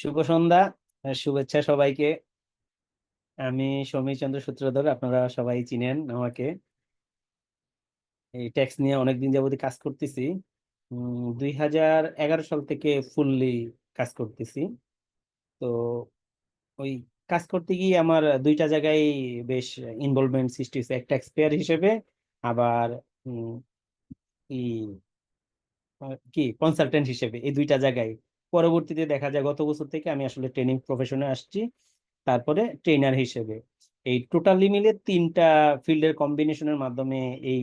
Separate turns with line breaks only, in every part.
শুভ সন্ধ্যা। শুভেচ্ছা সবাইকে। আমি সমীর চন্দ্র সূত্রধর, আপনারা সবাই চিনেন আমাকে। এই ট্যাক্স নিয়ে অনেকদিন যাবত কাজ করতেছি। 2011 সাল থেকে ফুললি কাজ করতেছি। তো ওই কাজ করতে গিয়ে আমার দুইটা জায়গায় বেশ ইনভলভমেন্ট সৃষ্টি হয়েছে, একটা এক্সপায়ার হিসেবে, আবার উম, ই কি কনসালটেন্ট হিসেবে, এই দুইটা জায়গায়। পরবর্তীতে দেখা যায় গত বছর থেকে আমি আসলে ট্রেনিং প্রফেশনে আসছি, তারপরে ট্রেনার হিসেবে। এই টোটালি মিলে তিনটা ফিল্ডের কম্বিনেশনের মাধ্যমে এই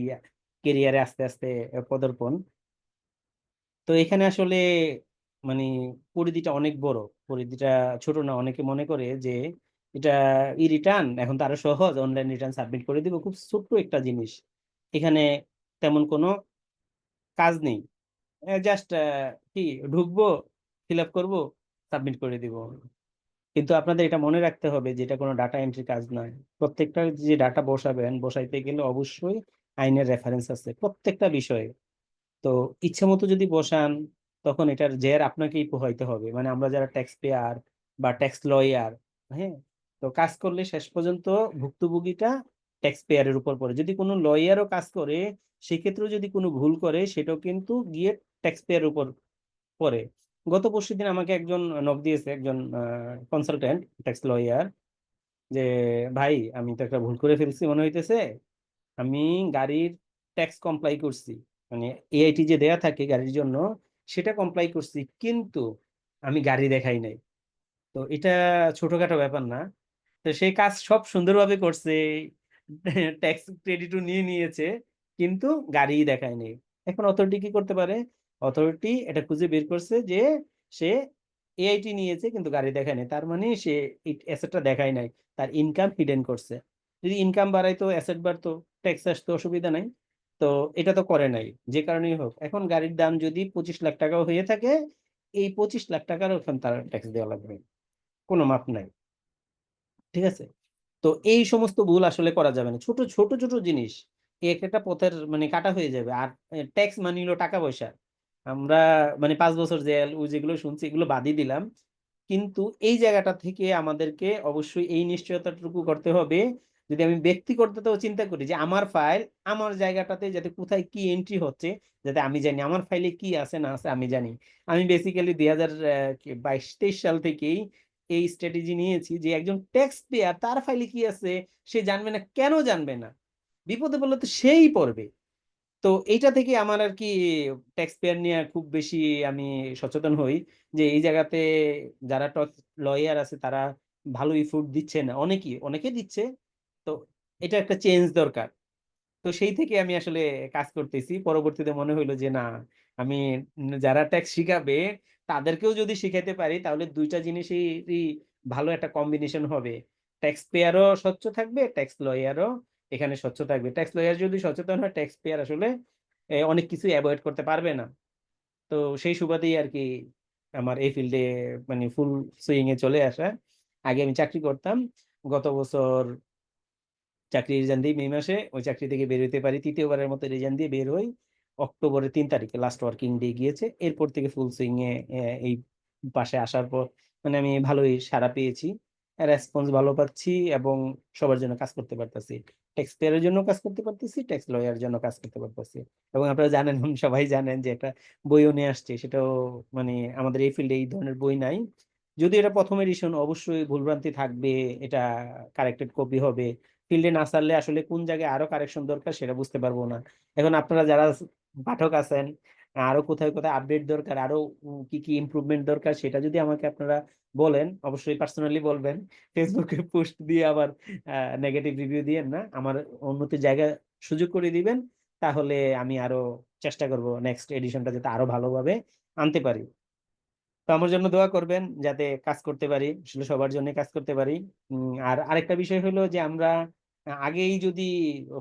কেরিয়ারে আস্তে আস্তে পদার্পণ। তো এখানে আসলে মানে পরিধিটা অনেক বড়, পরিধিটা ছোট না। অনেকে মনে করে যে এটা রিটার্ন এখন তো আরো সহজ, অনলাইন রিটার্ন সাবমিট করে দিব, খুব ছোট্ট একটা জিনিস। এখানে তেমন কোনো কাজ নেই, জাস্ট কি ঢুকবো, ফিল আপ করবো, সাবমিট করে দিব। কিন্তু আপনাদের এটা মনে রাখতে হবে যে এটা কোনো ডাটা এন্ট্রি কাজ নয়। প্রত্যেকটা যে ডাটা বসাবেন, বসাইতে গেলে অবশ্যই আইনের রেফারেন্স আছে প্রত্যেকটা বিষয়ে। তো ইচ্ছে মতো যদি বসান, তখন এটার জের আপনাকেই পোহাইতে হবে। মানে আমরা যারা ট্যাক্স পেয়ার বা ট্যাক্স লয়ার, হ্যাঁ, তো কাজ করলে শেষ পর্যন্ত ভুক্তভোগীটা ট্যাক্স পেয়ারের উপর পড়ে। যদি কোনো লয়ারও কাজ করে, সেক্ষেত্রেও যদি কোনো ভুল করে, সেটাও কিন্তু গিয়ে ট্যাক্স পেয়ারের উপর পরে। গত পরশুদিন আমাকে একজন নক দিয়েছে, একজন কনসালটেন্ট ট্যাক্স লয়ার, যে ভাই আমি তো একটা ভুল করে ফেলছি মনে হইতেছে। আমি গাড়ির ট্যাক্স কমপ্লাই করছি, মানে এআইটি যে দেয়া থাকে গাড়ির জন্য, সেটা কমপ্লাই করছি, কিন্তু আমি গাড়ি দেখাই নাই। তো এটা ছোটখাটো ব্যাপার না। তো সেই কাজ সব সুন্দরভাবে করছে, ট্যাক্স ক্রেডিটও নিয়ে নিয়েছে, কিন্তু গাড়ি দেখায়নি। এখন অথরিটি কি করতে পারে? অথরিটি এটা খুঁজে বের করছে যে সে এআইটি নিয়েছে কিন্তু গাড়ি দেখায়নি, তার মানে সে অ্যাসেটটা দেখায় নাই, তার ইনকাম হিডেন করছে। যদি ইনকাম বাড়াইতো, অ্যাসেট বাড়তো, ট্যাক্স আসতো, অসুবিধা নাই। তো এটা তো করে নাই, যে কারণেই হোক। এখন গাড়ির দাম যদি 25 লাখ টাকাও হয়ে থাকে, এই 25 লাখ টাকার ওখানে তার ট্যাক্স দেওয়া লাগবে, কোনো মাপ নাই। ঠিক আছে? তো এই সমস্ত ভুল আসলে করা যাবে না। ছোট ছোট ছোট জিনিস এক একটা পথের মানে কাটা হয়ে যাবে। আর ট্যাক্স মানে হলো টাকা পয়সা। আমরা মানে 5 বছর জেল ও যেগুলো শুনছি এগুলো বাদই দিলাম, কিন্তু এই জায়গাটা থেকে আমাদেরকে অবশ্যই এই নিশ্চয়তাটুকু করতে হবে। যদি আমি ব্যক্তিগতও চিন্তা করি যে আমার ফাইল আমার জায়গাটাতে যাতে কোথায় কি এন্ট্রি হচ্ছে, যাতে আমি জানি আমার ফাইলে কি আছে না আছে আমি জানি। আমি বেসিক্যালি 2022-23 সাল থেকেই এই স্ট্র্যাটেজি নিয়েছি যে একজন ট্যাক্স পেয়ার তার ফাইলে কি আছে সে জানবে না। কেন জানবে না? বিপদে পড়লে তো সেই পড়বে। তো এইটা থেকে আমার আর কি ট্যাক্স পেয়ার নিয়ে খুব বেশি আমি সচেতন হই, যে এই জায়গাতে যারা লয়ার আছে তারা ভালো ইফোর্ট দিচ্ছে না, অনেকে দিচ্ছে। তো এটা একটা চেঞ্জ দরকার। তো সেই থেকে আমি আসলে কাজ করতেছি। পরবর্তীতে মনে হইলো যে না, আমি যারা ট্যাক্স শিখাবে তাদেরকেও যদি শিখাইতে পারি, তাহলে দুইটা জিনিসই ভালো একটা কম্বিনেশন হবে। ট্যাক্স পেয়ারও স্বচ্ছ থাকবে, ট্যাক্স লয়ারও এখানে স্বচ্ছ থাকবে। ট্যাক্স লয়ার যদি সচেতন হয়, ট্যাক্স পেয়ার আসলে অনেক কিছু অ্যাভয়েড করতে পারবে না। তো সেই সুবাদেই আর কি আমার এই ফিল্ডে মানে ফুল সুইং এ চলে আসা। আগে আমি চাকরি করতাম। গত বছর চাকরি রিজাইন দিই মে মাসে, ওই চাকরি থেকে বের হইতে পারি, তৃতীয়বারের মতো রিজাইন দিয়ে বের হই অক্টোবরের 3 তারিখে, লাস্ট ওয়ার্কিং ডে গিয়েছে। এরপর থেকে ফুল সুইং এ এই পাশে আসার পর মানে আমি ভালোই সাড়া পেয়েছি, রেসপন্স ভালো পাচ্ছি, এবং সবার জন্য কাজ করতে পারতেছি। ট্যাক্স পেয়ারের জন্য কাজ করতে পারতেছি, ট্যাক্স লয়ার জন্য কাজ করতে পারতেছি। এবং আপনারা জানেন, সবাই জানেন যে একটা বইও নিয়ে আসছে, সেটাও মানে আমাদের এই ফিল্ডে এই ধরনের বই নাই। যদি এটা প্রথম এডিশন, অবশ্যই ভুলভ্রান্তি থাকবে, এটা কারেক্টেড কপি হবে। ফিল্ডে না ছাড়লে আসলে কোন জায়গায় আরো কারেকশন দরকার সেটা বুঝতে পারবো না। এখন আপনারা যারা পাঠক আছেন, আরো কোথায় কোথায় আপডেট দরকার, আরো কি কি ইমপ্রুভমেন্ট দরকার, সেটা যদি আমাকে আপনারা বলেন, অবশ্যই পার্সোনালি বলবেন। ফেসবুকে পোস্ট দিয়ে আবার নেগেটিভ রিভিউ দিয়েন না, আমার উন্নতির জায়গা সুযোগ করে দিবেন। তাহলে আমি আরো চেষ্টা করব নেক্সট এডিশনটা যাতে আরো ভালোভাবে আনতে পারি। তো আমার জন্য দোয়া করবেন যাতে কাজ করতে পারি, আসলে সবার জন্য কাজ করতে পারি। আর আরেকটা বিষয় হলো যে আমরা আগেই যদি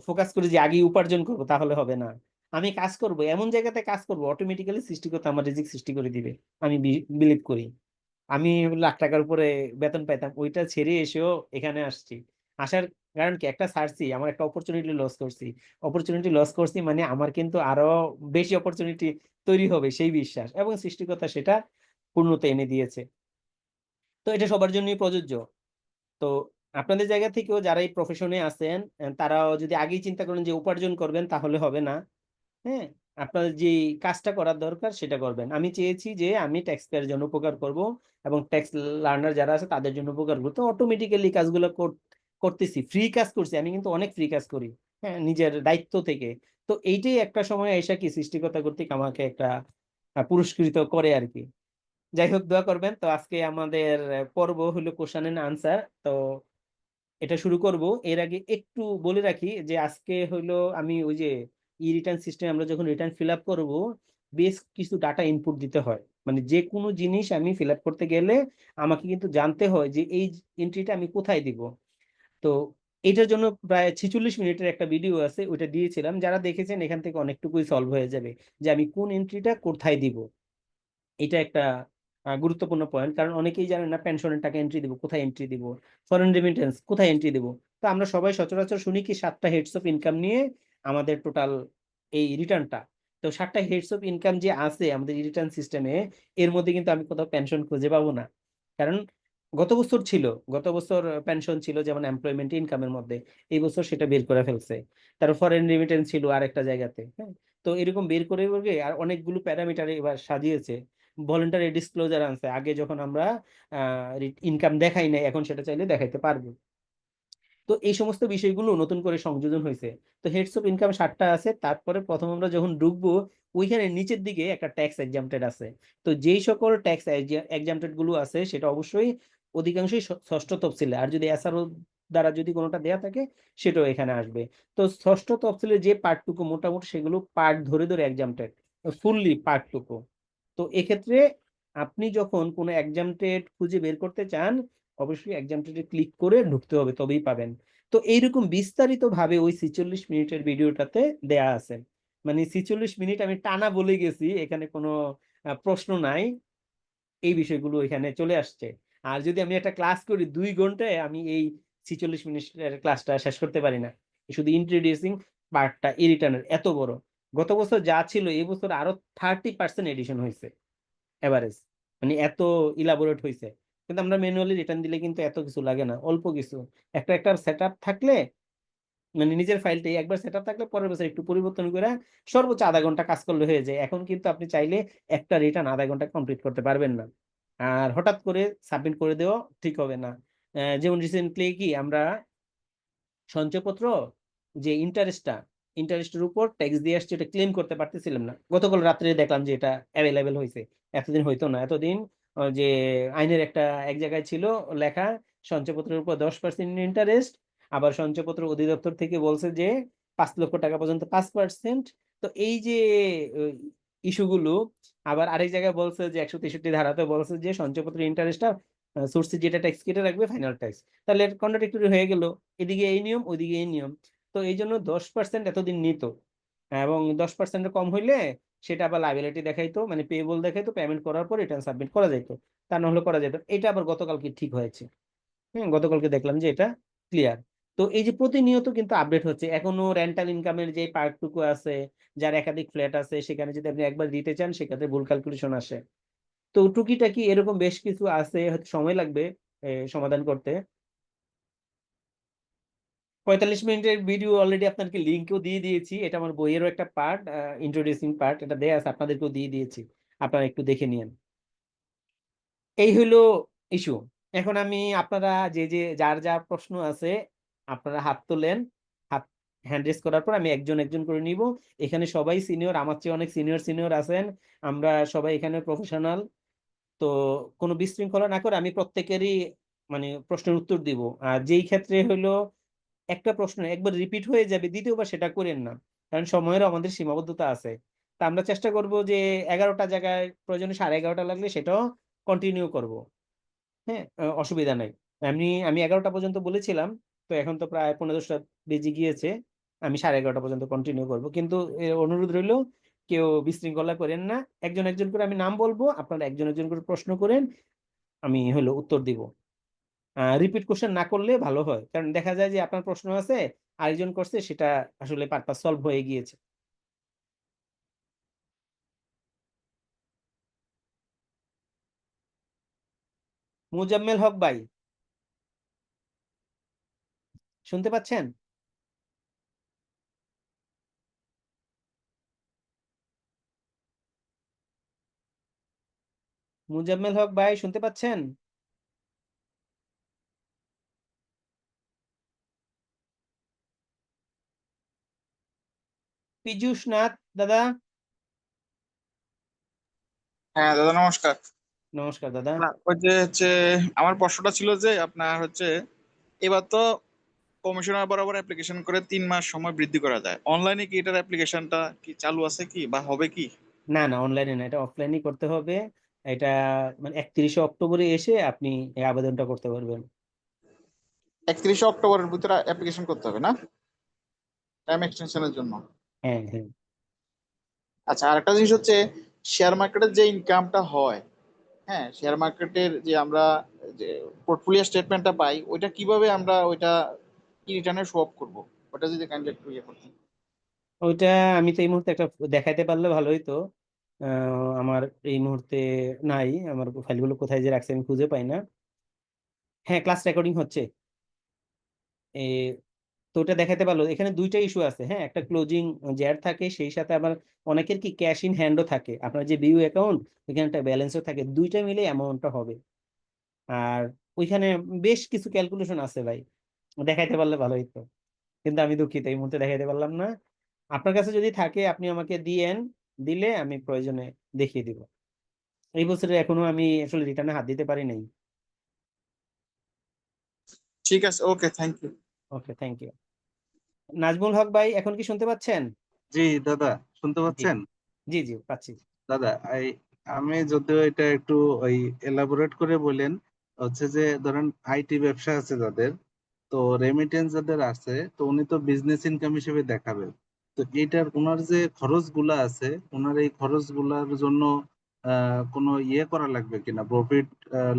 ফোকাস করি যে আগেই উপার্জন করব, তাহলে হবে না। আমি কাজ করব, এমন জায়গাতে কাজ করব অটোমেটিক্যালি সৃষ্টিকর্তা আমার রিজিক সৃষ্টি করে দিবে, আমি বিলিভ করি। আমি লাখ টাকার উপরে বেতন পাইতাম, ওইটা ছেড়ে এসেও এখানে আসছি। আসার কারণ কি, একটা ছাড়ছি, আমার একটা অপরচুনিটি লস করছি। অপরচুনিটি লস করছি মানে আমার কিন্তু আরো বেশি অপরচুনিটি তৈরি হবে, সেই বিশ্বাস এবং সৃষ্টিকর্তা সেটা পূর্ণতা এনে দিয়েছে। তো এটা সবার জন্যই প্রযোজ্য। তো আপনাদের জায়গা থেকেও যারা এই প্রফেশনে আছেন, তারাও যদি আগেই চিন্তা করেন যে উপার্জন করবেন, তাহলে হবে না। হ্যাঁ, আপনার যে কাজটা করার দরকার সেটা করবেন। আমি চেয়েছি যে আমি ট্যাক্স পেয়ারের জন্য উপকার করব এবং ট্যাক্স লার্নার যারা আছে তাদের জন্য উপকার করবো। তো অটোমেটিক্যালি কাজগুলো করতেছি, ফ্রি কাজ করছি। আমি কিন্তু অনেক ফ্রি কাজ করি, হ্যাঁ, নিজের দায়িত্ব থেকে। তো এইটাই একটা সময় এসে কি সৃষ্টিকর্তা কর্তৃক আমাকে একটা পুরস্কৃত করে আর কি। যাই হোক, দোয়া করবেন। তো আজকে আমাদের পর্ব হলো কোশ্চেন এন্ড আনসার। তো এটা শুরু করব। এর আগে একটু বলে রাখি যে আজকে হলো আমি ওই যে ই রিটার্ন সিস্টেম, আমরা যখন রিটার্ন ফিল আপ করবো, বেশ কিছু ডাটা ইনপুট দিতে হয়। মানে যে কোনো জিনিস আমি ফিল আপ করতে গেলে আমাকে কিন্তু জানতে হয় যে এই এন্ট্রিটা আমি কোথায় দিব। তো এটার জন্য প্রায় 46 মিনিটের একটা ভিডিও আছে, ওইটা দিয়েছিলাম। যারা দেখেছেন এখান থেকে অনেকটুকুই সলভ হয়ে যাবে যে আমি কোন এন্ট্রিটা কোথায় দিব। এটা একটা গুরুত্বপূর্ণ পয়েন্ট, কারণ অনেকেই জানেন না পেনশনের টাকা এন্ট্রি দিব কোথায়, এন্ট্রি দিব ফরেন রেমিটেন্স কোথায় এন্ট্রি দিব। তো আমরা সবাই সচরাচর শুনি কি 7টা হেডস অফ ইনকাম নিয়ে আমাদের টোটাল এই রিটার্নটা। তো 7টা হেডস অফ ইনকাম যে আছে আমাদের রিটার্ন সিস্টেমে, এর মধ্যে কিন্তু আমি কোথাও পেনশন খুঁজে পাবো না। কারণ গত বছর ছিল, গত বছর পেনশন ছিল যেমন এমপ্লয়মেন্ট ইনকামের মধ্যে, এই বছর সেটা বের করে ফেলছে। তার ফরেন রেমিটেন্স ছিল আরেকটা জায়গাতে, হ্যাঁ। তো এরকম বের করে আর অনেকগুলো প্যারামিটার এবার সাজিয়েছে। ভলেন্টারি ডিসক্লোজার আনছে, আগে যখন আমরা ইনকাম দেখাই নাই, এখন সেটা চাইলে দেখাইতে পারবো। তো এই সমস্ত বিষয়গুলো নতুন করে সংযোজন হয়েছে। তো হেডস অফ ইনকাম 7টা আছে। তারপরে প্রথম আমরা যখন ঢুকবো, ওইখানে নিচের দিকে একটা ট্যাক্স এক্সাম্পটেড আছে। তো যেই সকল ট্যাক্স এক্সাম্পটেড গুলো আছে সেটা অবশ্যই অধিকাংশই ষষ্ঠ তফসিলে, আর যদি এসআরও দ্বারা যদি কোনোটা দেয়া থাকে সেটাও এখানে আসবে। তো ষষ্ঠ তফসিলের যে পার্টটুকু মোটামুটি সেগুলো পার্ট ধরে ধরে এক্সাম্পটেড, ফুললি পার্টটুকু। তো এক্ষেত্রে আপনি যখন কোনো এক্সাম্পটেড খুঁজে বের করতে চান, অবশ্যই এক্সাম্পটেডে ক্লিক করে ঢুকতে হবে, তবেই পাবেন। তো এইরকম বিস্তারিত ভাবে ওই 46 মিনিটের ভিডিওটাতে দেয়া আছে। মানে 46 মিনিট আমি টানা বলে গেছি, এখানে কোনো প্রশ্ন নাই, এই বিষয়গুলো এখানে চলে আসছে। আর যদি আমি একটা ক্লাস করি 2 ঘন্টায়, আমি এই 46 মিনিটের ক্লাসটা শেষ করতে পারি না। শুধু ইন্ট্রোডিউসিং পার্টটা এই রিটার্নের এত বড়। গত বছর যা ছিল এই বছর আরো 30% এডিশন হয়েছে এভারেজ, মানে এত ইলাবোরেট হয়েছে। কিন্তু আমরা ম্যানুয়ালি রিটার্ন দিলে কিন্তু এত কিছু লাগে না, অল্প কিছু। একটা একটা সেট আপ থাকলে, মানে নিজের ফাইলটাই একবার সেট আপ থাকলে পরের বছর একটু পরিবর্তন করে সর্বোচ্চ আধা ঘন্টা কাজ করলে হয়ে যায়। এখন কিন্তু আপনি চাইলে একটা রিটার্ন আধা ঘন্টা কমপ্লিট করতে পারবেন না। আর হঠাৎ করে সাবমিট করে দেওয়া ঠিক হবে না। যেমন রিসেন্টলি কি আমরা সঞ্চয়পত্র যে ইন্টারেস্টের উপর ট্যাক্স দিয়ে আসছে, এটা ক্লেম করতে পারতেছিলাম না। গতকাল রাত্রে দেখলাম যে এটা অ্যাভেলেবেল হয়েছে। এতদিন হইতো না। এতদিন যে আইনের একটা এক জায়গায় ছিল লেখা সঞ্চয়পত্রের উপর 10% ইন্টারেস্ট, আবার সঞ্চয়পত্র অধিদপ্তর থেকে বলছে যে 5 লক্ষ টাকা পর্যন্ত 5%। তো এই যে ইস্যুগুলো, আবার আরেক জায়গায় বলছে যে 163 ধারাতে বলছে যে সঞ্চয়পত্রের ইন্টারেস্টটা সোর্সে যেটা ট্যাক্স কেটে রাখবে ফাইনাল ট্যাক্স। তাহলে কন্ট্রাডিক্টরি হয়ে গেল, এদিকে এই নিয়ম ওইদিকে এই নিয়ম। তো এই জন্য 10% এতদিন নিত, এবং 10%-এর কম হইলে সেটা আবার লাইবিলিটি দেখাইতো, মানে পেয়েবল দেখাইতো, পেমেন্ট করার পর রিটার্ন সাবমিট করা যেত, তা না হলে করা যেত। এটা আবার গতকালকে ঠিক হয়েছে। হ্যাঁ, গতকালকে দেখলাম যে এটা ক্লিয়ার। তো এই যে প্রতিনিয়ত কিন্তু আপডেট হচ্ছে। এখনো রেন্টাল ইনকামের যে পার্টটুকু আছে, যার একাধিক ফ্ল্যাট আছে, সেখানে যদি আপনি একবার দিতে চান সেক্ষেত্রে ভুল ক্যালকুলেশন আসে। তো টুকিটাকি এরকম বেশ কিছু আছে, হয়তো সময় লাগবে সমাধান করতে। 45 মিনিটের ভিডিও অলরেডি আপনাকে লিঙ্কও দিয়ে দিয়েছি, এটা আমার বইয়েরও একটা পার্ট, ইন্ট্রোডিউসিং পার্ট, এটা দেয়া আছে, আপনাদেরকেও দিয়ে দিয়েছি, আপনারা একটু দেখে নিন। এই হইলো ইস্যু। এখন আমি আপনারা যে যে যার যা প্রশ্ন আছে আপনারা হাত তোলেন। হাত হ্যান্ড রেজ করার পর আমি একজন একজন করে নিব। এখানে সবাই সিনিয়র, আমার চেয়ে অনেক সিনিয়র সিনিয়র আছেন। আমরা সবাই এখানে প্রফেশনাল। তো কোনো বিশৃঙ্খলা না করে আমি প্রত্যেকেরই মানে প্রশ্নের উত্তর দিব। আর যেই ক্ষেত্রে হইলো একটা প্রশ্ন একবার রিপিট হয়ে যাবে, দ্বিতীয়বার সেটা করেন না, কারণ সময়েরও আমাদের সীমাবদ্ধতা আছে। তা আমরা চেষ্টা করব যে 11টা জায়গায় প্রয়োজনে 11:30 লাগলে সেটাও কন্টিনিউ করব। হ্যাঁ, অসুবিধা নাই। আমি 11টা পর্যন্ত বলেছিলাম, তো এখন তো প্রায় 15-10টা বেজে গিয়েছে। আমি 11:30 পর্যন্ত কন্টিনিউ করব, কিন্তু অনুরোধ রইল কেউ বিশৃঙ্খলা করেন না। একজন একজন করে আমি নাম বলবো, আপনারা একজন একজন করে প্রশ্ন করেন, আমি হলো উত্তর দিব। রিপিট কোশ্চেন না করলে ভালো হয়, কারণ দেখা যায় যে আপনার প্রশ্ন আছে আরেকজন করছে, সেটা আসলে পারপাস সলভ হয়ে গিয়েছে। মুজাম্মেল হক ভাই, শুনতে পাচ্ছেন? মুজাম্মেল হক ভাই, শুনতে পাচ্ছেন? পীযূষ নাথ দাদা।
হ্যাঁ দাদা, নমস্কার।
নমস্কার দাদা।
না, ওই যে হচ্ছে আমার প্রশ্নটা ছিল যে আপনার হচ্ছে এবার তো কমিশনার বরাবর অ্যাপ্লিকেশন করে 3 মাস সময় বৃদ্ধি করা যায়। অনলাইনে কি এটার অ্যাপ্লিকেশনটা কি চালু আছে কি বা হবে কি?
না না, অনলাইনে না, এটা অফলাইনই করতে হবে। এটা মানে 31শে অক্টোবরে এসে আপনি এই আবেদনটা করতে পারবেন।
31শে অক্টোবরের ভিতরে অ্যাপ্লিকেশন করতে হবে না, টাইম এক্সটেনশনের জন্য?
হ্যাঁ হ্যাঁ।
আচ্ছা, আরেকটা জিনিস হচ্ছে শেয়ার মার্কেটের যে ইনকামটা হয়, হ্যাঁ, শেয়ার মার্কেটের যে আমরা যে পোর্টফোলিও স্টেটমেন্টটা পাই, ওইটা কিভাবে আমরা ওইটা কি রিটার্নে শো অফ করবো? ওটা যদি কাইন্ডলি একটু ইয়ে করতেন।
ওইটা আমি তো এই মুহূর্তে একটা দেখাইতে পারলে ভালো হইতো। আমার এই মুহূর্তে নাই, আমার ফাইলগুলো কোথায় যে রাখছি আমি খুঁজে পাই না। হ্যাঁ, ক্লাস রেকর্ডিং হচ্ছে। এ, তো ওটা দেখাতে পারলো। এখানে দুইটা ইস্যু আছে। হ্যাঁ, একটা ক্লোজিং জের থাকে, সেই সাথে আবার অনেকের কি ক্যাশ ইন হ্যান্ডও থাকে। আপনার যে বিউ অ্যাকাউন্ট, ওইখানে একটা ব্যালেন্সও থাকে, দুইটা মিলে অ্যামাউন্টটা হবে। আর ওইখানে বেশ কিছু ক্যালকুলেশন আছে ভাই, দেখাইতে পারলে ভালো হইতো, কিন্তু আমি দুঃখিত এই মুহূর্তে দেখাইতে পারলাম না। আপনার কাছে যদি থাকে আপনি আমাকে দিয়েন, দিলে আমি প্রয়োজনে দেখিয়ে দিব। এই বছরে এখনো আমি আসলে রিটার্নে হাত দিতে পারি নাই।
ঠিক আছে, okay, thank you.
Okay, thank you. Nazmul Haque ভাই, এখন কি শুনতে পাচ্ছেন?
জি দাদা, শুনতে
জি
পাচ্ছেন?
জি জি, পাচ্ছি।
দাদা, আমি যদিও এটা একটু ওই এলাবোরেট করে বলেন, হচ্ছে যে ধরেন আইটি ব্যবসা আছে যাদের, তো রেমিটেন্স যাদের আছে, তো উনি তো বিজনেস ইনকাম হিসেবে দেখাবেন। তো এটার ওনার যে খরচগুলা আছে, ওনার এই খরচগুলার জন্য কোনো ইয়ে করা লাগবে কিনা, প্রফিট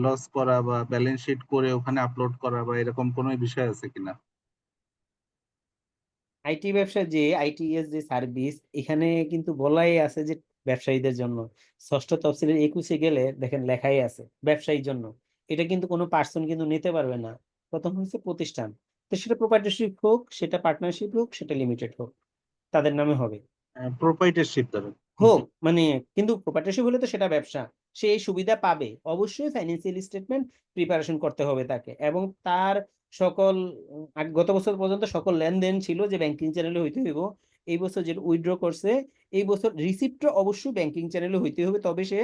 লস করা বা ব্যালেন্স শিট করে ওখানে আপলোড করা বা এরকম কোনো বিষয় আছে কিনা?
আইটি ব্যবসা যে আইটিএস যে সার্ভিস, এখানে কিন্তু বলাই আছে যে ব্যবসায়ীদের জন্য। ষষ্ঠ তফসিলের 21-এ গেলে দেখেন লেখাই আছে ব্যবসায়ীর জন্য। এটা কিন্তু কোনো পার্সন কিন্তু নিতে পারবে না। প্রথম হচ্ছে প্রতিষ্ঠান, তো সেটা প্রোপ্রাইটারশিপ হোক, সেটা পার্টনারশিপ হোক, সেটা লিমিটেড হোক, তাদের নামে হবে।
প্রোপাইটারশিপ ধরেন।
হোক মানে, কিন্তু প্রপার্টনারশিপ হলে তো সেটা ব্যবসা, সে এই সুবিধা পাবে। অবশ্যই ফাইন্যান্সিয়াল স্টেটমেন্ট প্রিপারেশন করতে হবে তাকে, এবং তার সকল গত বছর পর্যন্ত সকল লেনদেন ছিল যে ব্যাংকিং চ্যানেলে হইতে হইব। এই বছর যেটা উইথড্র করছে, এই বছর রিসিপ্টটা অবশ্যই ব্যাংকিং চ্যানেলে হইতে হবে, তবে সে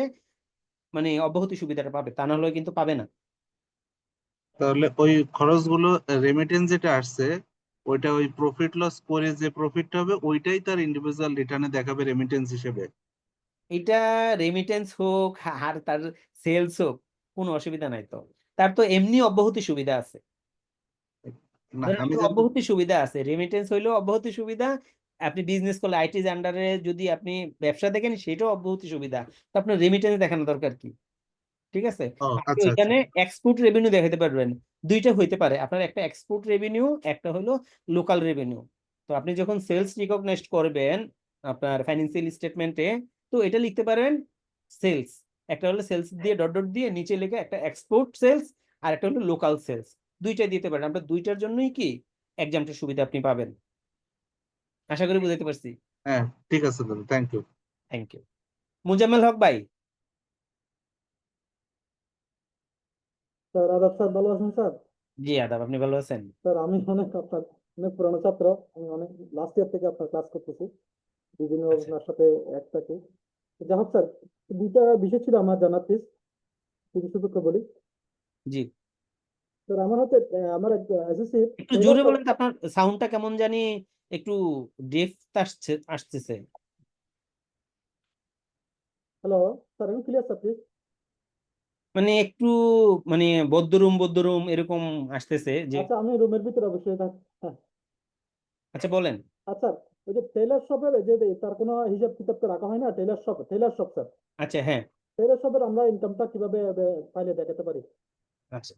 মানে অব্যাহতি সুবিধাটা পাবে, তা না হলে কিন্তু পাবে না।
তাহলে ওই খরচগুলো, রেমিটেন্স যেটা আসছে, ওইটা ওই প্রফিট লস করে যে প্রফিটটা হবে ওইটাই তার ইন্ডিভিজুয়াল রিটার্নে দেখাবে রেমিটেন্স হিসেবে।
এটা রেমিটেন্স হোক আর তার সেলস হোক, কোনো অসুবিধা নাই তো। তার তো এমনি অব্যাহতি সুবিধা আছে।
না,
ধরেন
আমি
আপনার
জানতে।
অব্যাহতি সুবিধা আছে, রেমিটেন্স হইলেও অব্যাহতি সুবিধা। আপনি বিজনেস করলে আইটির আন্ডারে যদি আপনি ব্যবসা দেখেন, সেটাও অব্যাহতি সুবিধা। তো আপনার রেমিটেন্স দেখানো দরকার কি? ঠিক আছে।
ও
আপনি
আচ্ছা আচ্ছা।
ওইখানে এক্সপোর্ট রেভিনিউ দেখাতে পারবেন। দুইটা হইতে পারে আপনার, একটা এক্সপোর্ট রেভিনিউ, একটা হলো লোকাল রেভিনিউ। তো আপনি যখন সেলস রিকগনাইজ করবেন আপনার ফাইন্যান্সিয়াল স্টেটমেন্টে, তো এটা লিখতে পারেন সেলস। একটা হলো সেলস দিয়ে ডট ডট দিয়ে নিচে লিখে একটা এক্সপোর্ট সেলস, আর একটা হলো লোকাল সেলস। দুইটাই দিতে পারেন, আপনার দুইটার জন্যই কি এক্সামটের সুবিধা আপনি পাবেন। আশা করি বুঝাতে পারছি।
হ্যাঁ, ঠিক আছে দাদা, thank you.
Thank you. Muzammel Haque ভাই।
স্যার আদাব, স্যার ভালো আছেন স্যার?
জি আদাব, আপনি ভালো আছেন?
স্যার আমি অনেক পুরানো ছাত্র। আমি অনেক লাস্ট ইয়ার থেকে আপনার ক্লাস করতেছি, বিভিন্ন
আচ্ছা।
আপনার সাথে এক থাকি। যাই হোক স্যার, দুইটা বিষয় ছিল আমার জানার, প্লিজ যদি সুযোগ করে বলি।
জি,
স্যার আমার হচ্ছে আমার এসএসসি
একটু
ট্রেলার
জোরে
সব।
বলেন তো, আপনার সাউন্ডটা কেমন জানি একটু ডেফথ আসতেছে।
হ্যালো স্যার, আমি ক্লিয়ার স্যার প্লিজ?
মানে একটু মানে বদ্ধরুম বদ্ধরুম এরকম আসতেছে যে।
আচ্ছা, আমি রুমের ভিতরে অবশ্যই হ্যাঁ।
আচ্ছা বলেন।
আচ্ছা, ওই যে টেলার শপের যে তার কোনো হিসাব কিতাব তো রাখা হয় না, টেলার শপ স্যার।
আচ্ছা হ্যাঁ।
টেলার শপের আমরা ইনকামটা কিভাবে ফাইলে দেখাতে পারি?
আচ্ছা,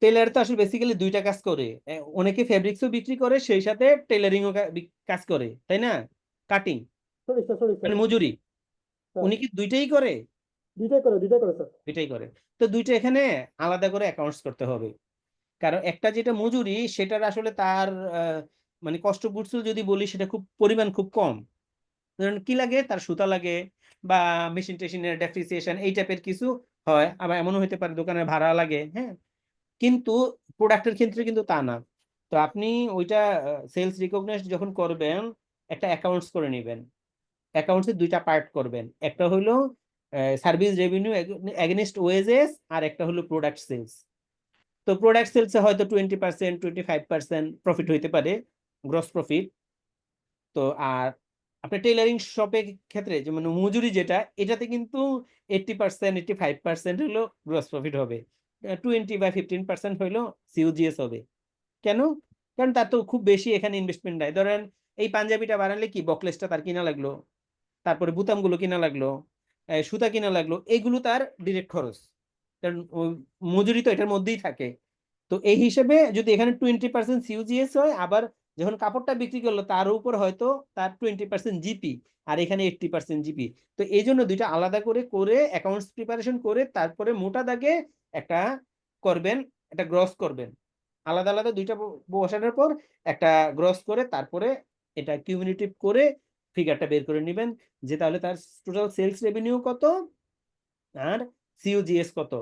টেলার তো আসলে বেসিক্যালি দুইটা কাজ করে। অনেকে ফেব্রিক্সও বিক্রি করে, সেই সাথে টেলারিংও কাজ করে, তাই না? Cutting
sorry sir, sorry sir.
মানে মজুরি।
স্যার
উনি কি দুইটাই করে?
দুইটাই করে স্যার।
দুইটাই করে। তো দুইটা এখানে আলাদা করে অ্যাকাউন্টস করতে হবে, কারণ একটা যেটা মজুরি সেটার আসলে তার মানে কষ্ট গুডস যদি বলি সেটা খুব পরিমাণ খুব কম। ধরেন কি লাগে, তার সুতা লাগে বা মেশিন টেশিনের ডেপ্রিসিয়েশন এই টাইপের কিছু হয়, আবার এমনও হতে পারে দোকানের ভাড়া লাগে, হ্যাঁ। কিন্তু প্রোডাক্টের ক্ষেত্রে কিন্তু তা না। তো আপনি ওইটা সেলস রিকগনাইজ যখন করবেন একটা অ্যাকাউন্টস করে নেবেন। অ্যাকাউন্টসে দুইটা পার্ট করবেন, একটা হলো সার্ভিস রেভিনিউ এগেনস্ট ওয়েজেস, আর একটা হলো প্রোডাক্ট সেলস। তো প্রোডাক্ট সেলসে হয়তো 20%, 25% প্রফিট হইতে পারে, গ্রস প্রফিট। তো আর আপনার টেইলারিং শপের ক্ষেত্রে যে মানে মজুরি যেটা, এটাতে কিন্তু 80%, 85% হলো গ্রস প্রফিট হবে, 20 বা 15% হইলো সিওজিএস হবে। কেন? কারণ তার তো খুব বেশি এখানে ইনভেস্টমেন্ট নাই। ধরেন এই পাঞ্জাবিটা বানালে কি বকলেসটা তার কিনা লাগলো, তারপরে বুতামগুলো কিনা লাগলো, সুতা কিনা লাগলো, এগুলো তার ডিরেক্ট খরচ, কারণ ওই মজুরি তো এটার মধ্যেই থাকে। তো এই হিসেবে যদি এখানে 20% সিউজিএস হয়, আবার যখন কাপড়টা বিক্রি করলো তার উপর হয়তো তার 20% জিপি, আর এখানে 80% জিপি। তো এই জন্য দুইটা আলাদা করে করে অ্যাকাউন্টস প্রিপারেশন করে তারপরে মোটা দাগে একটা করবেন, একটা গ্রস করবেন। আলাদা আলাদা দুইটা বসানোর পর একটা গ্রস করে তারপরে এটা কিউমুলেটিভ করে ফিগারটা বের করে নেবেন, যে তাহলে তার টোটাল সেলস রেভিনিউ কত আর সিওজিএস কত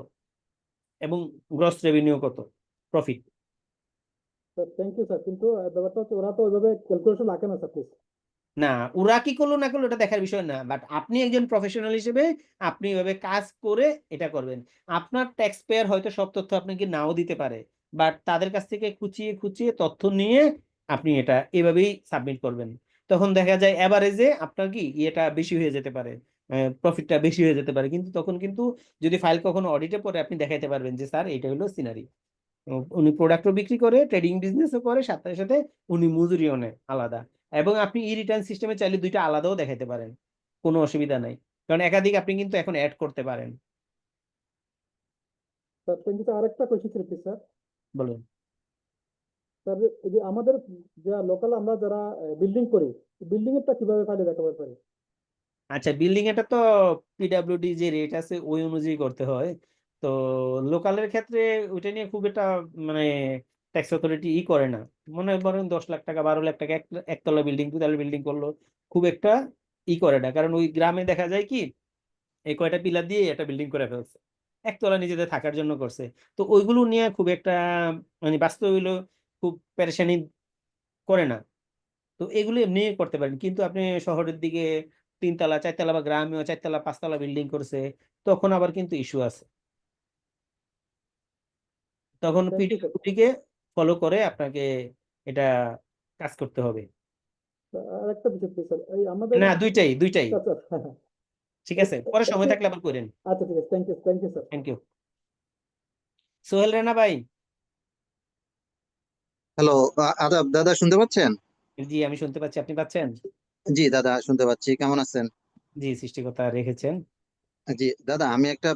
এবং গ্রস রেভিনিউ কত, profit.
Sir thank you sir, কিন্তু ব্যাপারটা হচ্ছে ওরা তো ওইভাবে ক্যালকুলেশন রাখে না স্যার প্লিজ।
না, ওরা কি করলো না করলো এটা দেখার বিষয় না, বাট আপনি একজন প্রফেশনাল হিসেবে আপনি এভাবে কাজ করে এটা করবেন। আপনার ট্যাক্স পেয়ার হয়তো সব তথ্য আপনাকে নাও দিতে পারে, বাট তাদের কাছ থেকে খুঁচিয়ে খুঁচিয়ে তথ্য নিয়ে আপনি এটা এভাবেই সাবমিট করবেন। তখন দেখা যায় এভারেজে আপনার কি এটা বেশি হয়ে যেতে পারে, প্রফিটটা বেশি হয়ে যেতে পারে, কিন্তু তখন কিন্তু যদি ফাইল কখনো অডিটে পড়ে আপনি দেখাইতে পারবেন যে স্যার এটা হলো সিনারি। উনি প্রোডাক্টও বিক্রি করে, ট্রেডিং বিজনেসও করে, সাথে সাথে উনি মজুরিও নেয় আলাদা। এবং আপনি ই রিটার্ন সিস্টেমে চাইলে দুইটা আলাদাও দেখাতে পারেন, কোনো অসুবিধা নাই, কারণ একাধিক আপনি কিন্তু এখন অ্যাড করতে পারেন।
স্যার থ্যাংক ইউ স্যার, আরেকটা কোয়েশ্চেন ছিল প্লিজ স্যার।
বলুন।
স্যার এই যে আমাদের যা লোকাল আমরা যারা বিল্ডিং করি, বিল্ডিং এরটা কিভাবে ফাইলে দেখাতে পারি?
আচ্ছা, বিল্ডিং এটা তো পিডাব্লিউডি যে রেট আছে ওই অনুযায়ী করতে হয়। তো লোকালের ক্ষেত্রে ওইটা নিয়ে খুব একটা মানে ট্যাক্স অথরিটি করে না। মনে করেন 10 লাখ টাকা, 12 লাখ টাকা একতলা বিল্ডিং, দুতলা বিল্ডিং করলো, খুব একটা করে না, কারণ ওই গ্রামে দেখা যায় কি এই কয়টা পিলার দিয়ে একটা বিল্ডিং করে ফেলছে, একতলা নিজেদের থাকার জন্য করছে। তো ওইগুলো নিয়ে খুব একটা মানে বাস্তব হইলো খুব পেরেশানি করে না। তো এগুলো এমনি করতে পারেন, কিন্তু আপনি শহরের দিকে 3 তলা 4 তলা বা গ্রামেও 4 তলা 5 তলা বিল্ডিং করছে, তখন আবার কিন্তু ইস্যু আছে। তখন
thank you sir.
PDF follow করে আপনাকে এটা কাজ করতে হবে।
আরেকটা বিষয় প্লিজ স্যার, এই আমাদের
না, দুইটাই দুইটাই।
আচ্ছা আচ্ছা, হ্যাঁ হ্যাঁ।
ঠিক আছে, পরে সময়
একটু
থাকলে আবার করেন।
আচ্ছা ঠিক আছে, thank you sir.
Thank you. Sohel Rana ভাই।
হ্যালো, আদাব দাদা, শুনতে পাচ্ছেন?
জি, আমি শুনতে পাচ্ছি, আপনি পাচ্ছেন?
জি দাদা, শুনতে পাচ্ছি। কেমন আছেন?
জি, সৃষ্টিকর্তা রেখেছেন।
জি দাদা, আমি একটা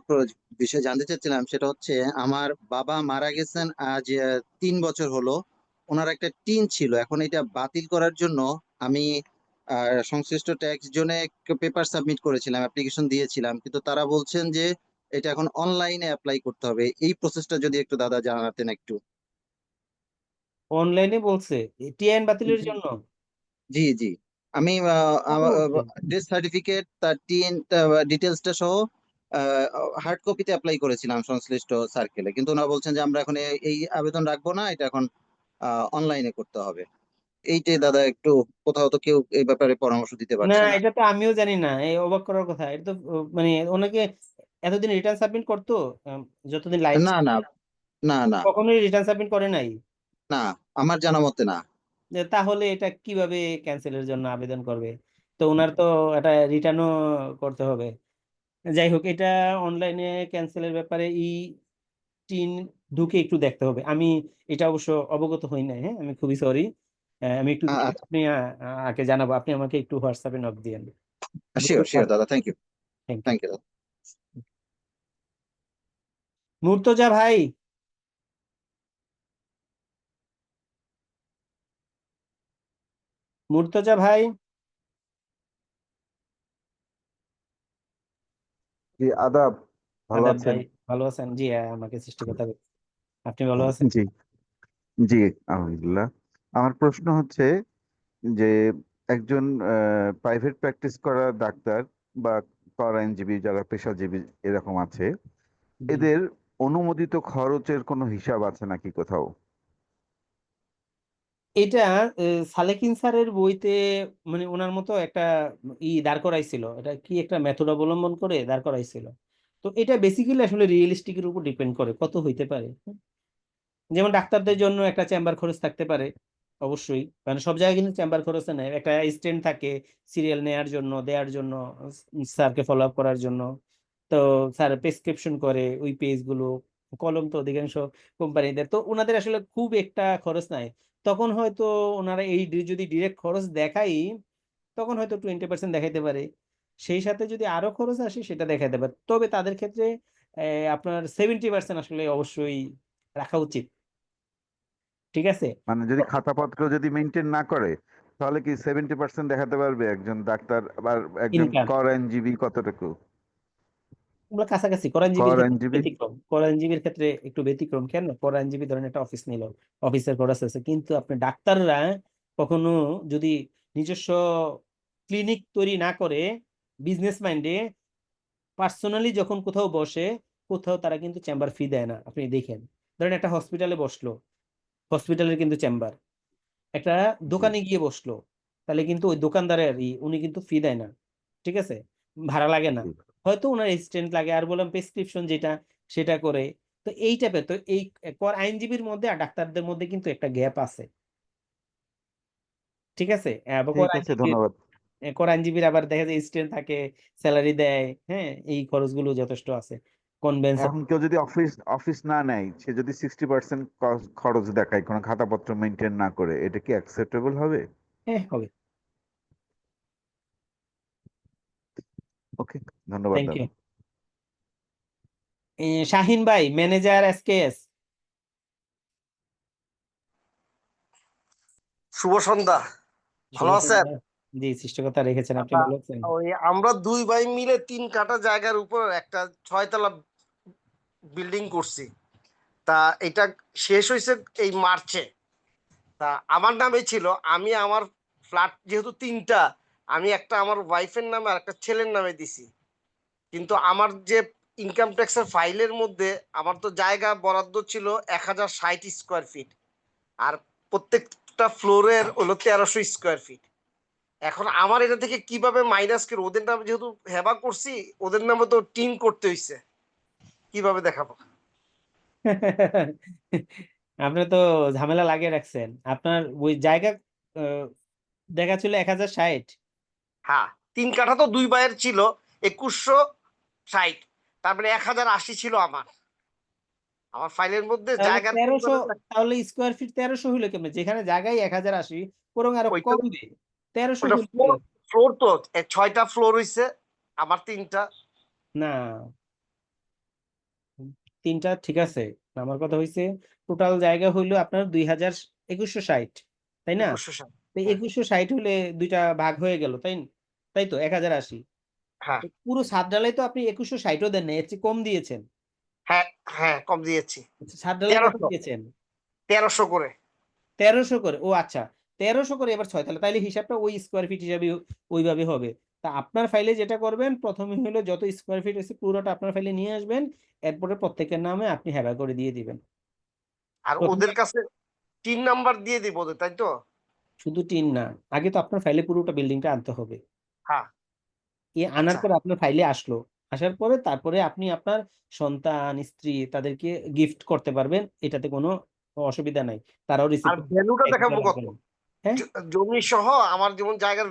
বিষয় জানতে চাচ্ছিলাম, সেটা হচ্ছে আমার বাবা মারা গেছেন আজ 3 বছর হলো। ওনার একটা টিন ছিল, এখন এটা বাতিল করার জন্য আমি সংশ্লিষ্ট ট্যাক্স জোনে পেপার সাবমিট করেছিলাম, অ্যাপ্লিকেশন দিয়েছিলাম, কিন্তু তারা বলছেন যে এটা এখন অনলাইনে অ্যাপ্লাই করতে হবে। এই প্রসেসটা যদি একটু দাদা জানাতেন একটু।
অনলাইনে বলছে টিআইএন বাতিলের জন্য?
জি জি, আমি
অবশ্যই।
ডেথ সার্টিফিকেট, তার টিএন ডিটেলসটা সহ হার্ড কপিতে অ্যাপ্লাই করেছিলাম সংশ্লিষ্ট সার্কেলে, কিন্তু ওনারা বলছেন যে আমরা এখন এই আবেদন রাখবো না, এটা এখন অনলাইনে করতে হবে। এইটাই দাদা, একটু কোথাও তো কেউ এই ব্যাপারে পরামর্শ দিতে
না,
পারছে না।
এটা তো আমিও জানি না, এই অবাক করার কথা। এটা তো মানে ওনাকে এতদিন রিটার্ন সাবমিট করতো, আম, যতদিন লাইফ
না না, না না,
কখনোই রিটার্ন সাবমিট করে নাই।
না, আমার জানা মতে না।
তাহলে এটা কিভাবে ক্যান্সেলের জন্য আবেদন করবে? তো ওনার তো এটা রিটার্নও করতে হবে। যাই হোক, এটা অনলাইনে ক্যান্সেলের ব্যাপারে টিন ঢুকে একটু দেখতে হবে। আমি এটা অবশ্য অবগত হই নাই, হ্যাঁ, আমি খুবই সরি। আমি একটু দেখে
আচ্ছা,
আপনি আগে জানাবো, আপনি আমাকে একটু হোয়াটসঅ্যাপে নক দিয়েন।
শিওর শিওর দাদা, thank you.
Thank you.
Thank you দাদা।
মুর্তজা ভাই। মুর্তজা ভাই।
জি আদাব, ভালো
আদাব
আছেন?
ভাই, ভালো আছেন? জি আমাকে সৃষ্টিকর্তা বলছে। আপনি ভালো আছেন?
জি জি, আলহামদুলিল্লাহ। আমার প্রশ্ন হচ্ছে যে একজন প্রাইভেট প্র্যাকটিস করা ডাক্তার বা কর আইনজীবী যারা পেশাজীবী এরকম আছে,
জি,
এদের অনুমোদিত খরচের কোনো হিসাব আছে নাকি কোথাও?
এটা সালেকিন স্যারের বইতে মানে ওনার মতো একটা দাঁড় করাইছিল, এটা কি একটা মেথড অবলম্বন করে দাঁড় করাইছিল। তো এটা বেসিক্যালি আসলে রিয়েলিস্টিকের উপর ডিপেন্ড করে কত হইতে পারে। যেমন ডাক্তারদের জন্য একটা চেম্বার খরচ থাকতে পারে, অবশ্যই, মানে সব জায়গায় কিন্তু চেম্বার খরচ নেয়, একটা স্ট্যান্ড থাকে সিরিয়াল নেয়ার জন্য, দেওয়ার জন্য, স্যারকে ফলো আপ করার জন্য। তো স্যার প্রেসক্রিপশন করে ওই পেজ গুলো, কলম তো অধিকাংশ কোম্পানিদের, তো ওনাদের আসলে খুব একটা খরচ নাই। তখন হয়তো ওনারা এই যদি ডিরেক্ট খরচ দেখাই, তখন হয়তো 20% দেখাইতে পারে। সেই সাথে যদি আরো খরচ আসে সেটা দেখাইতে পারে, তবে তাদের ক্ষেত্রে আপনার 70% আসলে অবশ্যই রাখা উচিত। ঠিক আছে।
মানে যদি খাতাপত্র যদি মেনটেন না করে, তাহলে কি 70% দেখাতে পারবে একজন ডাক্তার? আবার একজন
ইনকাম
কর আইনজীবী কতটুকু?
আমরা কাছাকাছি। কোরআনজীবীর
কর
ক্ষেত্রে একটু
আইনজীবী
ব্যতিক্রম, কোরআনজীবীর ক্ষেত্রে একটু ব্যতিক্রম। কেন? কোরআনজীবী ধরেন একটা অফিস নিল, অফিসের খরচ আছে, কিন্তু আপনি ডাক্তাররা কখনো যদি নিজস্ব ক্লিনিক তৈরি না করে বিজনেস মাইন্ডে পার্সোনালি যখন কোথাও বসে, কোথাও তারা কিন্তু চেম্বার ফি দেয় না। আপনি দেখেন, ধরেন একটা হসপিটালে বসলো, হসপিটালের কিন্তু চেম্বার, একটা
জি
দোকানে গিয়ে বসলো, তাহলে কিন্তু ওই দোকানদারের উনি কিন্তু ফি দেয় না। ঠিক আছে, ভাড়া লাগে না,
জি।
হয়তো ওনার এসিস্ট্যান্ট লাগে, আর বললাম প্রেসক্রিপশন যেটা সেটা করে। তো এই টাইপের, তো এই কর আইনজীবীর মধ্যে আর ডাক্তারদের মধ্যে কিন্তু একটা গ্যাপ আছে। ঠিক আছে, আবার কর
ঠিক আছে,
আইনজীবীর,
ধন্যবাদ।
কর আইনজীবীর আবার দেখা যায় এসিস্ট্যান্ট থাকে, স্যালারি দেয়, হ্যাঁ, এই খরচগুলো যথেষ্ট আছে। কনভেন্স।
এখন কেউ যদি অফিস অফিস না নেয়, সে যদি 60% খরচ দেখায় কোনো খাতাপত্র মেনটেন না করে, এটা কি অ্যাকসেপ্টেবল হবে?
হ্যাঁ, হবে।
ওকে, ধন্যবাদ
থ্যাংক ইউ।
দাদা।
শাহিন ভাই, ম্যানেজার এসকেএস।
শুভ সন্ধ্যা।
শুভ
ভালো আছেন?
সন্ধ্যা। জি, সৃষ্টিকর্তা রেখেছেন, আপনি
দাদা,
ভালো আছেন?
ওই আমরা দুই ভাই মিলে 3 কাঠা জায়গার উপর একটা 6 তলা বিল্ডিং করছি। তা এটা শেষ হয়েছে এই মার্চে। তা আমার নামে ছিল, আমি আমার ফ্ল্যাট যেহেতু 3টা, আমি একটা আমার ওয়াইফের নামে আর একটা ছেলের নামে দিছি। কিন্তু আমার যে ইনকাম ট্যাক্সের ফাইলের মধ্যে আমার তো জায়গা বরাদ্দ ছিল 1060 স্কোয়ার ফিট, আর প্রত্যেকটা ফ্লোরের হলো 1300 স্কোয়ার ফিট। এখন আমার এটা থেকে কিভাবে মাইনাস করে, ওদের নামে যেহেতু হেবা করছি, ওদের নামে তো টিন করতে হইছে, কিভাবে দেখাবো?
আপনি তো ঝামেলা লাগিয়ে রাখছেন। আপনার ওই জায়গা আহ, দেখা ছিল 1060।
হ্যাঁ, 3 কাঠা তো দুই ভাইয়ের ছিল 2160, তারপরে 1080 ছিল আমার। আমার ফাইলের মধ্যে
তাহলে
জায়গার
1300,
পরিমাণে
তাহলে স্কোয়ার ফিট 1300 হইলো কেমনে, যেখানে জায়গায় 1080, বরং আরো
ওইটা
কমবে। 1300
ওটা
হইলো
ফ্লোর, ফ্লোর তো 6টা ফ্লোর হইছে, আমার 3টা।
না, তিনটা ঠিক আছে। আমার কথা হইছে টোটাল জায়গা হইলো আপনার 2160, তাই না?
2160।
তো
হ্যাঁ
2160 হইলে দুইটা ভাগ হয়ে গেল, তাই তাই তো 1080।
হ্যাঁ
তো পুরো ছাদ ঢালাই তো আপনি 2160ও দেন না, এর চেয়ে কম দিয়েছেন।
হ্যাঁ হ্যাঁ, কম দিয়েছি।
আচ্ছা, ছাদ ঢালাই কত
1300,
দিয়েছেন?
1300 করে।
1300 করে, ও আচ্ছা, 1300 করে এবার 6, তাহলে হিসাবটা ওই স্কোয়ার ফিট হিসাবে ওইভাবে হবে। তা আপনার ফাইলে যেটা করবেন, প্রথমে হলো যত স্কোয়ার ফিট আছে পুরোটা আপনার ফাইলে নিয়ে আসবেন, এরপরে প্রত্যেকের নামে আপনি হ্যাবা করে দিয়ে দিবেন।
আর
প্রথমে
ওদের কাছে 3 নাম্বার দিয়ে দিব ওদের, তাই তো?
শুধু টিন না, আগে তো আপনার ফাইলে পুরোটা বিল্ডিংটা আনতে হবে।
হ্যাঁ।
আনার
আচ্ছা।
পর আপনার ফাইলে আসলো, আসার পরে তারপরে আপনি আপনার সন্তান, স্ত্রী তাদেরকে গিফট করতে পারবেন, এটাতে কোনো অসুবিধা নাই। তারাও
আর
রিসিভ
ভ্যালুটা দেখাবো কত?
হ্যাঁ।
জমি সহ আমার যেমন জায়গার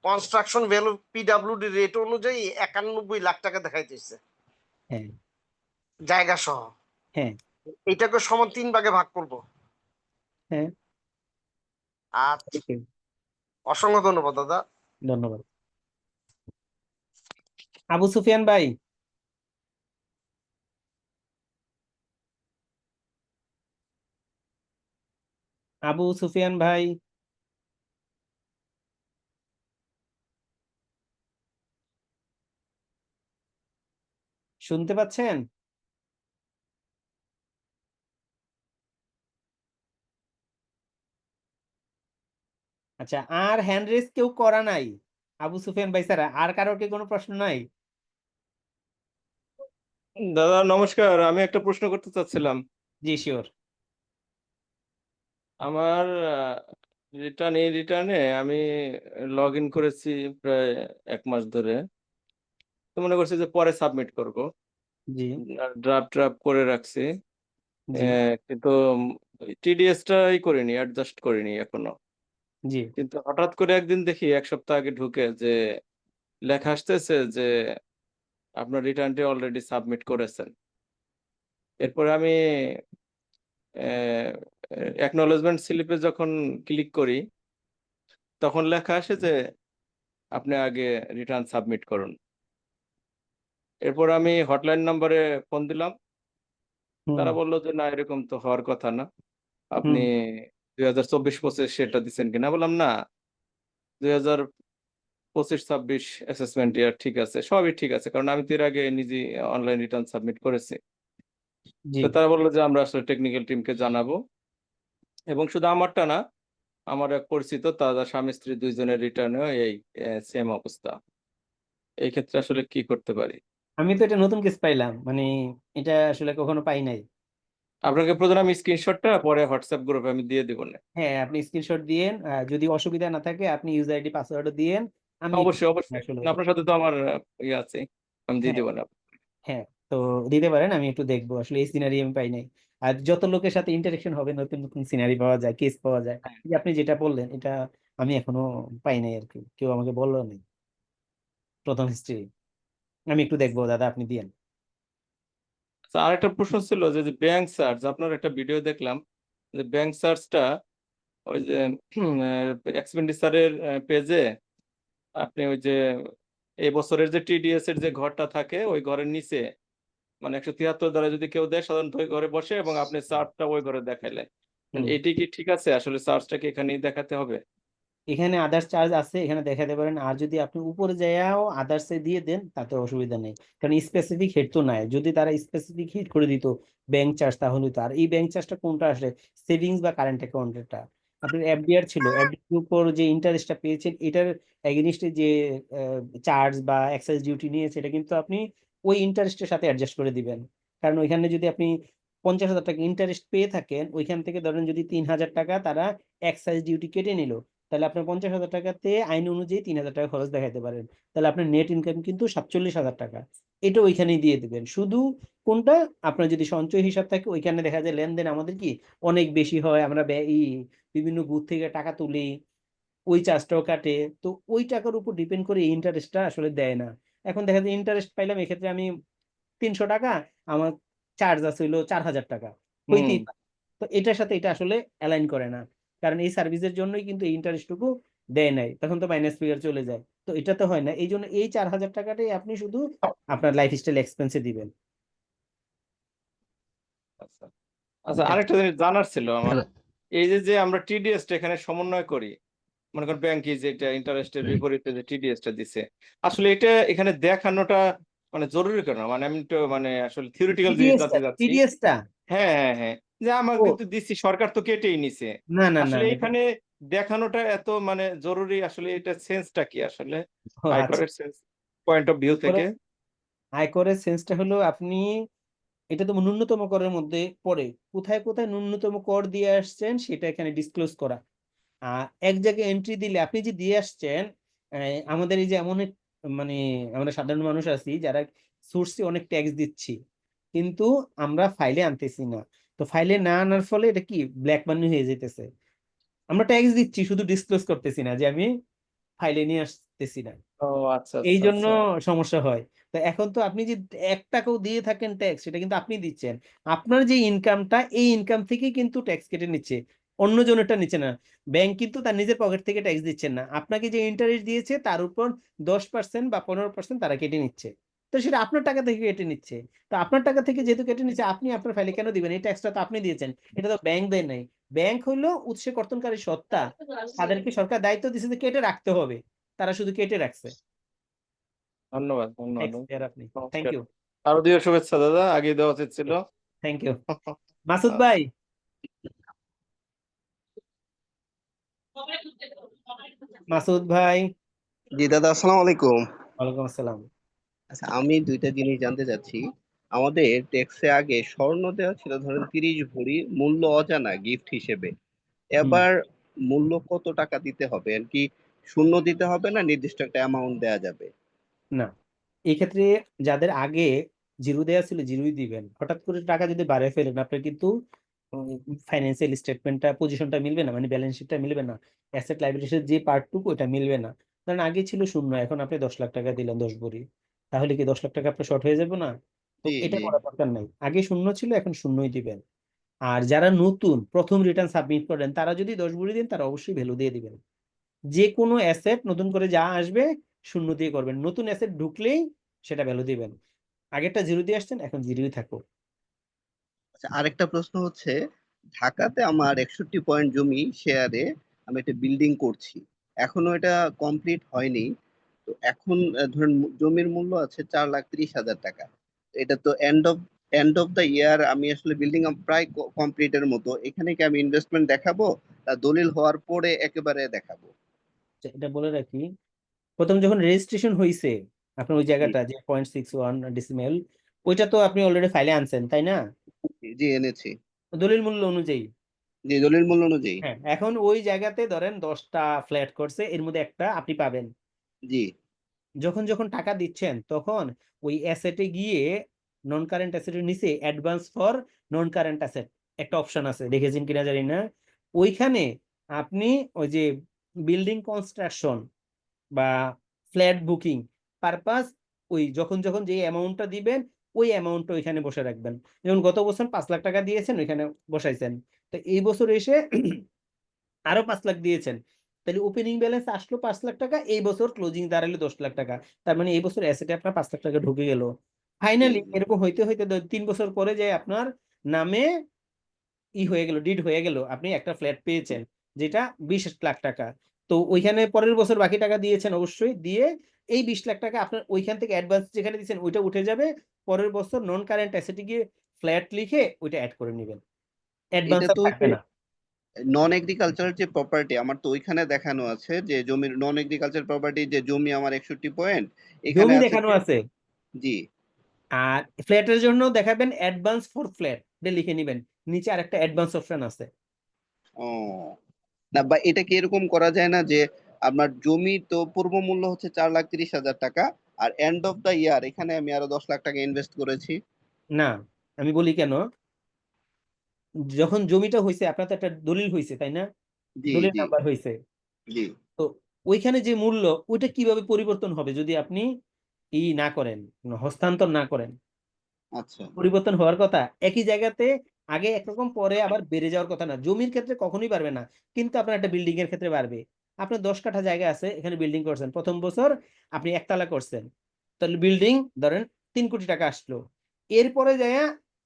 কনস্ট্রাকশন ভ্যালু পিডাব্লিউডি রেট অনুযায়ী 91 লাখ টাকা দেখাইতেছে
হ্যাঁ।
জায়গা সহ।
হ্যাঁ।
এটাকে সমান 3 ভাগে ভাগ করব।
হ্যাঁ।
আচ্ছা,
ওকে,
অসংখ্য ধন্যবাদ দাদা।
ধন্যবাদ। আবু সুফিয়ান ভাই, আবু সুফিয়ান ভাই। শুনতে পাচ্ছেন? আচ্ছা, আর হ্যান্ড রেজ কেউ করা নাই? আবু সুফিয়ান ভাই ছাড়া আর কারোর কি কোনো প্রশ্ন নাই?
দাদা নমস্কার, আমি একটা প্রশ্ন করতে চাচ্ছিলাম।
জি শিওর।
আমার রিটার্নে আমি লগ ইন করেছি প্রায় 1 মাস ধরে। তো মনে করছি যে পরে সাবমিট করব,
জি
ড্রাফট করে রাখছি।
জি
কিন্তু টিডিএসটাই করিনি, অ্যাডজাস্ট করিনি এখনো।
জি
কিন্তু হঠাৎ করে একদিন দেখি 1 সপ্তাহ আগে ঢুকে যে লেখা আসতেছে যে আপনার রিটার্নটি অলরেডি সাবমিট করেছেন। এরপরে আমি অ্যাকনলেজমেন্ট স্লিপে যখন ক্লিক করি তখন লেখা আসে যে আপনি আগে রিটার্ন সাবমিট করুন। এরপর আমি হটলাইন নাম্বারে ফোন দিলাম,
হুম
তারা বললো যে না, এরকম তো হওয়ার কথা না, আপনি
হুম
2024-25 সেটা দিচ্ছেন কিনা। বললাম না, 2025-26 অ্যাসেসমেন্ট ইয়ার ঠিক আছে, সবই ঠিক আছে, কারণ আমি তো এর আগে নিজে অনলাইন রিটার্ন সাবমিট করেছি।
জি
তো তারা বললো যে আমরা আসলে টেকনিক্যাল টিমকে জানাবো। এবং শুধু আমারটা না, আমার এক পরিচিত তার স্বামী স্ত্রী দুইজনের রিটার্নেও এই সেম অবস্থা। এই ক্ষেত্রে আসলে কি করতে পারি?
আমি তো এটা নতুন কেস পাইলাম, মানে এটা আসলে কখনো পাই নাই।
আপনাকে প্রথমে আমি স্ক্রিনশটটা পরে হোয়াটসঅ্যাপ গ্রুপে আমি দিয়ে দিব না।
হ্যাঁ, আপনি স্ক্রিনশট দিয়েন, যদি অসুবিধা না থাকে আপনি ইউজার আইডি পাসওয়ার্ড দিয়েন। আমি
অবশ্যই অবশ্যই,
আসলে
না, আপনার সাথে তো আমার ইয়ে আছে, আমি দিয়ে
হ্যাঁ
দিব না।
হ্যাঁ, তো দিতে পারেন, আমি একটু দেখবো আসলে এই সিনারি আমি পাই নাই। আর যত লোকের সাথে ইন্টারেকশন হবে নতুন নতুন সিনারি পাওয়া যায়, কেস পাওয়া যায়।
হ্যাঁ।
এই যে আপনি যেটা বললেন এটা আমি এখনো পাই নাই আর কি, কেউ আমাকে বললো নাই প্রথম হিস্ট্রি। আমি একটু দেখবো দাদা, আপনি দিয়েন।
আচ্ছা, আরেকটা প্রশ্ন ছিল যে ব্যাংক সার্চ, আপনার একটা ভিডিও দেখলাম যে ব্যাংক সার্চটা ওই যে এক্সপেন্ডিচারের পেজে আপনি ওই যে এই বছরের যে টিডিএস এর যে ঘরটা থাকে ওই ঘরের নিচে, মানে 173 দ্বারা যদি কেউ দেয় সাধারণত ওই ঘরে বসে এবং আপনি চার্টটা ওই ঘরে দেখাইলে, মানে
হুম।
এটি কি ঠিক আছে? আসলে চার্টটা কি এখানেই দেখাতে হবে?
এখানে আদার্স চার্জ আছে, এখানে দেখাতে পারেন। আর যদি আপনি উপরে যাও আদার্স এ দিয়ে দেন তাতে অসুবিধা নেই, কারণ স্পেসিফিক হেড তো নাই। যদি তারা স্পেসিফিক হেড করে দিত ব্যাংক চার্জ, তাহলে তো। আর এই ব্যাংক চার্জটা কোনটা আসলে, সেভিংস বা কারেন্ট অ্যাকাউন্টেরটা? আপনার এফডিআর ছিল, এফডিআর উপর যে ইন্টারেস্টটা পেয়েছেন এটার এগেনিস্টে যে চার্জ বা এক্সাইজ ডিউটি নিয়েছে, এটা কিন্তু আপনি ওই ইন্টারেস্টের সাথে অ্যাডজাস্ট করে দিবেন। কারণ ওইখানে যদি আপনি 50,000 টাকা ইন্টারেস্ট পেয়ে থাকেন, ওইখান থেকে ধরেন যদি 3,000 টাকা তারা এক্সাইজ ডিউটি কেটে নিল, তাহলে আপনার 50,000 টাকাতে আইন অনুযায়ী 3,000 টাকা খরচ দেখাতে পারেন। তাহলে আপনার নেট ইনকাম কিন্তু 47,000 টাকা। এটা ওইখানেই দিয়ে দিবেন। শুধু কোনটা, আপনার যদি সঞ্চয় হিসাব থাকে ওইখানে দেখা যায় লেনদেন আমাদের কি অনেক বেশি হয়, আমরা বিভিন্ন বুথ থেকে টাকা তুলি, ওই চার্জটাও কাটে। তো ওই টাকার উপর ডিপেন্ড করে এই ইন্টারেস্টটা আসলে দেয় না। এখন দেখা যায় ইন্টারেস্ট পাইলাম এক্ষেত্রে আমি 300 টাকা, আমার চার্জ আছে হইলো 4,000 টাকা,
হুম।
হইতেই পারে। তো এটার সাথে এটা আসলে অ্যালাইন করে না, কারণ এই সার্ভিসের জন্যই কিন্তু এই ইন্টারেস্টটুকু দেয় নাই, তখন তো মাইনাস ফিগার চলে যায়। তো এটা তো হয় না, এই জন্য এই 4,000 টাকাটাই আপনি শুধু আপনার লাইফস্টাইল এক্সপেন্সে দিবেন।
আচ্ছা আচ্ছা, আরেকটা জিনিস জানার ছিল আমার। এই যে যে আমরা টিডিএস টা এখানে সমন্বয় করি, মনে করেন ব্যাংকে যেটা ইন্টারেস্টের বিপরীতে যে টিডিএস টা দিছে, আসলে এটা এখানে দেখানোটা মানে জরুরি কেন? মানে আমি তো মানে আসলে থিওরিটিক্যাল জিনিস জানতে চাচ্ছি।
টিডিএসটা
হ্যাঁ হ্যাঁ হ্যাঁ, যে আমার
ও
কিন্তু দিচ্ছি, সরকার তো কেটেই নিছে।
না না না,
আসলে
এটা
এখানে দেখানোটা এত মানে জরুরি, আসলে এটা সেন্সটা কি আসলে
ও আচ্ছা।
আয়করের সেন্স পয়েন্ট অফ ভিউ থেকে?
আয়করের সেন্সটা হলো আপনি, এটা তো ন্যূনতম করের মধ্যে পড়ে। কোথায় কোথায় ন্যূনতম কর দিয়ে আসছেন সেটা এখানে ডিসক্লোজ করা। এক জায়গায় এন্ট্রি দিলে আপনি যে দিয়ে আসছেন, আমাদের এই যে এমন মানে আমরা সাধারণ মানুষ আছি যারা সোর্সে অনেক ট্যাক্স দিচ্ছি, কিন্তু আমরা ফাইলে আনতেছি না। তো ফাইলে না আনার ফলে এটা কি ব্ল্যাক মানি হয়ে যেতেছে। আমরা ট্যাক্স দিচ্ছি, শুধু ডিসক্লোজ করতেছি না যে আমি ফাইলে নিয়ে আসতেছি না।
ও আচ্ছা
এই
আচ্ছা
জন্য
আচ্ছা।
সমস্যা হয়। তো এখন তো আপনি যে 1 টাকাও দিয়ে থাকেন ট্যাক্স, সেটা কিন্তু আপনি দিচ্ছেন। আপনার যে ইনকামটা, এই ইনকাম থেকেই কিন্তু ট্যাক্স কেটে নিচ্ছে, অন্য জনেরটা নিচ্ছে না। ব্যাংক কিন্তু তার নিজের পকেট থেকে ট্যাক্স দিচ্ছেন না, আপনাকে যে ইন্টারেস্ট দিয়েছে তার উপর 10% বা 15% তারা কেটে নিচ্ছে। তো সেটা আপনার টাকা থেকে কেটে নিচ্ছে। তো আপনার টাকা থেকে যেহেতু কেটে নিচ্ছে, আপনি আপনার ফাইলে কেন দিবেন? এই ট্যাক্সটা তো আপনি দিয়েছেন, এটা তো ব্যাংক দেয় নাই। ব্যাংক হইলো উৎসে কর্তনকারী সত্তা, তাদেরকে সরকার দায়িত্ব দিচ্ছে যে কেটে রাখতে হবে, তারা শুধু কেটে রাখছে।
ধন্যবাদ ধন্যবাদ।
Next year আপনি, থ্যাংক
নমস্কার।
ইউ।
শারদীয় শুভেচ্ছা দাদা, আগে দেওয়া উচিত ছিল।
Thank you. মাসুদ ভাই, মাসুদ ভাই।
জি দাদা, আসসালামু আলাইকুম।
ওয়ালাইকুম আসসালাম।
আচ্ছা, আমি দুইটা জিনিস জানতে চাচ্ছি। আমাদের ট্যাক্সে আগে স্বর্ণ দেওয়া ছিল ধরেন 30 ভরি, মূল্য অজানা গিফট হিসেবে।
হুম।
এবার মূল্য কত টাকা দিতে হবে আর কি? শূন্য দিতে হবে না নির্দিষ্ট একটা অ্যামাউন্ট দেওয়া যাবে?
না, এই ক্ষেত্রে যাদের আগে জিরো দেওয়া ছিল জিরোই দিবেন। হঠাৎ করে টাকা যদি বাড়িয়ে ফেলেন আপনার কিন্তু ফাইন্যান্সিয়াল স্টেটমেন্টটা, পজিশনটা মিলবে না, মানে ব্যালেন্স শিটটা মিলবে না, অ্যাসেট লাইবিলিটির যে পার্টটুকু ওটা মিলবে না। কারণ আগে ছিল শূন্য, এখন আপনি 10 লাখ টাকা দিলেন 10 ভরি, তাহলে কি 10 লাখ টাকা আপনার শর্ট হয়ে যাবে না? তো
জি
এটা
জি।
করার দরকার নাই, আগে শূন্য ছিল এখন শূন্যই দিবেন। আর যারা নতুন প্রথম রিটার্ন সাবমিট করেন তারা যদি 10 ভরি দেন তারা অবশ্যই ভ্যালু দিয়ে দিবেন। যে কোনো অ্যাসেট নতুন করে যা আসবে শূন্য দিয়ে করবেন, নতুন অ্যাসেট ঢুকলেই সেটা ভ্যালু দিবেন। আগেরটা জিরো দিয়ে আসছেন, এখন জিরোই থাকো।
আচ্ছা, আরেকটা প্রশ্ন হচ্ছে, ঢাকাতে আমার 61 পয়েন্ট জমি শেয়ারে আমি একটা বিল্ডিং করছি, এখনো এটা কমপ্লিট হয়নি। তো এখন ধরেন জমির মূল্য আছে 4,30,000 টাকা। এটা তো এন্ড অফ দ্য ইয়ার, আমি আসলে বিল্ডিং প্রায় কমপ্লিটের মতো। এখানে কি আমি ইনভেস্টমেন্ট দেখাবো, দলিল হওয়ার পরে একেবারে দেখাবো?
এটা বলে রাখি, প্রথম যখন রেজিস্ট্রেশন হয়েছে আপনার ওই
জি
জায়গাটা যে 0.61 ডিসিমেল, ওইটা তো আপনি অলরেডি ফাইলে আনছেন তাই না,
জি, এনেছি।
দলিল মূল্য অনুযায়ী।
জি, দলিল মূল্য অনুযায়ী।
হ্যাঁ, এখন ওই জায়গাতে ধরেন 10টা ফ্ল্যাট করছে, এর মধ্যে একটা আপনি পাবেন।
জি
যখন যখন টাকা দিচ্ছেন তখন ওই অ্যাসেটে গিয়ে নন কারেন্ট অ্যাসেটের নিচে advance for non current asset একটা অপশন আছে, দেখেছেন কিনা জানি না। ওইখানে আপনি ওই যে বিল্ডিং কনস্ট্রাকশন বা ফ্ল্যাট বুকিং পারপাস, ওই যখন যখন যে অ্যামাউন্টটা দিবেন ওই অ্যামাউন্টটা ওইখানে বসে রাখবেন। যেমন গত বছর 5 লাখ টাকা দিয়েছেন ওইখানে বসাইছেন, তো এই বছর এসে আরো 5 লাখ দিয়েছেন, তাহলে ওপেনিং ব্যালেন্স আসলো 5 লাখ টাকা, এই বছর ক্লোজিং দাঁড়ালো 10 লাখ টাকা। তার মানে এই বছর অ্যাসেটে আপনার 5 লাখ টাকা ঢুকে গেল।
জি
ফাইনালি
জি
এরকম হইতে হইতে 3 বছর পরে যে আপনার নামে হয়ে গেল, ডিড হয়ে গেল, আপনি একটা ফ্ল্যাট পেয়েছেন যেটা 20 লাখ টাকা। তো ওইখানে পরের বছর বাকি টাকা দিয়েছেন অবশ্যই, দিয়ে এই 20 লাখ টাকা আপনার ওইখান থেকে অ্যাডভান্স যেখানে দিয়েছেন ওইটা উঠে যাবে, পরের বছর নন কারেন্ট অ্যাসেটে গিয়ে ফ্ল্যাট লিখে ওইটা অ্যাড করে নেবেন, অ্যাডভান্স
এটা
আর
তো
থাকবে না।
নন এগ্রিকালচারাল যে প্রপার্টি, আমার তো ওইখানে দেখানো আছে যে জমির নন এগ্রিকালচার প্রপার্টি, যে জমি আমার 61 পয়েন্ট, এখানে
জমি
আছে
দেখানো আছে,
জি।
আর ফ্ল্যাটের জন্য দেখাবেন অ্যাডভান্স ফর ফ্ল্যাট, লিখে নেবেন, নিচে আরেকটা অ্যাডভান্স অপশন আছে।
ও, না বা এটা কি এরকম করা যায় না যে আপনার জমি তো পূর্ব মূল্য হচ্ছে 4,30,000 টাকা, আর এন্ড অফ দা ইয়ার এখানে আমি আরো 10 লাখ টাকা ইনভেস্ট করেছি?
না, আমি বলি কেন, যখন জমিটা হয়েছে আপনার তো একটা দলিল হয়েছে তাই না,
জি
দলিল
জি
নাম্বার হয়েছে,
জি।
তো ওইখানে যে মূল্য ওইটা কিভাবে পরিবর্তন হবে যদি আপনি না করেন, হস্তান্তর না করেন।
আচ্ছা
পরিবর্তন হওয়ার কথা একই জায়গাতে, আগে একরকম পরে আবার বেড়ে যাওয়ার কথা না। জমির ক্ষেত্রে কখনোই পারবে না, কিন্তু আপনার একটা বিল্ডিং এর ক্ষেত্রে পারবে। আপনার 10 কাঠা জায়গা আছে, এখানে বিল্ডিং করছেন, প্রথম বছর আপনি একতলা করছেন, তাহলে বিল্ডিং ধরেন 3 কোটি টাকা আসলো। এরপরে যায়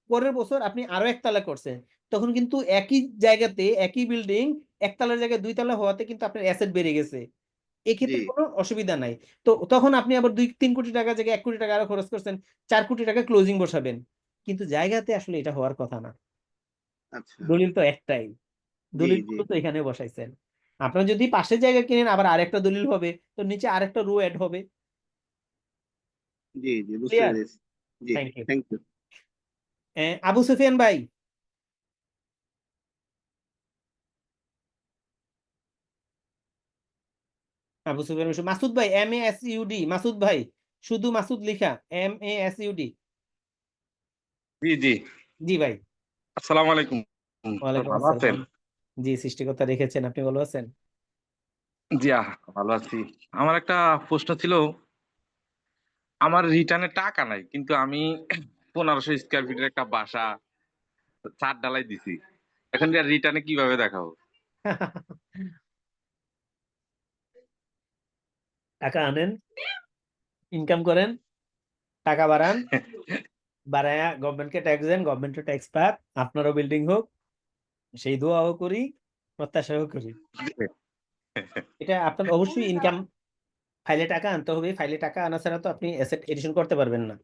পরের বছর আপনি আরো একতলা করছেন, তখন কিন্তু একই জায়গাতে একই বিল্ডিং একতলার জায়গায় 2 তলা হওয়াতে কিন্তু আপনার অ্যাসেট বেড়ে গেছে,
জি।
এক্ষেত্রে কোনো অসুবিধা নাই। তো তখন আপনি আবার 2-3 কোটি টাকা জায়গায় 1 কোটি টাকা আরো খরচ করছেন, 4 কোটি টাকা ক্লোজিং বসাবেন, কিন্তু জায়গাতে আসলে এটা হওয়ার কথা না।
আচ্ছা।
দলিল তো একটাই,
জি
দলিল
জি
তো এখানে বসাইছেন। আপনার যদি পাশে জায়গা কিনেন আবার আরেকটা দলিল হবে, তো নিচে আরেকটা রো অ্যাড হবে।
জি জি, বুঝতে
ক্লিয়ার?
পেরেছি। জি,
thank you.
Thank you.
Abu Sufian ভাই, আবু সুফিয়ান মাসুদ ভাই, MASUD মাসুদ ভাই, শুধু মাসুদ লিখা, MASUD।
জি জি।
জি ভাই।
আসসালামু আলাইকুম। স্যার
ওয়ালাইকুম
ভালো আছেন?
আসসালাম। জি, সৃষ্টিকর্তা রেখেছেন, আপনি ভালো আছেন?
জি ভালো আছি। আমার একটা প্রশ্ন ছিল, আমার রিটার্নে টাকা নাই কিন্তু আমি 1500 স্কয়ার ফিটের একটা বাসা ছাদ ঢালাই দিছি, এখন রিটার্নে কিভাবে দেখাবো?
টাকা আনেন, ইনকাম করেন, টাকা বাড়ান, বাড়ায়া গভর্নমেন্টকে ট্যাক্স দেন, গভর্নমেন্টও ট্যাক্স পাক, আপনারও বিল্ডিং হোক, সেই দোয়াও করি, প্রত্যাশাও করি। এটা আপনার অবশ্যই ইনকাম, ফাইলে টাকা আনতে হবে, ফাইলে টাকা আনা ছাড়া তো আপনি অ্যাসেট এডিশন করতে পারবেন না।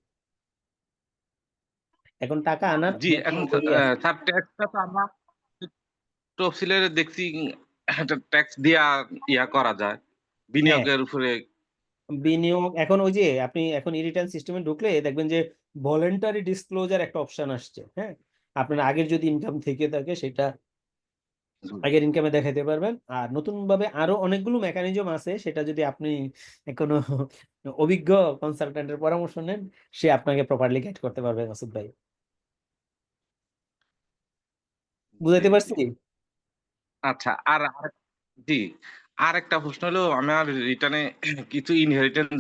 এখন টাকা আনার
জি এখন
দেরি আছে।
স্যার ট্যাক্সটা তো আমরা তফসিলের দেখছি একটা ট্যাক্স দিয়া ইয়া করা যায়
হ্যাঁ,
বিনিয়োগের উপরে।
বিনিয়োগ এখন ওই যে আপনি এখন ই-রিটার্ন সিস্টেমে ঢুকলে দেখবেন যে ভলান্টারি ডিসক্লোজার একটা অপশন আসছে। হ্যাঁ, আপনার আগের যদি ইনকাম থেকে থাকে সেটা আগের ইনকামে দেখাইতে পারবেন। আর নতুন ভাবে আরো অনেকগুলো মেকানিজম আছে, সেটা যদি আপনি কোনো অভিজ্ঞ কনসালটেন্টের পরামর্শ নেন, সে আপনাকে প্রপারলি গাইড করতে পারবে মাসুদ ভাই।
জি
বুঝাইতে
জি
পারছি?
আচ্ছা জি আর একটা প্রশ্ন হলো আমার রিটার্নে কিছু ইনহেরিটেন্স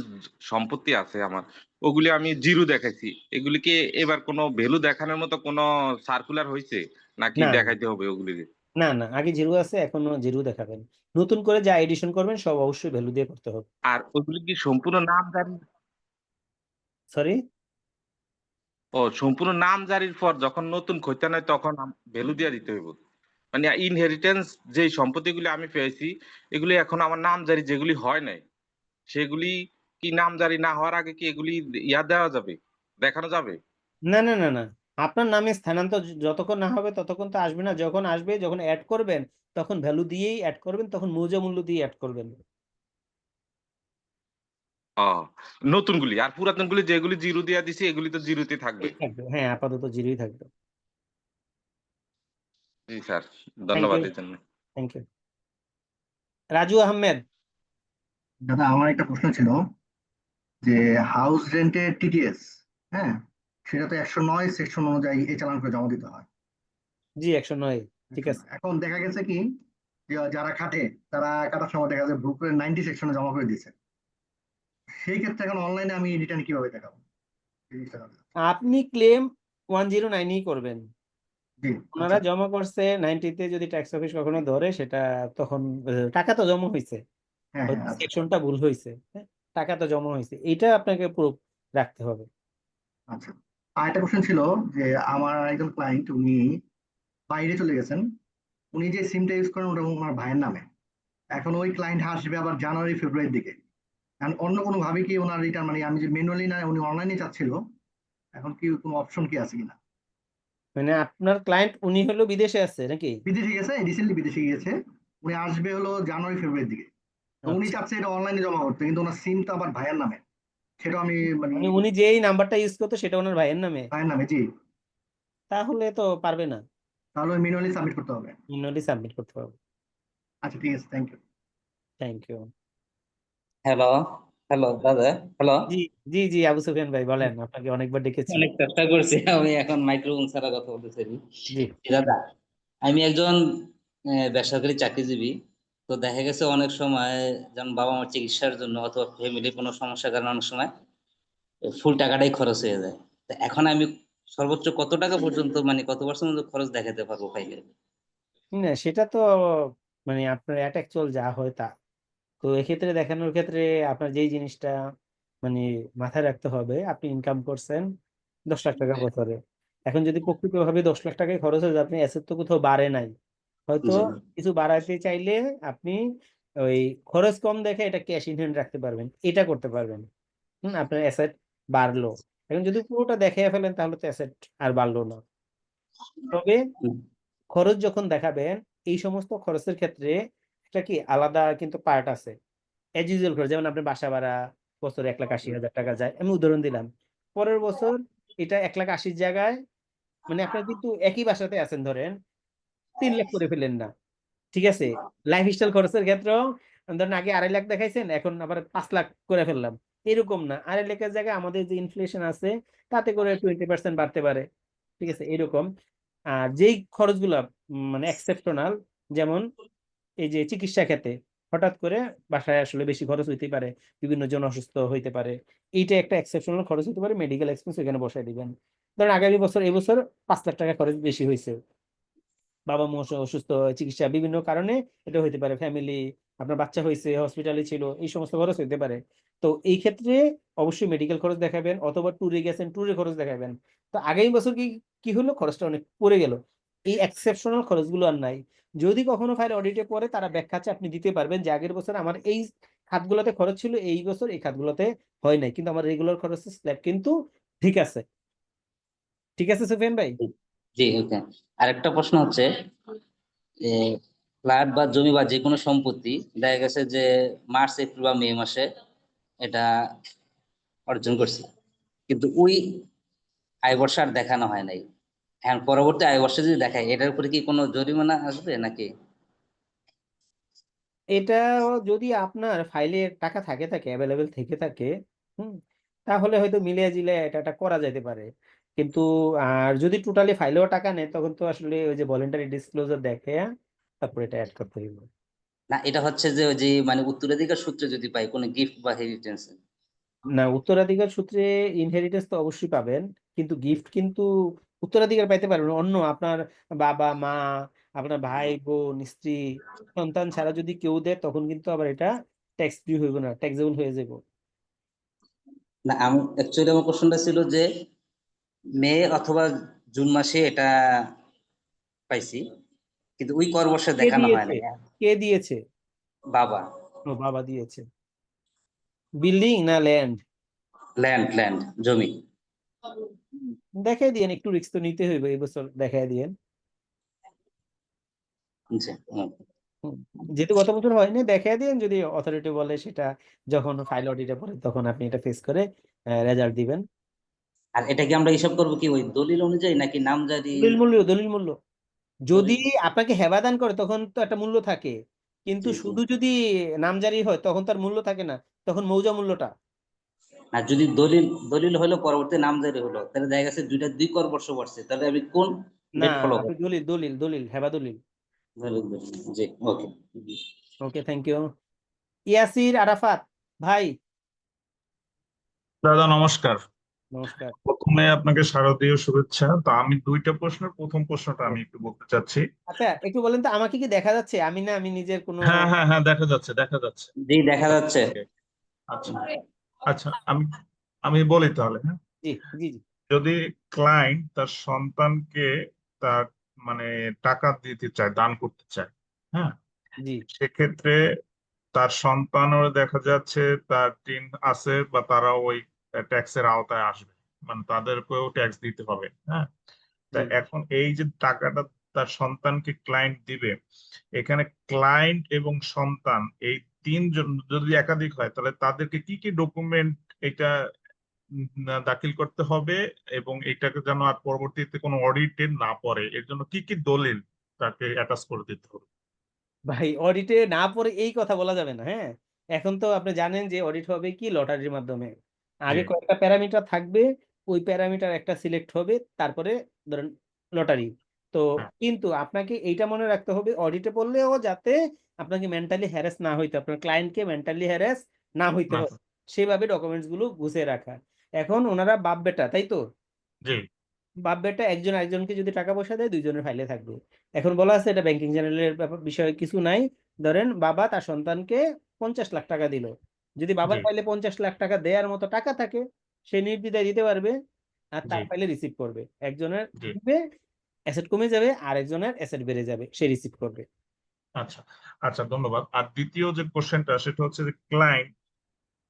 সম্পত্তি আছে আমার, ওগুলি আমি জিরো দেখাইছি, এগুলিকে এবার কোনো ভ্যালু দেখানোর মতো কোনো সার্কুলার হয়েছে নাকি
না
দেখাইতে হবে ওগুলি?
না না, আগে জিরো আছে, এখনো জিরো দেখাবেন। নতুন করে যা এডিশন করবেন সব অবশ্যই ভ্যালু দিয়ে করতে হবে।
আর ওগুলি কি সম্পূর্ণ নাম জারি?
সরি,
সম্পূর্ণ নাম জারির পর যখন নতুন খতিয়ান হয় তখন ভ্যালু দিয়ে দিতে হইব? মানে ইনহেরিটেন্স যে সম্পত্তিগুলি আমি পেয়েছি এগুলি এখন আমার নাম জারি যেগুলি হয় নাই সেগুলি কি নাম জারি না হওয়ার আগে কি এগুলি ইয়া দেওয়া যাবে, দেখানো যাবে?
না না না না, আপনার নামে স্থানান্তর যতক্ষণ না হবে ততক্ষণ তো আসবে না। যখন আসবে, যখন অ্যাড করবেন তখন ভ্যালু দিয়েই অ্যাড করবেন, তখন মৌজা মূল্য দিয়ে অ্যাড করবেন।
ও নতুনগুলি, আর পুরাতনগুলি যেগুলি জিরো দিয়া দিছি এগুলি তো জিরোতে থাকবে।
থাকবে, হ্যাঁ, আপাতত জিরোই থাকবে।
জি স্যার,
থ্যাংক
ধন্যবাদ
ইউ,
এই জন্য।
Thank you. রাজু আহমেদ।
দাদা আমার একটা প্রশ্ন ছিল যে হাউস রেন্টের টিডিএস, হ্যাঁ, সেটা তো 109 সেকশন অনুযায়ী এই চালান করে জমা দিতে হয়।
জি, 109, ঠিক আছে।
এখন দেখা গেছে কি যে যারা খাটে তারা কাটার সময় দেখা যায় ভুল করে 90 সেকশনে জমা করে দিচ্ছে। সেই ক্ষেত্রে এখন অনলাইনে আমি রিটার্ন কিভাবে দেখাবো এই জিনিসটা জানতে চাচ্ছি।
আপনি ক্লেম 109ই করবেন।
জি
ওনারা
আচ্ছা।
জমা করছে 90-তে, যদি ট্যাক্স অফিস কখনো ধরে সেটা তখন টাকা তো জমা হয়েছে,
হ্যাঁ হ্যাঁ আচ্ছা
সেকশনটা ভুল হয়েছে, হ্যাঁ, টাকা তো জমা হয়েছে, এটা আপনাকে প্রুফ রাখতে হবে।
আচ্ছা। আর একটা কোশ্চেন ছিল যে আমার একজন ক্লায়েন্ট উনি বাইরে চলে গেছেন, উনি যে সিমটা ইউজ করেন ওটা ওনার ভাইয়ের নামে। এখন ওই ক্লায়েন্ট আসবে আবার জানুয়ারি ফেব্রুয়ারির দিকে। এখন অন্য কোনো ভাবে কি ওনার রিটার্ন, মানে আমি যে ম্যানুয়ালি না উনি অনলাইনে চাচ্ছিল, এখন কি কোনো অপশন কি আছে কিনা?
মানে আপনার ক্লায়েন্ট উনি হলো বিদেশে আছে নাকি?
বিদেশে গেছে, রিসেন্টলি বিদেশে গিয়েছে। উনি আসবে হলো জানুয়ারি ফেব্রুয়ারির দিকে। তো উনি
আচ্ছা,
চাচ্ছে এটা অনলাইনে জমা করতে, কিন্তু ওনার সিম তো আবার ভাইয়ের নামে। সেটা আমি মানে
মানে উনি যেই নাম্বারটা ইউজ করতো সেটা ওনার ভাইয়ের নামে,
ভাইয়ের নামে, জি।
তাহলে তো পারবে না,
তাহলে ম্যানুয়ালি সাবমিট করতে হবে।
ম্যানুয়ালি সাবমিট করতে পারবে।
আচ্ছা ঠিক আছে, thank you.
Thank you.
Hello, hello দাদা, হ্যালো।
জি জি জি, আবু সুফিয়ান ভাই বলেন, আপনাকে অনেকবার ডেকেছি।
অনেক চেষ্টা করছি, আমি এখন মাইক্রোফোন ছাড়া কথা বলতেছি।
জি
দাদা, আমি একজন বেসরকারি চাকরিজীবী। তো দেখা গেছে অনেক সময় যেমন বাবা মার চিকিৎসার জন্য অথবা ফ্যামিলি কোনো সমস্যার কারণে অনেক সময় ফুল টাকাটাই খরচ হয়ে যায়। তো এখন আমি সর্বোচ্চ কত টাকা পর্যন্ত, মানে কত পার্সেন্ট খরচ দেখাতে পারবো ফাইলে?
না, সেটা তো মানে আপনার অ্যাকচুয়াল যা হয় তা। তো এক্ষেত্রে দেখানোর ক্ষেত্রে আপনার যেই জিনিসটা মানে মাথায় রাখতে হবে, আপনি ইনকাম করছেন 10 লাখ টাকা বছরে। এখন যদি প্রকৃতভাবে 10 লাখ টাকায় খরচ হয়ে যায়, আপনি অ্যাসেট তো কোথাও বাড়ে নাই, হয়তো
জি
কিছু বাড়াইতে চাইলে আপনি ওই খরচ কম দেখে এটা ক্যাশ ইন হ্যান্ড রাখতে পারবেন, এটা করতে পারবেন। আপনার অ্যাসেট বাড়লো। এখন যদি পুরোটা দেখে ফেলেন তাহলে তো অ্যাসেট আর বাড়লো না। তবে খরচ যখন দেখাবেন, এই সমস্ত খরচের ক্ষেত্রে একটা কি আলাদা কিন্তু পার্ট আছে। এজ ইউজুয়াল খরচ, যেমন আপনার বাসা ভাড়া বছরে 1,80,000 টাকা যায়, আমি উদাহরণ দিলাম। পরের বছর এটা 1,80,000 জায়গায়, মানে আপনার কিন্তু একই বাসাতে আছেন ধরেন, 3 লাখ করে ফেলেন না, ঠিক আছে? লাইফ স্টাইল খরচের ক্ষেত্রেও ধরেন আগে 2.5 লাখ দেখাইছেন, এখন আবার 5 লাখ করে ফেললাম, এরকম না। 2.5 লাখের জায়গায় আমাদের যে ইনফ্লেশন আছে তাতে করে 20% বাড়তে পারে, ঠিক আছে, এরকম। আর যেই খরচগুলো মানে এক্সেপশনাল, যেমন এই যে চিকিৎসা ক্ষেত্রে হঠাৎ করে বাসায় আসলে বেশি খরচ হইতে পারে, বিভিন্ন জন অসুস্থ হইতে পারে, এইটা একটা এক্সেপশনাল খরচ হতে পারে, মেডিকেল এক্সপেন্স এখানে বসাই দিবেন। ধরেন আগামী বছর, এই বছর 5 লাখ টাকা খরচ বেশি হয়েছে, বাবা মা অসুস্থ, চিকিৎসা বিভিন্ন কারণে এটা হইতে পারে, ফ্যামিলি, আপনার বাচ্চা হয়েছে, হসপিটালে ছিল, এই সমস্ত খরচ হইতে পারে। তো এই ক্ষেত্রে অবশ্যই মেডিকেল খরচ দেখাবেন, অথবা ট্যুরে গেছেন ট্যুরের খরচ দেখাবেন। তো আগামী বছর কি কি হলো, খরচটা অনেক পড়ে গেল, এই এক্সেপশনাল খরচগুলো আর নাই। যদি কখনো ফাইল অডিটে পড়ে, তারা ব্যাখ্যা আছে, আপনি দিতে পারবেন যে আগের বছর আমার এই খাতগুলোতে খরচ ছিল, এই বছর এই খাতগুলোতে হয় নাই, কিন্তু আমার রেগুলার খরচের স্ল্যাব কিন্তু ঠিক আছে। ঠিক আছে সুফিয়ান ভাই?
জি ওকে। আরেকটা প্রশ্ন হচ্ছে ফ্ল্যাট বা জমি বা যে কোনো সম্পত্তি দেখা গেছে যে মার্চ এপ্রিল বা মে মাসে এটা অর্জন করছি, কিন্তু ওই আয় বর্ষ আর দেখানো হয় নাই। হ্যাঁ, পরবর্তী আয় বর্ষে যদি দেখায় এটার উপরে কি কোনো জরিমানা আসবে নাকি?
এটা যদি আপনার ফাইলে টাকা থাকে অ্যাভেলেবেল থেকে থাকে, হুম, তাহলে হয়তো মিলিয়ে জিলে এটা করা যেতে পারে। কিন্তু আর যদি টোটালি ফাইলেও টাকা নেয় তখন তো আসলে ওই যে ভলেন্টারি ডিসক্লোজার দেখে তারপর এটা অ্যাড করতে হইব।
না, এটা হচ্ছে যে ওই যে মানে উত্তরাধিকার সূত্রে যদি পাই কোনো গিফট বা হেরিটেন্স।
না, উত্তরাধিকার সূত্রে ইনহেরিটেন্স তো অবশ্যই পাবেন, কিন্তু গিফট কিন্তু উত্তরাধিকার পাইতে পারবেন অন্য আপনার বাবা মা, আপনার ভাই বোন, স্ত্রী, সন্তান ছাড়া যদি কেউ দেয় তখন কিন্তু আবার এটা ট্যাক্স ফ্রি হইব না, ট্যাক্সেবল হয়ে যাব।
না, আমি অ্যাকচুয়ালি আমার কোশ্চেনটা ছিল যে মে অথবা জুন মাসে এটা পাইছি, কিন্তু ওই কর বর্ষে
কে
দেখানো হয়
দিয়েছে?
নাই।
কে দিয়েছে?
বাবা।
ও, বাবা দিয়েছে। বিল্ডিং না ল্যান্ড?
ল্যান্ড জমি।
দেখাই দিয়েন, একটু রিস্ক তো নিতে হইবে এই বছর, দেখাই দিয়েন।
জি, হুম।
হুম, যেহেতু গত বছর হয়নি দেখাই দিয়েন, যদি অথরিটি বলে সেটা যখন ফাইল অডিটে পড়ে তখন আপনি এটা ফেস করে রেজাল্ট দিবেন।
আর এটা কি আমরা হিসাব করবো কি ওই দলিল অনুযায়ী নাকি নামজারি?
দলিল মূল্য যদি আপনাকে হেবাদান করে তখন তো একটা মূল্য থাকে, কিন্তু
জি, জি।
শুধু যদি নামজারি হয় তখন তার মূল্য থাকে না, তখন মৌজা মূল্যটা।
আর যদি দলিল দলিল হলো পরবর্তী নামজারি হলো, তাহলে দেখা গেছে দুইটা দুই কর বর্ষ পড়ছে, তাহলে আমি কোন
না,
ডেট ফলো
আপনি
করবো?
দলিল হেবা দলিল।
জি ওকে।
ওকে, থ্যাংক ইউ। ইয়াসির আরাফাত ভাই,
দাদা নমস্কার।
নমস্কার।
প্রথমে আপনাকে শারদীয় শুভেচ্ছা। তো আমি দুইটা প্রশ্নের প্রথম প্রশ্নটা আমি একটু বলতে চাচ্ছি।
আচ্ছা, একটু বলেন তো আমাকে কি দেখা যাচ্ছে? আমি না, আমি নিজের কোনো।
হ্যাঁ হ্যাঁ হ্যাঁ, দেখা যাচ্ছে দেখা যাচ্ছে।
জি দেখা যাচ্ছে।
আচ্ছা আচ্ছা, আমি আমি বলি তাহলে। হ্যাঁ,
জি জি জি।
যদি ক্লায়েন্ট তার সন্তানকে তার মানে টাকা দিতে চায়, দান করতে চায়, হ্যাঁ,
জি
সেক্ষেত্রে তার সন্তানও দেখা যাচ্ছে তার টিন আছে বা তারা ওই ট্যাক্সের আওতায় আসবে, মানে তাদেরকেও ট্যাক্স দিতে হবে। হ্যাঁ, তা
জি
এখন এই যে টাকাটা তার সন্তানকে ক্লায়েন্ট দিবে, এখানে ক্লায়েন্ট এবং সন্তান এই তিনজন যদি একাধিক হয় তাহলে তাদেরকে কি কি ডকুমেন্ট এটা দাখিল করতে হবে, এবং এটাকে যেন আর পরবর্তীতে কোনো অডিটে না পড়ে এর জন্য কি কি দলিল তাকে অ্যাটাচ করে দিতে হবে?
ভাই, অডিটে না পড়ে এই কথা বলা যাবে না। হ্যাঁ, এখন তো আপনি জানেন যে অডিট হবে কি লটারির মাধ্যমে।
জি
আগে কয়েকটা প্যারামিটার থাকবে, ওই প্যারামিটার একটা সিলেক্ট হবে, তারপরে ধরেন লটারি। তো
হ্যাঁ
কিন্তু আপনাকে এইটা মনে রাখতে হবে অডিটে পড়লেও যাতে আপনাকে মেন্টালি হ্যারাস না হইতে, আপনার ক্লায়েন্টকে মেন্টালি হ্যারাস না হইতে
না,
হয়, সেভাবে ডকুমেন্টস গুলো গুছিয়ে রাখা। এখন ওনারা বাপ বেটা, তাই তো?
জি
বাপ বেটা একজন আরেকজনকে যদি টাকা পয়সা দেয় দুইজনের ফাইলে থাকবে। এখন বলা আছে এটা ব্যাংকিং চ্যানেলের বিষয়ে কিছু নাই। ধরেন বাবা তার সন্তানকে 50 লাখ টাকা দিল, যদি
জি
বাবার ফাইলে 50 লাখ টাকা দেওয়ার মতো টাকা থাকে সে নির্দ্বিধায় দিতে পারবে, আর
জি
তার ফাইলে রিসিভ করবে। একজনের
জি
দিবে, অ্যাসেট কমে যাবে, আর একজনের অ্যাসেট বেড়ে যাবে, সে রিসিভ করবে।
আচ্ছা আচ্ছা, ধন্যবাদ। আর দ্বিতীয় যে কোশ্চেনটা সেটা হচ্ছে যে ক্লায়েন্ট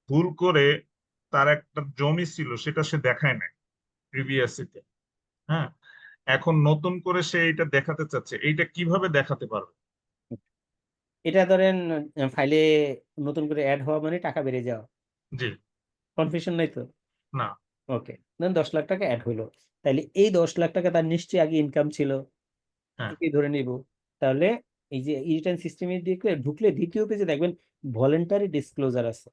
ভুল করে তার একটা জমি ছিল সেটা সে দেখায় নাই প্রিভিয়াসিতে, হ্যাঁ, এখন নতুন করে সে এটা দেখাতে চাচ্ছে, এইটা কিভাবে দেখাতে পারবে?
এটা ধরেন ফাইলে নতুন করে অ্যাড হওয়া মানে টাকা বেড়ে যাওয়া,
জি
কনফিউশন নাই তো?
না।
ওকে, ধরেন 10 লাখ টাকা অ্যাড হইলো, তাহলে এই 10 লাখ টাকা তার নিশ্চয়ই আগে ইনকাম ছিল,
হ্যাঁ
এটাই ধরে নিব। তাহলে এই যে রিটার্ন সিস্টেমে ঢুকলে দ্বিতীয় পেজে দেখবেন ভলেন্টারি ডিসক্লোজার আছে,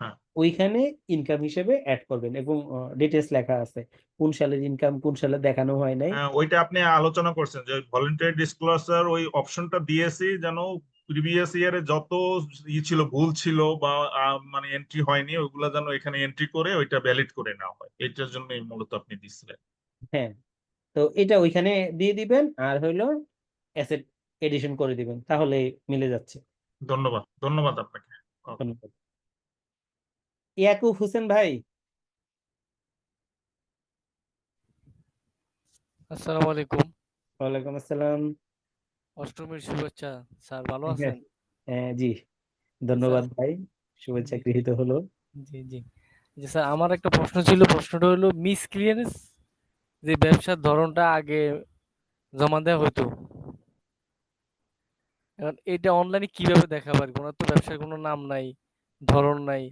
হ্যাঁ
ওইখানে ইনকাম হিসেবে অ্যাড করবেন এবং ডিটেলস লেখা আছে কোন সালের ইনকাম, কোন সালে দেখানো হয় নাই।
হ্যাঁ, ওইটা আপনি আলোচনা করছেন যে ভলেন্টারি ডিসক্লোজার ওই অপশনটা দিয়েছি যেন প্রিভিয়াস ইয়ারে যত ছিল ভুল ছিল বা মানে এন্ট্রি হয়নি ওইগুলা যেন এখানে এন্ট্রি করে ওইটা ভ্যালিড করে নেওয়া হয়, এটার জন্য মূলত আপনি দিচ্ছিলেন।
হ্যাঁ, তো এটা ওইখানে দিয়ে দিবেন, আর হইলো অ্যাসেট এডিশন করে দিবেন, তাহলে মিলে যাচ্ছে।
ধন্যবাদ ধন্যবাদ আপনাকে। Okay.
ধন্যবাদ। ইয়াকুব হোসেন ভাই,
আসসালামু আলাইকুম।
ওয়ালাইকুম আসসালাম।
অষ্টমীর শুভেচ্ছা স্যার, ভালো
হ্যাঁ
আছেন?
হ্যাঁ, জি,
স্যার,
ধন্যবাদ ভাই, শুভেচ্ছা
জি
গৃহীত হলো।
জি জি জি স্যার, আমার একটা প্রশ্ন ছিল। প্রশ্নটা হলো মিসক্রিয়েন্স যে ব্যবসার ধরনটা আগে জমা দেওয়া হতো, এখন এটা অনলাইনে কিভাবে দেখাবো আর কি? ওনার তো ব্যবসার কোনো নাম নাই, ধরন নাই।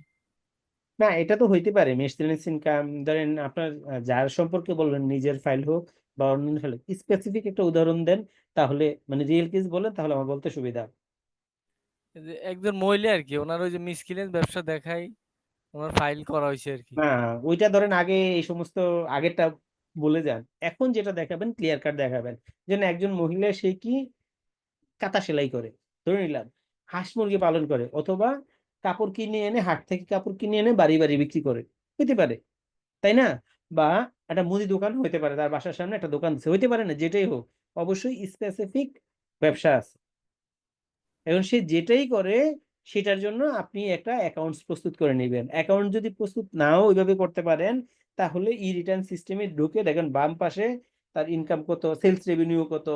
না, এটা তো হইতে পারে মেসেলেনিয়াস ইনকাম। ধরেন আপনার যার সম্পর্কে বললেন, নিজের ফাইল হোক বা অন্যান্য ফাইল, স্পেসিফিক একটা উদাহরণ দেন, তাহলে মানে রিয়েল কেস বলেন, তাহলে আমার বলতে সুবিধা।
এই যে একজন মহিলা আর কি, ওনার ওই যে মিসকিলেন্স ব্যবসা দেখাই, ওনার ফাইল করা হয়েছে আর কি।
না, ওইটা ধরেন আগে এই সমস্ত আগেরটা বলে যান, এখন যেটা দেখাবেন ক্লিয়ার কাট দেখাবেন। যেন একজন মহিলা সে কি কাঁথা সেলাই করে, ধরে নিলাম, হাঁস মুরগি পালন করে, অথবা কাপড় কিনে এনে হাট থেকে কাপড় কিনে এনে বাড়ি বাড়ি বিক্রি করে, হইতে পারে, তাই না? বা একটা মুদি দোকান হইতে পারে, তার বাসার সামনে একটা দোকান দিচ্ছে, হইতে পারে না, যেটাই হোক, অবশ্যই স্পেসিফিক ব্যবসা আছে। এখন সে যেটাই করে সেটার জন্য আপনি একটা অ্যাকাউন্টস প্রস্তুত করে নেবেন। অ্যাকাউন্ট যদি প্রস্তুত নাও ওইভাবে করতে পারেন, তাহলে ই রিটার্ন সিস্টেমে ঢুকে দেখেন বাম পাশে তার ইনকাম কত, সেলস রেভিনিউ কত,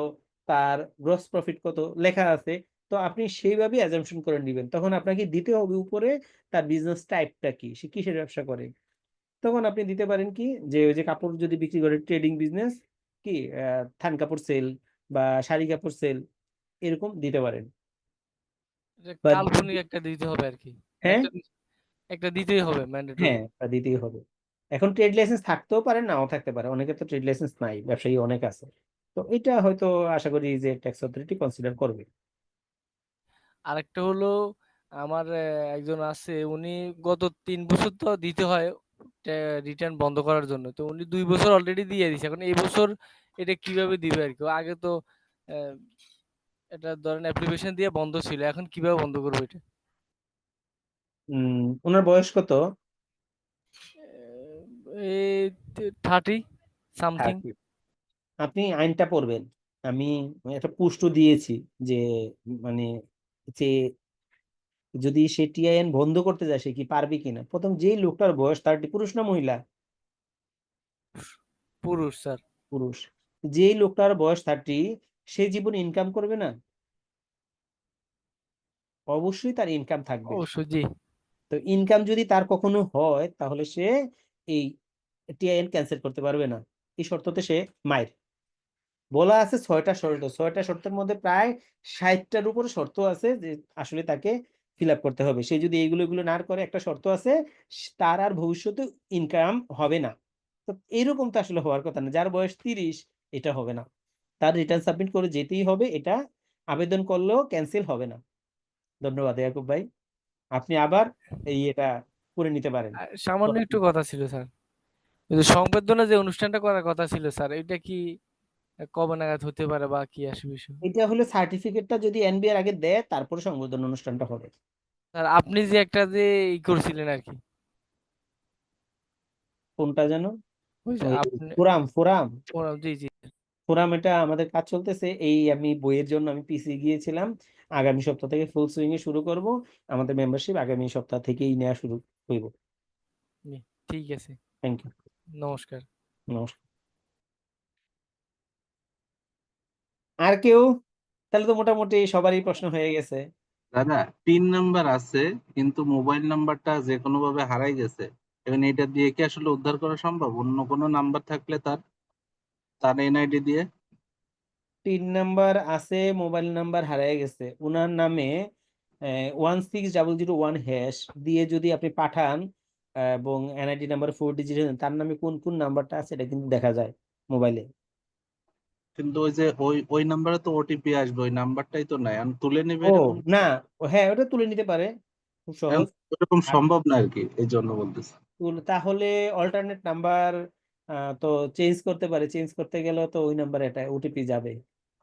তার গ্রস প্রফিট কত লেখা আছে। তো আপনি সেইভাবে অ্যাজাম্পশন করে নেবেন। তখন আপনাকে দিতে হবে উপরে তার বিজনেস টাইপটা কি, সে কিসের ব্যবসা করে। তখন আপনি দিতে পারেন কি, যে ওই যে কাপড় যদি বিক্রি করে ট্রেডিং বিজনেস, কি থান কাপড় সেল বা শাড়ি কাপড় সেল, এরকম দিতে পারেন।
এটা
বা
কাল্পনিক একটা দিতে হবে আর কি,
হ্যাঁ,
একটা একটা দিতেই হবে ম্যান্ডেটরি।
হ্যাঁ, তা দিতেই হবে। এখন ট্রেড লাইসেন্স থাকতেও পারে, নাও থাকতে পারে, অনেকে তো ট্রেড লাইসেন্স নাই, ব্যবসায়ী অনেক আছে। তো এটা হয়তো আশা করি যে ট্যাক্স অথরিটি কনসিডার করবে।
আরেকটা হলো আমার একজন আছে, উনি গত 3 বছর তো দিতে হয় রিটার্ন বন্ধ করার জন্য, তো উনি 2 বছর অলরেডি দিয়ে দিছে। এখন এই বছর এটা কিভাবে দিবে আর কি? ও আগে তো আহ, এটা ধরেন অ্যাপ্লিকেশন দিয়ে বন্ধ ছিল, এখন কিভাবে বন্ধ করবো এটা?
ওনার বয়স কত?
এই 30 সামথিং।
30। আপনি আইনটা পড়বেন। আমি একটা পুষ্ট দিয়েছি যে মানে যে যদি সে টিআইএন বন্ধ করতে যায় সে কি পারবে কিনা। প্রথম যেই লোকটার বয়স 30, পুরুষ না মহিলা?
পুরুষ স্যার।
পুরুষ। যেই লোকটার বয়স 30, সে জীবন ইনকাম করবে না? অবশ্যই তার ইনকাম থাকবে।
অবশ্যই জি।
তো ইনকাম যদি তার কখনো হয়, তাহলে সে এই টিআইএন ক্যান্সেল করতে পারবে না। এই শর্ততে সে মায়ের বলা আছে 6টা শর্ত, 6টা শর্তের মধ্যে প্রায় 60টার উপরে শর্ত আছে যে আসলে তাকে ফিল আপ করতে হবে। সে যদি এগুলো না করে, একটা শর্ত আছে, তার আর ভবিষ্যতে ইনকাম হবে না। তো এইরকম তো আসলে হওয়ার কথা না। যার বয়স 30, এটা হবে না, তার রিটার্ন সাবমিট করে যেতেই হবে। এটা আবেদন করলেও ক্যান্সেল হবে না। ধন্যবাদ ইয়াকুব ভাই, আপনি আবার এটা করে নিতে পারেন।
সামান্য একটু কথা ছিল স্যার, ওই যে সংবর্ধনা যে অনুষ্ঠানটা করার কথা ছিল স্যার, এটা কি কবে নাগাদ হতে পারে বা কি আসবে বিষয়?
এটা হলো সার্টিফিকেটটা যদি এনবিআর আগে দেয়, তারপরে সংবর্ধনা অনুষ্ঠানটা হবে।
স্যার আপনি যে একটা যে করছিলেন আর কি,
কোনটা যেন?
ওই যে
ওই
আপনি
ফোরাম ফোরাম
জি জি।
ফোরাম, এটা আমাদের কাজ চলতেছে। আমি বইয়ের জন্য আমি পিসি গিয়েছিলাম, আগামী সপ্তাহ থেকে ফুল সুইং এ শুরু করব। আমাদের মেম্বারশিপ আগামী সপ্তাহ থেকেই নেওয়া শুরু হইব।
জি, ঠিক আছে।
Thank you.
নমস্কার।
নমস্কার। আর কেউ? তাহলে তো মোটামুটি সবারই প্রশ্ন হয়ে গেছে।
দাদা, 3 নাম্বার আছে কিন্তু মোবাইল নাম্বারটা যে কোনো ভাবে হারাই গেছে। এবং এটা দিয়ে কি আসলে উদ্ধার করা সম্ভব অন্য কোনো নাম্বার থাকলে তার তার এনআইডি দিয়ে?
3 নাম্বার আছে, মোবাইল নাম্বার হারিয়ে গেছে, ওনার নামে 16001# দিয়ে যদি আপনি পাঠান, এবং এনআইডি নাম্বার 4 ডিজিট, তার নামে কোন কোন নাম্বারটা আছে এটা কিন্তু দেখা যায় মোবাইলে।
কিন্তু ওই যে ওই নাম্বারে তো ওটিপি আসবে, ওই নাম্বারটাই তো নাই, আমি তুলে নিবে
ও
এরকম
না, হ্যাঁ, ওটা তুলে নিতে পারে, খুব
এখন
সহজ।
ওরকম
আর
সম্ভব না আর কি, এই জন্য বলতেছি।
তাহলে অল্টারনেট নাম্বার তো চেঞ্জ করতে পারে, চেঞ্জ করতে গেলেও তো ওই নাম্বারে এটা ওটিপি যাবে,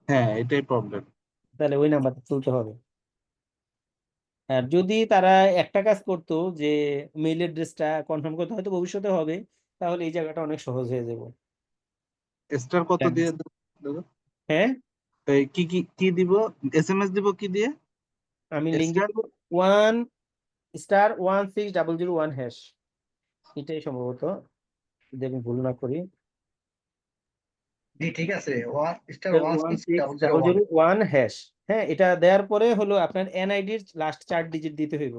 হ্যাঁ, এটাই প্রবলেম।
তাহলে ওই নাম্বারটা তুলতে হবে। আর যদি তারা একটা কাজ করতো, যে মেইল অ্যাড্রেসটা কনফার্ম করতে, হয়তো ভবিষ্যতে হবে, তাহলে এই জায়গাটা অনেক সহজ হয়ে যাবে।
স্টার কত দিয়ে দাদা?
হ্যাঁ,
এই কি কি কি দিব? এসএমএস দিব কি দিয়ে?
আমি লিঙ্ক
স্টার
দিব, 1*16001#, এটাই সম্ভবত, যদি আমি ভুল না করি।
জি ঠিক আছে, *1
one six
16001।
Double zero one hash হ্যাঁ, এটা দেওয়ার পরে হলো আপনার এনআইডির লাস্ট 4 ডিজিট দিতে হইব।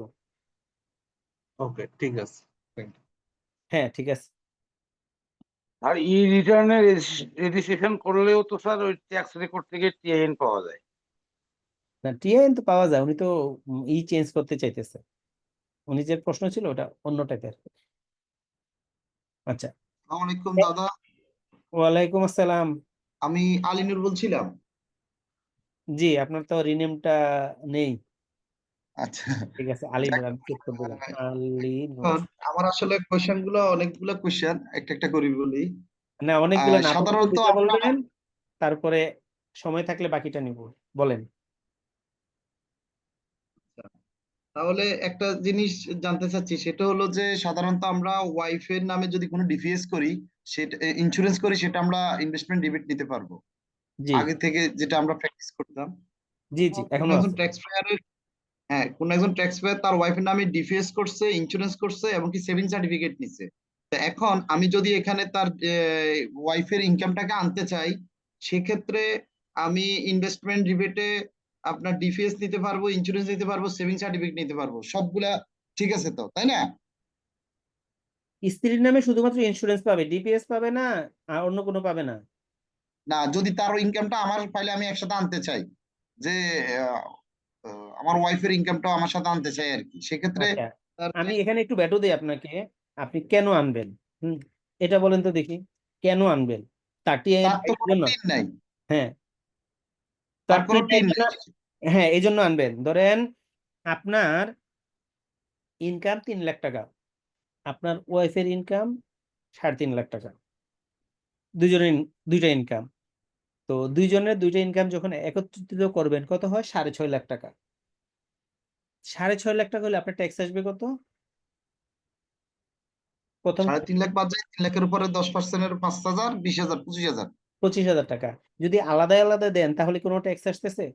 ওকে, ঠিক আছে। Thank you.
হ্যাঁ, ঠিক আছে।
আর ই রিটার্নের রেজিস্ট্রেশন করলেও তো স্যার ওই ট্যাক্স রেকর্ড থেকে টিআইএন পাওয়া যায়।
না, টিআইএন তো পাওয়া যায়, উনি তো ই চেঞ্জ করতে চাইতেছে। উনি যে প্রশ্ন ছিল ওটা অন্য টাইপের। আচ্ছা,
আসসালামু আলাইকুম দাদা,
ওয়ালাইকুম আসসালাম।
আমি আলিনুর বলছিলাম।
জি, আপনার তো রিনেমটা নেই।
আচ্ছা,
ঠিক আছে, আলিনুর, আমি চেক করে দিলাম। আলিনুর।
এখন আমার আসলে কোয়েশ্চেন গুলো অনেকগুলো কোয়েশ্চেন একটা একটা করে বলি।
না, অনেকগুলো না, আপনি
সাধারণত
দুইটা
আমরা
বলবেন, তারপরে সময় থাকলে বাকিটা নিব। বলেন।
তাহলে একটা জিনিস জানতে চাচ্ছি, সেটা হলো যে সাধারণত আমরা ওয়াইফের নামে যদি কোনো ডিপিএস করি, সেটা ইন্স্যুরেন্স করি, সেটা আমরা ইনভেস্টমেন্ট ডিবেট নিতে পারবো
জি
আগে থেকে যেটা আমরা প্র্যাকটিস করতাম।
জি জি,
কোনো
এখনো
একজন
আছে।
ট্যাক্স পেয়ারের, হ্যাঁ, কোন একজন ট্যাক্স পেয়ার তার ওয়াইফের নামে ডিপিএস করছে, ইন্স্যুরেন্স করছে এবং কি সেভিং সার্টিফিকেট নিছে। তো এখন আমি যদি এখানে তার ওয়াইফের ইনকামটাকে আনতে চাই, সেক্ষেত্রে আমি ইনভেস্টমেন্ট রিবেটে আপনার ডিপিএস নিতে পারবো, ইন্স্যুরেন্স নিতে পারবো, সেভিং সার্টিফিকেট নিতে পারবো, সবগুলা ঠিক আছে তো, তাই না?
স্ত্রীর নামে শুধুমাত্র ইন্স্যুরেন্স পাবে, ডিপিএস পাবে না, আর অন্য কোনো পাবে না।
না, যদি তার ইনকামটা আমার ফাইলে আমি একসাথে আনতে চাই, যে আহ, আমার ওয়াইফের ইনকামটা আমার সাথে আনতে চাই আর কি, সেক্ষেত্রে
আচ্ছা,
তার
আমি এখানে একটু ব্যাটও দিই আপনাকে। আপনি কেন আনবেন? এটা বলেন তো দেখি, কেন আনবেন? তার
তার তো
এই
কোনো
জন্য,
টিন নাই,
হ্যাঁ,
তার
তার
কোনো
এই
টিন
জন্য,
নাই।
হ্যাঁ, এই জন্য আনবেন। ধরেন আপনার ইনকাম 3 লাখ টাকা, আপনার ওয়াইফের ইনকাম 3.5 লাখ টাকা, দুজনের দুইটা ইনকাম। তো দুইজনের দুইটা ইনকাম যখন একত্রিত করবেন, কত হয়? 6.5 লাখ টাকা। 6.5 লাখ টাকা হলে আপনার ট্যাক্স আসবে কত? প্রথম
3.5 লাখ বাদ যায়, 3 লাখের উপরে 10%-এর 5,000, 20,000, 25,000।
25,000 টাকা। যদি আলাদা আলাদা দেন তাহলে কোনো ট্যাক্স আসতেছে?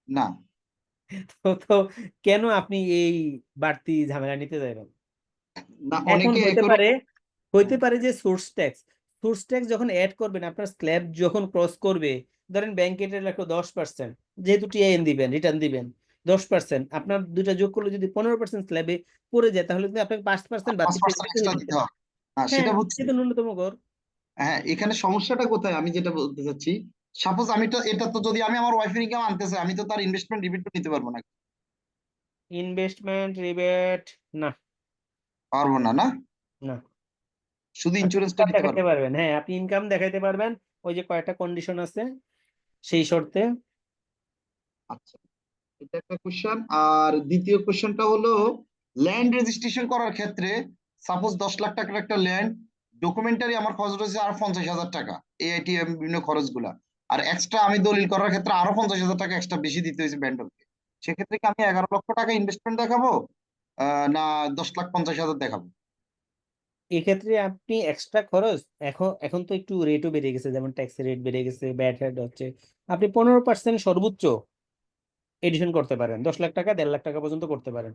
না
তো কেন আপনি এই বাড়তি ঝামেলা নিতে যাবেন?
না,
এখন
অনেকে
হইতে
করে।
পারে, হইতে পারে যে সোর্স ট্যাক্স যখন অ্যাড করবেন, আপনার স্ল্যাব যখন ক্রস করবে, ধরেন ব্যাংক এটা রাখলো 10%, যেহেতু টিআইএন দিবেন, রিটার্ন দিবেন 10%, আপনার দুইটা যোগ করলে যদি 15% স্ল্যাবে পড়ে যায়, তাহলে কিন্তু আপনাকে 5% বাড়তি
5%
পেতে
এক্সট্রা
দিতে
দিতে
হবে।
হবে। হ্যাঁ,
হ্যাঁ,
সেটা বুঝছি।
কিন্তু ন্যূনতম কর।
হ্যাঁ, এখানে সমস্যাটা কোথায় আমি যেটা বলতে চাচ্ছি, সাপোজ আমি তো এটা তো যদি আমি আমার ওয়াইফের ইনকাম আনতে চাই, আমি তো তার ইনভেস্টমেন্ট রিবেট নিতে পারবো না।
ইনভেস্টমেন্ট রিবেট না,
পারবো না, না?
না।
শুধু
আপনি
ইন্স্যুরেন্সটা
ইনকাম
নিতে
দেখাতে
পারবো।
পারবেন, হ্যাঁ, আপনি ইনকাম দেখাতে পারবেন, ওই যে কয়েকটা কন্ডিশন আছে সেই শর্তে।
আচ্ছা, এটা একটা কোশ্চেন। আর দ্বিতীয় কোশ্চেনটা হলো, ল্যান্ড রেজিস্ট্রেশন করার ক্ষেত্রে সাপোজ 10 লাখ টাকার একটা ল্যান্ড, ডকুমেন্টারি আমার খরচ রয়েছে আর 50,000 টাকা, এআইটিএম বিভিন্ন খরচগুলা, আর এক্সট্রা আমি দলিল করার ক্ষেত্রে আরো 50,000 টাকা এক্সট্রা বেশি দিতে হয়েছে ব্যান্ডলকে। সেক্ষেত্রে কি আমি 11 লক্ষ টাকা ইনভেস্টমেন্ট দেখাবো, না 10,50,000 দেখাবো?
এক্ষেত্রে আপনি এক্সট্রা খরচ, এখন এখন তো একটু রেটও বেড়ে গেছে, যেমন ট্যাক্স রেট বেড়ে গেছে, ব্যাট হেড হচ্ছে, আপনি 15% সর্বোচ্চ এডিশন করতে পারেন, 10 লাখ টাকা 1.5 লাখ টাকা পর্যন্ত করতে পারেন।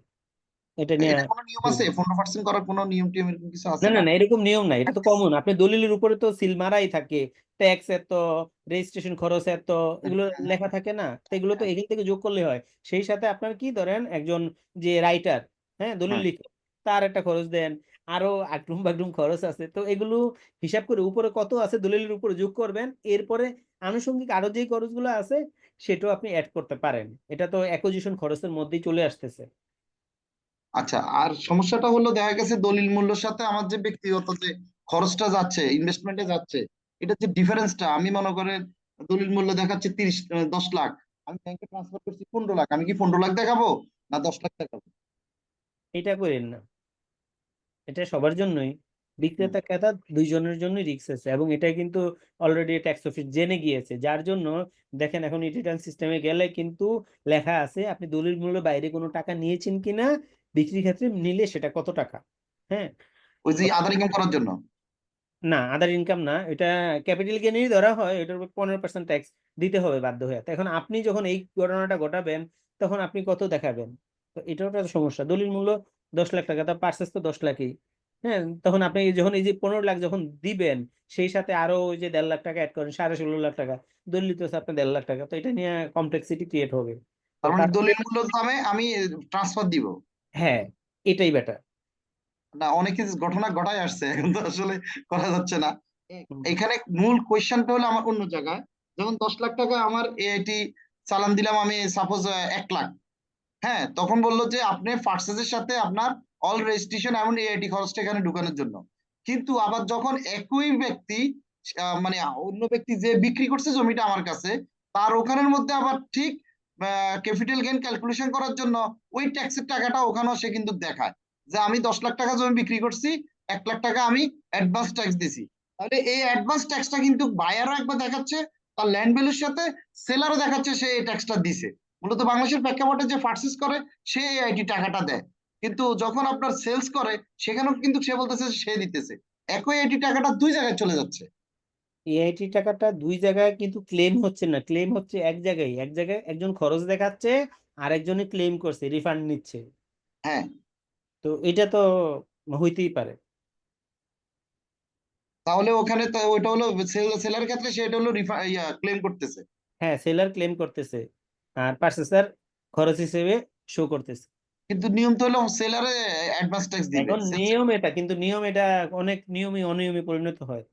এটা নিয়ে
এটা কোনো নিয়ম আছে? 15% করার কোনো নিয়ম টিয়ম এরকম কিছু
না
আছে
না
না?
না, এরকম নিয়ম নাই, এটা তো কমন। আপনি দলিলের উপরে তো সিল মারাই থাকে, ট্যাক্স এত, রেজিস্ট্রেশন খরচ এত, এগুলো লেখা থাকে না, তো এগুলো তো এখান থেকে যোগ করলে হয়। সেই সাথে আপনার কি ধরেন একজন যে রাইটার, হ্যাঁ, দলিল
হ্যাঁ।
লিখে, তার একটা খরচ দেন, আরো আগডুম বাগডুম খরচ আছে, তো এগুলো হিসাব করে উপরে কত আছে দলিলের উপরে যোগ করবেন, এরপরে আনুষঙ্গিক আরো যে খরচগুলো আছে সেটাও আপনি অ্যাড করতে পারেন। এটা তো অ্যাকুইজিশন খরচের মধ্যেই চলে আসতেছে।
আচ্ছা, আর সমস্যাটা হলো দেখা গেছে দলিল মূল্যের সাথে আমার যে ব্যক্তিগত যে খরচটা যাচ্ছে, ইনভেস্টমেন্টে যাচ্ছে, এটা যে ডিফারেন্সটা, আমি মনে করেন দলিল মূল্য দেখাচ্ছে 10 লাখ, আমি ব্যাংকে ট্রান্সফার করছি 15 লাখ, আমি কি 15 লাখ দেখাবো না 10 লাখ দেখাবো?
এটা করেন না, এটা সবার জন্যই,
হুম।
বিক্রেতা ক্রেতা দুইজনের জন্যই রিস্ক আছে, এবং এটা কিন্তু অলরেডি ট্যাক্স অফিস জেনে গিয়েছে, যার জন্য দেখেন এখন রিটার্ন সিস্টেমে গেলে কিন্তু লেখা আছে আপনি দলিল মূল্য বাইরে কোনো টাকা নিয়েছেন কিনা, বিক্রির ক্ষেত্রে নিলে সেটা কত টাকা। হ্যাঁ,
ওই যে আদার ইনকাম করার জন্য।
না, আদার ইনকাম না, এটা ক্যাপিটাল গেইনেরই ধরা হয়, এটার উপর 15% ট্যাক্স দিতে হবে বাধ্য হয়ে। তো এখন আপনি যখন এই ঘটনাটা ঘটাবেন, তখন আপনি কত দেখাবেন? তো এটাও একটা সমস্যা। দলিল মূল্য 10 লাখ টাকা, তার পার্সেস তো 10 লাখই। হ্যাঁ, তখন আপনি যখন এই যে 15 লাখ যখন দিবেন, সেই সাথে আরো ওই যে 1.5 লাখ টাকা অ্যাড করেন, 16.5 লাখ টাকা দলিল, তো আপনার 1.5 লাখ টাকা, তো এটা নিয়ে কমপ্লেক্সিটি ক্রিয়েট হবে। তো
তার মানে
তার,
দলিল মূল্য দামে আমি ট্রান্সফার দিব?
হ্যাঁ, এটাই বেটার।
না, অনেকে ঘটনা ঘটায় আসছে, এখন তো আসলে করা যাচ্ছে না। এখানে মূল কোয়েশ্চেনটা হলো আমার অন্য জায়গায়। যখন 10 লাখ টাকা আমার এআইটি চালান দিলাম আমি, সাপোজ 1 লাখ, হ্যাঁ, তখন বললো যে আপনি পার্সেসের সাথে আপনার অল রেজিস্ট্রেশন এবং এআইটি খরচটা এখানে ঢুকানোর জন্য। কিন্তু আবার যখন একই ব্যক্তি মানে অন্য ব্যক্তি যে বিক্রি করছে জমিটা আমার কাছে, তার ওখানের মধ্যে আবার ঠিক ক্যাপিটাল গেইন ক্যালকুলেশন করার জন্য ওই ট্যাক্সের টাকাটা ওখানেও সে কিন্তু দেখায় যে আমি 10 লাখ টাকা জমি বিক্রি করছি, 1 লাখ টাকা আমি অ্যাডভান্স ট্যাক্স দিছি। তাহলে এই অ্যাডভান্স ট্যাক্সটা কিন্তু বায়ারও একবার দেখাচ্ছে, তার ল্যান্ড ভ্যালুর সাথে সেলারও দেখাচ্ছে সে এই ট্যাক্সটা দিছে। মূলত বাংলাদেশের প্রেক্ষাপটে যে পার্চেস করে সে আইটি টাকাটা দেয়, কিন্তু যখন আপনার সেলস করে সেখানেও কিন্তু সে বলতেছে সে দিতেছে, একই আইটি টাকাটা দুই জায়গায় চলে যাচ্ছে।
এআইটি টাকাটা দুই জায়গায় কিন্তু ক্লেম হচ্ছে না, ক্লেম হচ্ছে এক জায়গায়। এক জায়গায় একজন খরচ দেখাচ্ছে আর একজনে ক্লেম করছে, রিফান্ড নিচ্ছে।
হ্যাঁ,
তো এটা তো হইতেই পারে।
তাহলে ওখানে তো ওইটা হলো সেলার ক্ষেত্রে সেটা হলো ক্লেম করতেছে।
হ্যাঁ, সেলার ক্লেম করতেছে আর পারচেসার খরচ হিসেবে শো করতেছে।
কিন্তু নিয়ম তো হলো সেলারে অ্যাডভান্স ট্যাক্স দিবে।
এখন নিয়ম এটা, কিন্তু নিয়ম এটা অনেক নিয়মই অনিয়মে পরিণত হয়।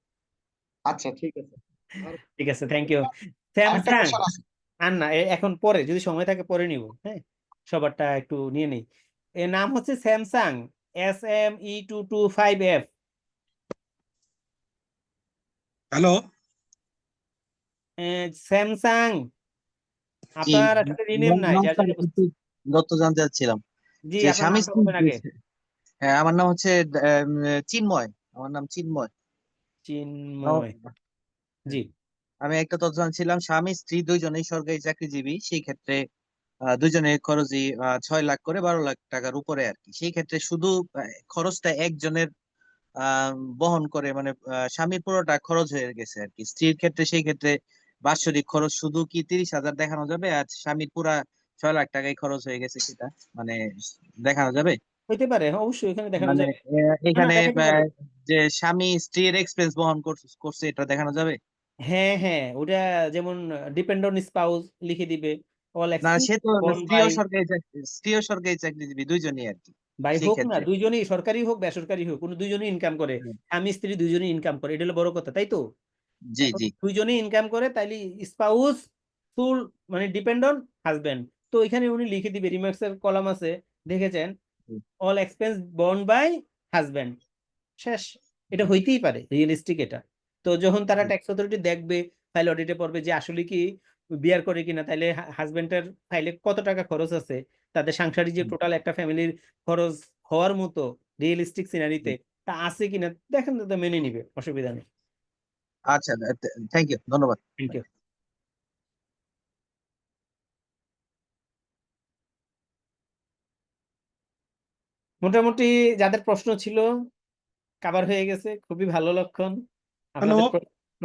আচ্ছা, ঠিক আছে।
ঠিক আছে, থ্যাংক ইউ।
আরেকটা
স্যামসাং
কোশ্চেন আছে।
আর না, এখন পরে যদি সময় থাকে পরে নিব। হ্যাঁ, সবারটা একটু নিয়ে নেই। এর নাম হচ্ছে স্যামসাং SME225F।
হ্যালো,
স্যামসাং
জি,
আপনার আসলে রিনেম নাই, যার
নমস্কার,
জন্য
একটু তথ্য জানতে চাচ্ছিলাম
জি,
যে
আপনার
স্বামী
নামটা
স্ত্রী
বলবেন আগে।
হ্যাঁ, আমার নাম হচ্ছে চিন্ময়, আমার নাম চিন্ময়।
চিন্ময়, জি।
আমি একটা তথ্য জানছিলাম, স্বামী স্ত্রী দুইজনেই সরকারি চাকরিজীবী, সেই ক্ষেত্রে দুইজনের খরচই 6 লাখ করে 12 লাখ টাকার উপরে আর কি। সেই ক্ষেত্রে শুধু খরচটা একজনের আহ বহন করে, মানে স্বামীর পুরোটা খরচ হয়ে গেছে আর কি। স্ত্রীর ক্ষেত্রে সেই ক্ষেত্রে বাৎসরিক খরচ শুধু কি 30,000 দেখানো যাবে, আর স্বামীর পুরা 6 লাখ টাকাই খরচ হয়ে গেছে সেটা মানে দেখানো যাবে?
হইতে পারে, হ্যাঁ, অবশ্যই এখানে দেখানো
মানে
যাবে। না, না,
এখানে
দেখাতে পারে।
যে স্বামী স্ত্রীর এক্সপেন্স বহন করছে এটা দেখানো যাবে?
হ্যাঁ, হ্যাঁ, ওটা যেমন ডিপেন্ড অন স্পাউস লিখে দিবে, অল
না,
এক্সপেন্স
সে তো
বর্ন বাই
স্ত্রীও সরকারি চাকরিজীবী দুইজনই আর কি।
বাই
সেই
হোক না,
ক্ষেত্রে
দুইজনই সরকারি হোক বেসরকারি হোক, কোনো দুইজনই ইনকাম করে। স্বামী স্ত্রী দুইজনই ইনকাম করে, এটা হলো বড় কথা, তাই তো?
জি
এখন
জি
দুইজনই ইনকাম করে, তাইলে স্পাউস ফুল মানে ডিপেন্ড অন হাজবেন্ড। তো এখানে উনি লিখে দিবে, রিমার্কস এর কলাম আছে, দেখেছেন, all expense borne by husband, শেষ। এটা হইতেই পারে, রিয়েলিস্টিক এটা। তো যখন তারা ট্যাক্স অথরিটি দেখবে, ফাইল অডিটে পড়বে যে আসলে কি বিয়ার করে কিনা, তাইলে হাজবেন্ডের ফাইলে কত টাকা খরচ আছে, তাদের সাংসারিক যে টোটাল একটা ফ্যামিলির খরচ হওয়ার মতো রিয়েলিস্টিক সিনারিতে তা আছে কিনা দেখেন, তো মেনে নিবে, অসুবিধা নেই।
আচ্ছা, থ্যাংক ইউ, ধন্যবাদ।
Thank you. মোটামুটি যাদের প্রশ্ন ছিল কভার হয়ে গেছে, খুবই ভালো লক্ষণ।
হ্যালো,
আপনাদের প্রশ্ন,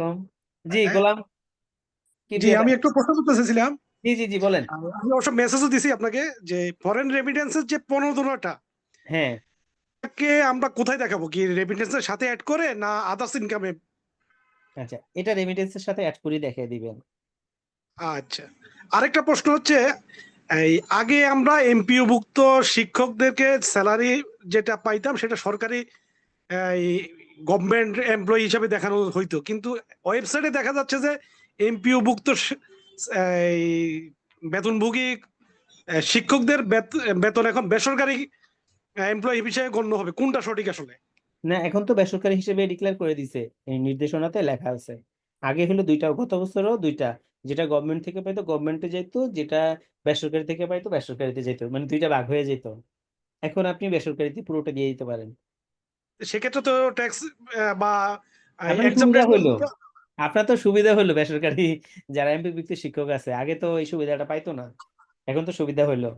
জি গোলাম, কি
জি,
ব্যাপার?
আমি একটু প্রশ্ন করতে চাইছিলাম।
জি, জি, জি, বলেন।
আমি অবশ্য মেসেজও দিছি আপনাকে যে ফরেন রেমিটেন্সের যে 15টা
হ্যাঁ,
কে আমরা কোথায় দেখাবো, কি রেমিটেন্সের সাথে অ্যাড করে না আদার্স ইনকামে?
আচ্ছা, এটা রেমিটেন্সের সাথে অ্যাড করে দেখিয়ে দিবেন।
আচ্ছা, আরেকটা প্রশ্ন হচ্ছে, এই আগে আমরা এমপিও ভুক্ত শিক্ষকদেরকে স্যালারি যেটা পাইতাম সেটা সরকারি গভর্নমেন্ট এমপ্লয়ি হিসাবে দেখানো হইতো, কিন্তু ওয়েবসাইটে দেখা যাচ্ছে যে এমপিও ভুক্ত এই বেতনভোগী শিক্ষকদের বেতন এখন বেসরকারি এমপ্লয়ি হিসেবে গণ্য হবে। কোনটা সঠিক আসলে?
না, এখন তো বেসরকারি হিসেবে ডিক্লেয়ার করে দিছে, এই নির্দেশনাতে লেখা আছে। আগে হলো দুইটা, গত বছরও দুইটা, যেটা গভর্নমেন্ট থেকে পাইতো গভর্নমেন্টে যেত, যেটা বেসরকারি থেকে পাইতো বেসরকারিতে যেত, মানে দুইটা ভাগ হয়ে যেত। এখন আপনি বেসরকারিতে পুরোটা দিয়ে দিতে পারেন।
সেক্ষেত্রে তো ট্যাক্স বা
আপনার সুবিধা হইলো, আপনার তো সুবিধা হইলো বেসরকারি যারা এমপিভুক্ত শিক্ষক আছে, আগে তো এই সুবিধাটা পাইতো না, এখন তো সুবিধা হইলো,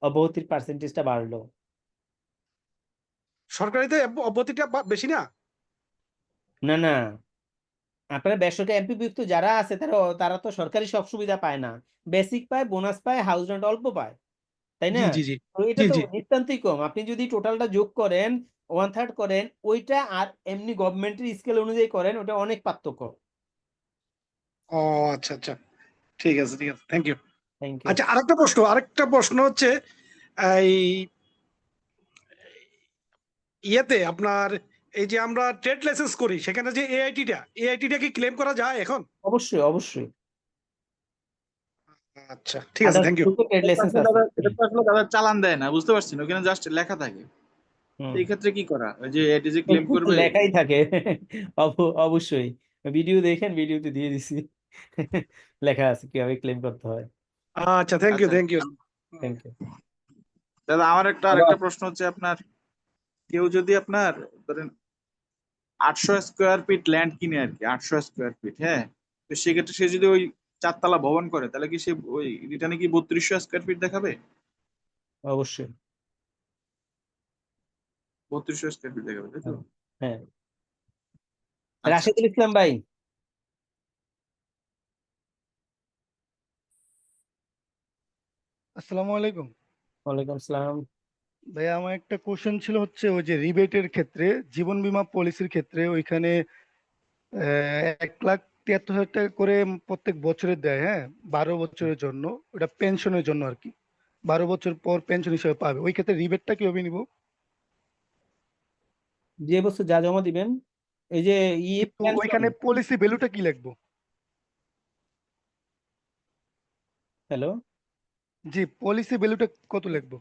অব্যাহতির পার্সেন্টেজটা বাড়লো।
সরকারিতে অব্যাহতিটা বেশি না?
না, না, আপনারা বেসরকারি এমপিভুক্ত যারা আছে তারা তারা তো সরকারি সব সুবিধা পায় না, বেসিক পায়, বোনাস পায়, হাউস রেন্ট অল্প পায়, তাই না?
জি জি জি
তো এটা
জি
তো
জি
নিতান্তই কম। আপনি যদি টোটালটা যোগ করেন, 1/3 করেন ওইটা, আর এমনি গভর্নমেন্টের স্কেল অনুযায়ী করেন, ওটা অনেক পার্থক্য।
ও আচ্ছা আচ্ছা, ঠিক আছে ঠিক আছে, থ্যাংক ইউ।
Thank you.
আচ্ছা, আরেকটা প্রশ্ন হচ্ছে, এই ইয়েতে আপনার এই যে আমরা ট্রেড লাইসেন্স করি সেখানে যে এআইটিটা কি ক্লেম করা যায় এখন?
অবশ্যই অবশ্যই
আচ্ছা ঠিক আছে,
আদার্স
থ্যাংক ইউ।
গ্রুপে ট্রেড লাইসেন্স আছে।
এটা তো আসলে দাদা চালান দেয় না, বুঝতে পারছেন, ওখানে জাস্ট লেখা থাকে।
হুম।
এই ক্ষেত্রে কি করা, ওই যে এটিজি ক্লেম
এখানে তো
করবে?
লেখাই থাকে অবশ্যই ভিডিও দেখেন, ভিডিওতে দিয়ে দিছি লেখা আছে কিভাবে ক্লেম করতে হয়।
আচ্ছা থ্যাংক ইউ
আচ্ছা
থ্যাংক ইউ।
Thank you.
দাদা আমার আরেকটা প্রশ্ন হচ্ছে, আপনার কেউ যদি আপনার ধরেন 800 স্কোয়ার ফিট ল্যান্ড কিনে আর কি, 800 স্কোয়ার ফিট, হ্যাঁ, তো সেক্ষেত্রে সে যদি ওই 4 তলা ভবন করে, তাহলে কি সে ওই রিটার্নে কি 3200 স্কোয়ার ফিট দেখাবে?
অবশ্যই
3200 স্কোয়ার ফিট দেখাবে, তাই তো?
হ্যাঁ।
আচ্ছা
রাশেদুল ইসলাম ভাই,
আসসালামু আলাইকুম
ওয়ালাইকুম আসসালাম।
ভাইয়া, আমার একটা কোশ্চেন ছিল হচ্ছে ওই যে রিবেটের ক্ষেত্রে, জীবন বীমা পলিসির ক্ষেত্রে ওইখানে 1,73,000 টাকা করে প্রত্যেক বছরে দেয়, হ্যাঁ, 12 বছরের জন্য, ওটা পেনশনের জন্য আর কি, 12 বছর পর পেনশন হিসেবে পাবে। ওই ক্ষেত্রে রিবেটটা কিভাবে নিব?
যে বছর যা জমা দিবেন, এই যে
কিন্তু
পেনশন,
ওইখানে পলিসি ভ্যালুটা কি লিখবো?
হ্যালো,
জি, পলিসি ভ্যালুটা কত লিখবো?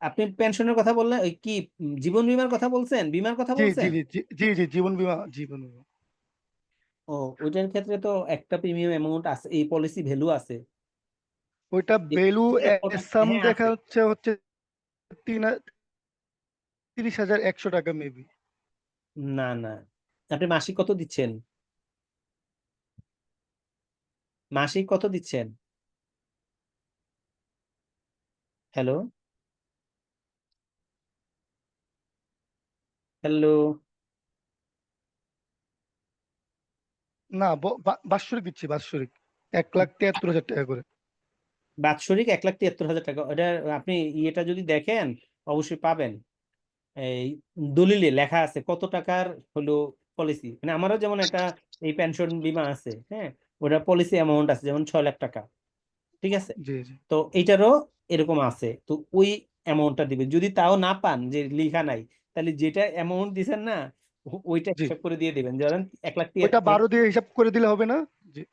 আপনি পেনশনের কথা বললেন, ওই কি জীবন বীমার কথা বলছেন, বীমার কথা
জি জি
বলছেন?
জি জি জি জি জীবন বীমা, জীবন বীমা।
ও, ওইটার ক্ষেত্রে তো একটা প্রিমিয়াম অ্যামাউন্ট আছে, এই পলিসি ভ্যালু আছে।
ওইটা ভ্যালু সাম
হ্যাঁ
দেখা
আছে।
হচ্ছে 30,100 টাকা মেবি।
না না, আপনি মাসিক কত দিচ্ছেন? মাসিক কত দিচ্ছেন? হ্যালো হ্যালো,
না, বাৎসরিক দিচ্ছি, বাৎসরিক 1,73,000 টাকা করে।
বাৎসরিক 1,73,000 টাকা। ওটা আপনি ইয়েটা যদি দেখেন অবশ্যই পাবেন। এই দলিলে লেখা আছে কত টাকার হলো পলিসি। মানে আমারও যেমন একটা এই পেনশন বীমা আছে, হ্যাঁ, ওটা পলিসি অ্যামাউন্ট আছে যেমন 6 লাখ টাকা, ঠিক আছে?
জি জি
তো এইটারও এরকম আছে, তো ওই অ্যামাউন্টটা দিবেন। যদি তাও না পান, যে লেখা নাই, তাহলে যেটা অ্যামাউন্ট দিছেন না, ওইটা
জি,
হিসাব করে দিয়ে দিবেন। ধরেন
ওইটা
1,73,000,
12 দিয়ে হিসাব করে দিলে হবে না? জি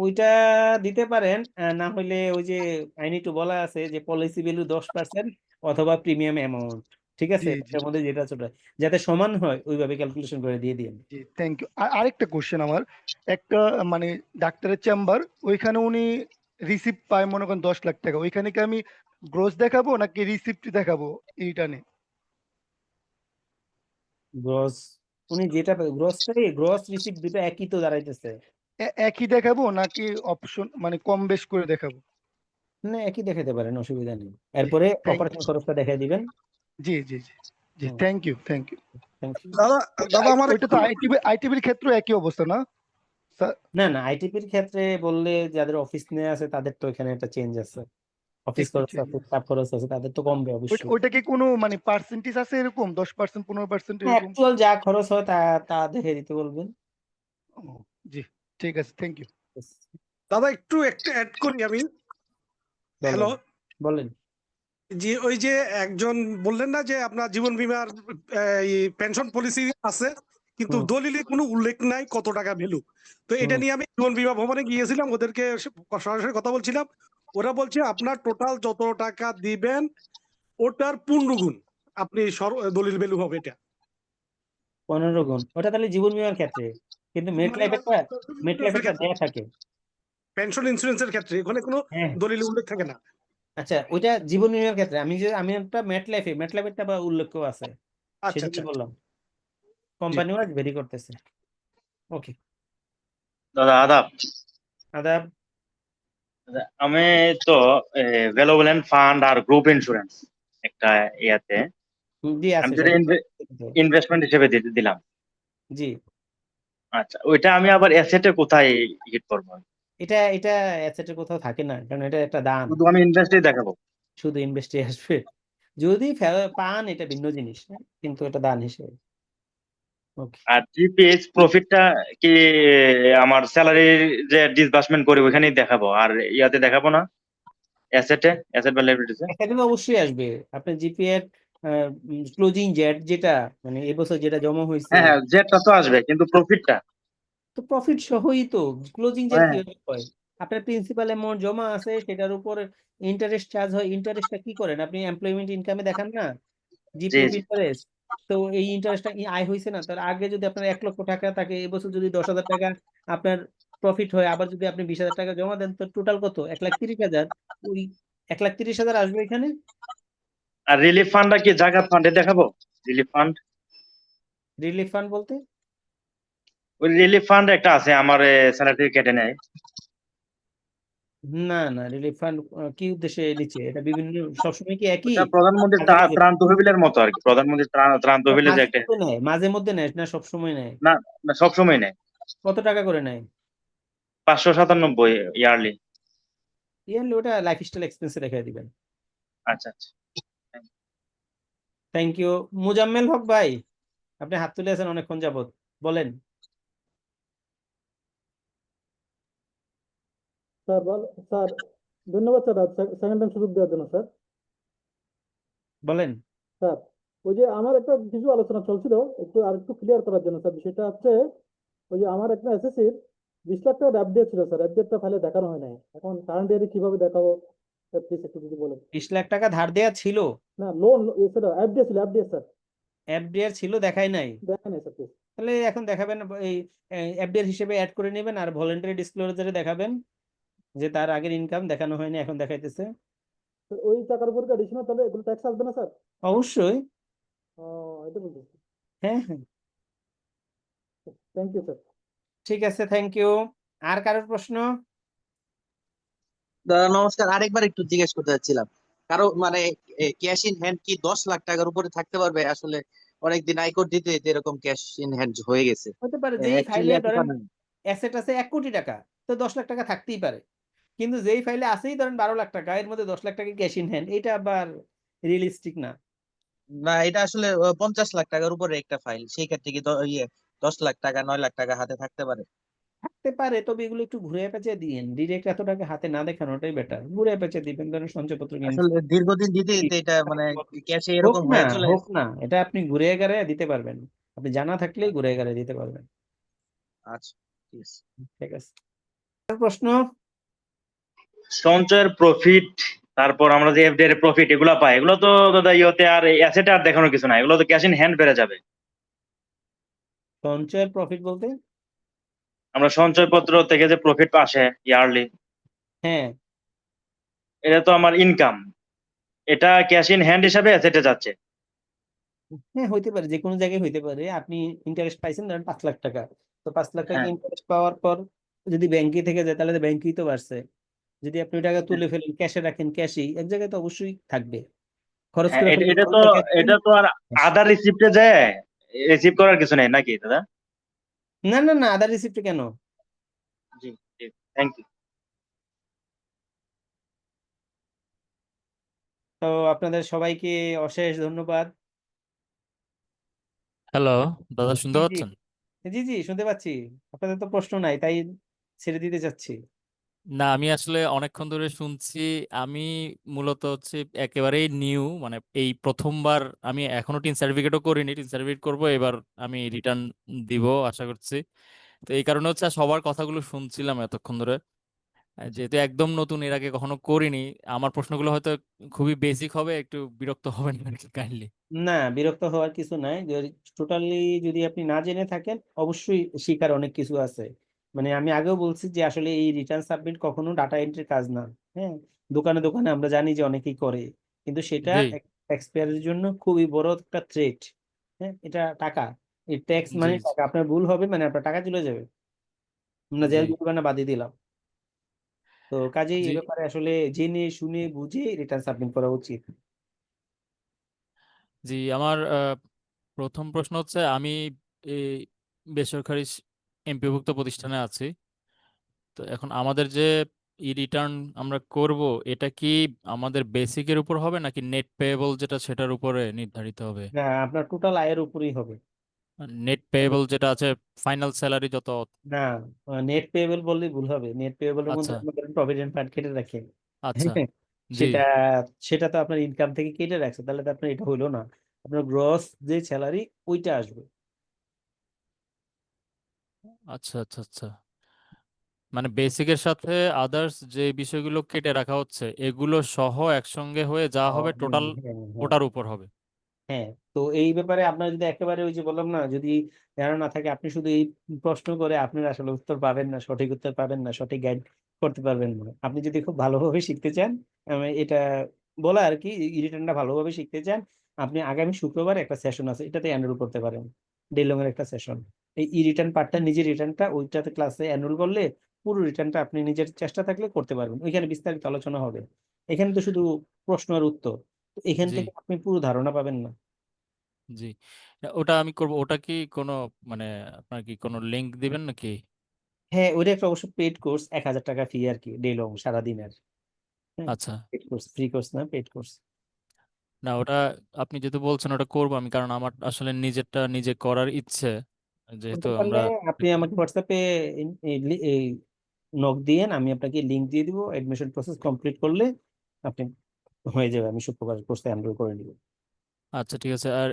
ওইটা দিতে পারেন। না হইলে ওই যে আইনি একটু বলা আছে যে পলিসি ভ্যালু 10% অথবা প্রিমিয়াম অ্যামাউন্ট, ঠিক আছে,
জি জি
এটার মধ্যে যেটা ছোট যাতে সমান হয় ওইভাবে ক্যালকুলেশন করে দিয়ে দিন।
জি থ্যাংক ইউ। আরেকটা কোশ্চেন আমার, একটা মানে ডাক্তারের চেম্বার, ওইখানে উনি রিসিপ্ট পায় মনে করেন 10 লাখ টাকা, ওইখানে কি আমি গ্রোস দেখাবো নাকি রিসিপ্ট দেখাবো এইটা নিয়ে?
গ্রস, উনি যেটা গ্রস রিসিপ্ট দুটো একই তো দাঁড়াইতেছে।
একই দেখাবো নাকি অপশন মানে কম বেশ করে দেখাবো?
না, একই দেখাতে পারেন, অসুবিধা নেই। এরপরে
থ্যাংক
অপারেশন খরচটা দেখাই দিবেন।
জি জি জি জি thank you thank you.
Thank you.
দাদা দাদা আমার
ওইটা তো আইটিভির ক্ষেত্রে একই অবস্থা না স্যার?
না না, আইটিপির ক্ষেত্রে বললে যাদের অফিস নিয়ে আছে তাদের তো এখানে একটা চেঞ্জ আছে, অফিস
একটু
খরচ আছে, স্টাফ খরচ আছে, তাদের তো কমবে অবশ্যই।
ওইটা কি কোনো মানে পার্সেন্টেজ আছে এরকম 10% 15% এরকম?
অ্যাকচুয়াল যা খরচ হয় তা তা দেখে দিতে বলবেন।
ও, জি ঠিক আছে, থ্যাংক ইউ।
দাদা একটু একটা অ্যাড করি আমি। হ্যালো,
বলেন।
যে ওই যে একজন বললেন না যে আপনার জীবন বীমার পেনশন পলিসি আছে কিন্তু দলিলে কোনো উল্লেখ নাই কত টাকা ভ্যালু। তো এটা নিয়ে আমি জীবন বীমা ভবনে গিয়েছিলাম, ওদেরকে সরাসরি কথা বলছিলাম। ওরা বলছে আপনার টোটাল যত টাকা দিবেন ওটার 15 গুণ আপনি দলিল ভ্যালু হবে এটা।
15 গুণ, ওটা তাহলে জীবন বীমার ক্ষেত্রে, কিন্তু মেটলাইফেরটা দেয়া থাকে।
পেনশন ইন্স্যুরেন্সের ক্ষেত্রে ওখানে কোনো
হ্যাঁ,
দলিল উল্লেখ থাকে না।
আচ্ছা, ওইটা জীবন বীমার ক্ষেত্রে আমি একটা মেটলাইফেরটা বা উল্লেখ আছে,
আচ্ছা
সেজন্য
আচ্ছা
বললাম। কোম্পানি ওয়াইজ ভেরি করতেছে। ওকে
দাদা আদাব।
আদাব।
আমি তো ভ্যালুয়েবল ফান্ড আর গ্রুপ ইন্স্যুরেন্স একটা ইয়াতে
জি
আমি
আছে
যেটা
সব।
ইনভেস্টমেন্ট হিসেবে দিলাম।
জি,
আচ্ছা, ওইটা আমি আবার অ্যাসেটে কোথায় হিট করবো?
এটা অ্যাসেটের কোথাও থাকে না, কারণ এটা একটা দান,
শুধু আমি ইনভেস্টই দেখাবো?
শুধু ইনভেস্টে আসবে। যদি পান এটা ভিন্ন জিনিস, হ্যাঁ, কিন্তু এটা দান হিসেবে। ওকে।
আর জিপিএস প্রফিটটা কি আমার স্যালারি যে ডিসবার্সমেন্ট করি ওইখানেই দেখাবো, আর ইয়াতে দেখাবো না? অ্যাসেট বা লায়াবিলিটিতে?
একাডেমি অবশ্যই আসবে। আপনি জিপিএ ক্লোজিং জেট যেটা মানে এবছর যেটা জমা হয়েছে,
হ্যাঁ হ্যাঁ, জেটটা তো আসবে, কিন্তু প্রফিটটা।
তো প্রফিট সহই তো ক্লোজিং জেট
হ্যাঁ
কিভাবে হয়? আপনার প্রিন্সিপাল অ্যামাউন্ট জমা আছে, সেটার উপর ইন্টারেস্ট চার্জ হয়। ইন্টারেস্টটা কি করেন আপনি? এমপ্লয়মেন্ট ইনকামে দেখান না, জি
জি
প্রুফ
জি।
ইন্টারেস্ট। তো এই ইন্টারেস্টটা আয় হয়েছে না, তার আগে যদি আপনার 1 লক্ষ টাকা থাকে, এবছর যদি 10,000 টাকা আপনার প্রফিট হয়, আবার যদি আপনি 20,000 টাকা জমা দেন, তো টোটাল কত? 1,30,000। ওই 1,30,000 আসবে এখানে।
আর রিলিফ ফান্ডটা কি জাকাত ফান্ডে দেখাবো? রিলিফ ফান্ড,
রিলিফ ফান্ড বলতে?
ওই রিলিফ ফান্ড একটা আছে আমার, স্যালারি কেটে নেয়।
না না, রিলিফ ফান্ড কি উদ্দেশ্যে নিচ্ছে এটা? বিভিন্ন সবসময় কি একই?
ওটা প্রধানমন্ত্রী
মাঝে মাঝে
ত্রাণ তহবিলের মতো আর কি, প্রধানমন্ত্রী ত্রাণ তহবিলে যে
মাঝে
একটা।
মধ্যে নেয়, মাঝে মধ্যে নেয় না, সবসময় নেয়?
না না, সবসময় নেয়।
কত টাকা করে নেয়
597 ইয়ারলি।
ইয়ারলি? ওটা লাইফস্টাইল এক্সপেন্সে রেখে দিবেন।
আচ্ছা আচ্ছা।
Thank you. মুজাম্মেল হক ভাই, আপনি হাত তুলে আছেন অনেকক্ষণ যাবত, বলেন।
স্যার স্যার ধন্যবাদ স্যার, সেকেন্ড টাইম সুযোগ দেওয়ার জন্য স্যার।
বলেন।
স্যার ওই যে আমার একটা কিছু আলোচনা চলছিল, একটু আর একটু ক্লিয়ার করার জন্য স্যার। বিষয়টা হচ্ছে ওই যে আমার একটা এসএসসির 20 লাখ টাকা অ্যাপ দিয়েছিল স্যার, অ্যাপডেটটা ফাইলে দেখানো হয় নাই। এখন কারেন্ট ইয়ারে কিভাবে দেখাবো স্যার, প্লিজ একটু যদি বলেন।
20 লাখ টাকা ধার দেয়া ছিল?
না লোন, সেটা অ্যাপ দিয়েছিল, অ্যাপ দিয়ে স্যার।
এফডিআর ছিল, দেখায় নাই?
দেখা নাই স্যার প্লিজ।
তাহলে এখন দেখাবেন, এই এফডিআর হিসেবে অ্যাড করে নেবেন, আর ভলেন্টারি ডিসক্লোজারে দেখাবেন যে তার আগের ইনকাম দেখানো হয়নি, এখন দেখাইতেছে।
ওই টাকার উপর অ্যাডিশনাল তাহলে এগুলো ট্যাক্স আসবে না স্যার?
অবশ্যই।
এটা বলতেছি।
হ্যাঁ হ্যাঁ,
থ্যাংক ইউ স্যার।
ঠিক আছে, থ্যাংক ইউ। আর কারোর প্রশ্ন?
দাদা নমস্কার, আরেকবার একটু জিজ্ঞেস করতে চাচ্ছিলাম, কারো মানে ক্যাশ ইন হ্যান্ড কি 10 লাখ টাকার উপরে থাকতে পারবে? আসলে অনেকদিন আয়কর দিতে দিতে এরকম ক্যাশ ইন হ্যান্ড হয়ে গেছে।
হতে পারে, যেই
অ্যাকচুয়ালি
ফাইলে
এতটা
ধরেন
নাই।
অ্যাসেট আছে 1 কোটি টাকা, তো 10 লাখ টাকা থাকতেই পারে। কিন্তু যেই ফাইলে আছেই ধরেন 12 লাখ টাকা, এর মধ্যে 10 লাখ টাকা ক্যাশ ইন হ্যান্ড, এটা আবার রিয়েলিস্টিক না।
না, এটা আসলে 50 লাখ টাকার উপরে একটা ফাইল, সেই ক্ষেত্রে কি 10 লাখ টাকা 9 লাখ টাকা হাতে থাকতে পারে?
থাকতে পারে, তবে এগুলো একটু ঘুরে পেঁচে দিন, ডিরেক্ট এত টাকা হাতে না দেখানোটাই বেটার। ঘুরে পেঁচে দিবেন, ধরেন সঞ্চয়পত্র
আসলে
কিনছেন,
দীর্ঘদিন দিতে দিতে এটা মানে ক্যাশে
হোক
এরকম
না
হয়ে চলে
হোক
আসছে।
না, এটা আপনি ঘুরে গেড়ে দিতে পারবেন। আপনি জানা থাকলেই ঘুরে গেড়ে দিতে পারবেন।
আচ্ছা ঠিক আছে।
ঠিক আছে, আর প্রশ্ন?
সঞ্চয়ের প্রফিট, তারপর আমরা যে এফডিআর এর প্রফিট এগুলো পাই, এগুলো তো দাদা ইয়েতে আর অ্যাসেটে আর দেখানোর কিছু না, এগুলো তো ক্যাশ ইন হ্যান্ড বেড়ে যাবে।
সঞ্চয়ের প্রফিট বলতে?
আমরা সঞ্চয়পত্র থেকে যে প্রফিট আসে ইয়ারলি,
হ্যাঁ
এটা তো আমার ইনকাম, এটা ক্যাশ ইন হ্যান্ড হিসাবে অ্যাসেটে যাচ্ছে।
হ্যাঁ, হইতে পারে, যে কোনো জায়গায় হইতে পারে। আপনি ইন্টারেস্ট পাইছেন ধরেন 5 লাখ টাকা, তো 5 লাখ টাকা
হ্যাঁ
ইন্টারেস্ট পাওয়ার পর যদি ব্যাংকে থেকে যায়, তাহলে ব্যাংকেই তো বাড়ছে। যদি আপনি ওই টাকা তুলে ফেলেন, ক্যাশে রাখেন, ক্যাশেই এক জায়গায় তো অবশ্যই থাকবে। খরচ
হ্যাঁ,
করে
এটা
ফেললে
এটা
ভালো
তো
দেখাচ্ছেন।
এটা তো আর আদার রিসিপ্টে যায় রিসিভ করার কিছু নেই নাকি দাদা?
না না না, আদার রিসিপ্ট কেন?
জি জি, থ্যাংক ইউ।
তো আপনাদের সবাইকে অশেষ ধন্যবাদ।
হ্যালো দাদা, শুনতে
জি জি,
পাচ্ছেন?
জি জি শুনতে পাচ্ছি। আপনাদের তো প্রশ্ন নাই, তাই ছেড়ে দিতে চাচ্ছি।
না, আমি আসলে অনেকক্ষণ ধরে শুনছি। আমি মূলত হচ্ছে একেবারেই নিউ, মানে এই প্রথমবার। আমি এখনো টিন সার্টিফিকেটও করিনি, টিন সার্টিফিকেট করবো এবার, আমি রিটার্ন দিব আশা করছি। তো এই কারণে হচ্ছে সবার কথাগুলো শুনছিলাম এতক্ষণ ধরে। যেহেতু একদম নতুন, এর আগে কখনো করিনি, আমার প্রশ্নগুলো হয়তো খুবই বেসিক হবে, একটু বিরক্ত হবেন আর কি, কাইন্ডলি।
না, বিরক্ত হওয়ার কিছু নাই। টোটালি যদি আপনি না জেনে থাকেন, অবশ্যই শিখার অনেক কিছু আছে। মানে আমি আগেও বলছি যে আসলে এই রিটার্ন সাবমিট কখনো ডাটা এন্ট্রির কাজ না। হ্যাঁ, দোকানে দোকানে আমরা জানি যে অনেকেই করে, কিন্তু সেটা
জি
ট্যাক্সপেয়ারের জন্য খুবই বড় একটা থ্রেট। হ্যাঁ, এটা টাকা, এই ট্যাক্স
জি
মানে টাকা। আপনার ভুল হবে মানে আপনার টাকা চলে যাবে, আমরা
জি
জেল জরিমানা বাদিয়ে দিলাম। তো কাজেই
জি
এই ব্যাপারে আসলে জেনে শুনে বুঝে রিটার্ন সাবমিট করা উচিত।
জি। আমার প্রথম প্রশ্ন হচ্ছে, আমি এই বেসরকারি এমপিওভুক্ত প্রতিষ্ঠানে আছি। তো এখন আমাদের যে ই রিটার্ন আমরা করব, এটা কি আমাদের বেসিকের উপর হবে নাকি নেট পেয়েবল যেটা সেটার উপরে নির্ধারিত হবে?
না, আপনার টোটাল আয়ের উপরেই হবে।
নেট পেয়েবল যেটা আছে ফাইনাল স্যালারি যত।
না, নেট পেয়েবল বললে ভুল হবে। নেট পেয়েবলের মধ্যে
আচ্ছা
আপনি প্রভিডেন্ট ফান্ড কেটে রাখেন।
আচ্ছা জি
সেটা সেটা তো আপনার ইনকাম থেকে কেটে রাখছে, তাহলে তো আপনার এটা হইলো না, আপনার গ্রস যে স্যালারি ওইটা আসবে।
আচ্ছা আচ্ছা আচ্ছা, মানে বেসিকের সাথে আদার্স যে বিষয়গুলো কেটে রাখা হচ্ছে এগুলো সহ একসঙ্গে হয়ে যা হবে টোটাল
হ্যাঁ হ্যাঁ
ওটার উপর হবে।
হ্যাঁ। তো এই ব্যাপারে আপনার যদি একেবারে ওই যে বললাম না, যদি ধারণা না থাকে, আপনি শুধু এই প্রশ্ন করে আপনার আসলে উত্তর পাবেন না, সঠিক উত্তর পাবেন না, সঠিক গাইড করতে পারবেন না। আপনি যদি খুব ভালোভাবে শিখতে চান, এটা বলা আর কি, রিটার্নটা ভালোভাবে শিখতে চান, আপনি আগামী শুক্রবার একটা সেশন আছে, এটাতে এনরোল করতে পারেন। ডেলং এর একটা সেশন, এই রিটার্ন পার্টটা, নিজের রিটার্নটা ওইটাতে ক্লাসে এনরোল করলে পুরো রিটার্নটা আপনি নিজের চেষ্টা থাকলে করতে পারবেন। ওইখানে বিস্তারিত আলোচনা হবে। এখানে তো শুধু প্রশ্ন আর উত্তর, তো এখান
জি
থেকে আপনি পুরো ধারণা পাবেন না।
জি, ওটা আমি করব। ওটা কি কোনো মানে আপনার কি কোনো লিংক দিবেন নাকি?
হ্যাঁ, ওইটা একটা অবশ্য পেড কোর্স, 1,000 টাকা ফি আর কি, ডে লং, সারাদিনের। হ্যাঁ,
আচ্ছা,
পেড কোর্স, ফ্রি কোর্স না, পেড কোর্স।
না ওটা আপনি যেহেতু বলছেন ওটা করবো আমি, কারণ আমার আসলে নিজেরটা নিজে করার ইচ্ছে, যেহেতু
করতে পারলে
আমরা
আপনি আমাকে হোয়াটসঅ্যাপে এই নক দিয়েন, আমি আপনাকে লিংক দিয়ে দিব। এডমিশন প্রসেস কমপ্লিট করলে আপনি হয়ে যাবে, আমি শুক্রবার কোর্সে এনরোল করে নিব।
আচ্ছা ঠিক আছে। আর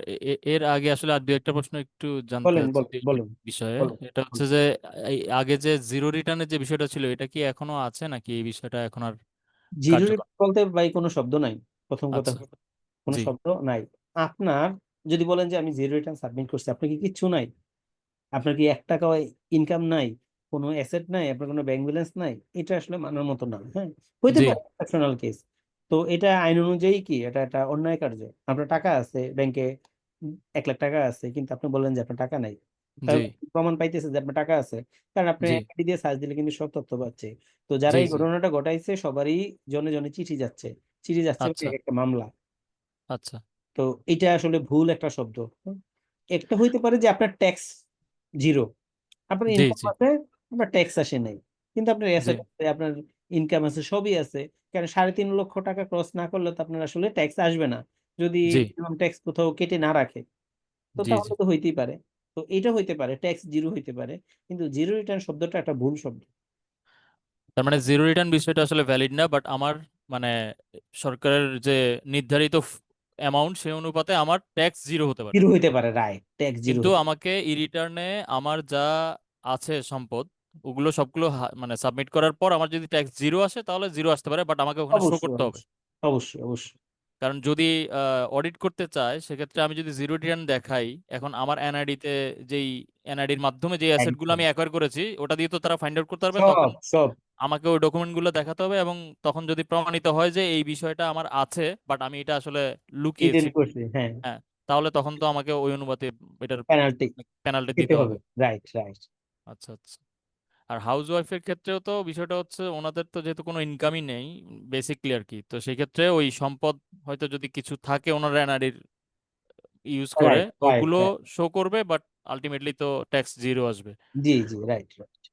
এর আগে আসলে আর দু একটা প্রশ্ন একটু জানতে
বলেন
চাচ্ছি এই
বলেন
বিষয়ে।
বলেন।
এটা হচ্ছে যে এই আগে যে জিরো রিটার্নের যে বিষয়টা ছিল এটা কি এখনো আছে নাকি এই বিষয়টা এখন আর
জিরো
কার্যকর?
রিটার্ন বলতে ভাই কোনো শব্দ নাই, প্রথম কথা
আচ্ছা,
হলো, কোনো
জি
শব্দ নাই। আপনার যদি বলেন যে আমি জিরো রিটার্ন সাবমিট করছি, আপনার কি কিচ্ছু নাই? আপনার কি 1 টাকাও ইনকাম নাই, কোনো অ্যাসেট নাই, আপনার কোনো ব্যাংক ব্যালেন্স নাই? এটা আসলে মানার মতো না। হ্যাঁ, হইতে
জি
পারে এক্সেপশনাল কেস। তো এটা আইন অনুযায়ী কি, এটা একটা অন্যায় কার্য। আপনার টাকা আছে ব্যাংকে, 1 লাখ টাকা আছে, কিন্তু আপনি বললেন যে আপনার টাকা নাই। তার
জি
প্রমাণ পাইতেছে যে আপনার টাকা আছে, কারণ আপনি
জি
আইডি দিয়ে সার্চ দিলে কিন্তু সব তথ্য পাচ্ছে। তো যারা
জি
এই
জি
ঘটনাটা ঘটাইছে সবারই জনে জনে চিঠি যাচ্ছে, চিঠি যাচ্ছে মানে
আচ্ছা
এক একটা মামলা।
আচ্ছা
তো এটা আসলে ভুল একটা শব্দ। হুম। একটা হইতে পারে যে আপনার ট্যাক্স জিরো, আপনার
জি
ইনকাম
জি
আছে, আপনার ট্যাক্স আসে নাই, কিন্তু আপনার
জি
অ্যাসেট আছে, আপনার ইনকাম আছে, সবই আছে। কারণ 3.5 লক্ষ টাকা ক্রস না করলে তো আপনার আসলে ট্যাক্স আসবে না, যদি
জি
মিনিমাম ট্যাক্স কোথাও কেটে না রাখে। তো
জি জি।
তাহলে তো হইতেই পারে। তো এটা হইতে পারে, ট্যাক্স জিরো হইতে পারে, কিন্তু জিরো রিটার্ন শব্দটা একটা ভুল শব্দ।
তার মানে জিরো রিটার্ন বিষয়টা আসলে ভ্যালিড না, বাট আমার মানে সরকারের যে নির্ধারিত অ্যামাউন্ট সেই অনুপাতে আমার ট্যাক্স জিরো হতে পারে,
জিরো হইতে পারে, রাইট, ট্যাক্স জিরো
কিন্তু
হতে পারে।
আমাকে ই রিটার্নে আমার যা আছে সম্পদ ওগুলো সবগুলো মানে সাবমিট করার পর আমার যদি ট্যাক্স জিরো আসে তাহলে জিরো আসতে পারে, বাট আমাকে ওখানে শো
অবশ্যই
করতে হবে।
অবশ্যই অবশ্যই অবশ্যই।
কারণ যদি অডিট করতে চায় সেক্ষেত্রে আমি যদি জিরো রিটার্ন দেখাই, এখন আমার এনআইডি তে যেই এনআইডির মাধ্যমে যে অ্যাসেট গুলো
একদম,
আমি অ্যাকোয়ার করেছি ওটা দিয়ে তো তারা ফাইন্ড আউট করতে পারবে, তখন
সব সব
আমাকে ওই ডকুমেন্ট গুলো দেখাতে হবে, এবং তখন যদি প্রমাণিত হয় যে এই বিষয়টা আমার আছে বাট আমি এটা আসলে লুকিয়েছি,
ইন্টেন্ড করছি, হ্যাঁ,
হ্যাঁ, তাহলে তখন তো আমাকে ওই অনুপাতে এটার
পেনাল্টি
পেনাল্টি
দিতে
দিতে
হবে,
হবে।
Right right.
আচ্ছা আচ্ছা। আর হাউস ওয়াইফের ক্ষেত্রেও তো বিষয়টা হচ্ছে ওনাদের তো যেহেতু কোনো ইনকামই নেই বেসিকলি আর কি, তো সেই ক্ষেত্রে ওই সম্পদ হয়তো যদি কিছু থাকে ওনারা এনআরডির ইউজ করে
রাইট রাইট
ওগুলো
রাইট।
শো করবে, বাট আলটিমেটলি তো ট্যাক্স জিরো আসবে।
জি জি, রাইট রাইট।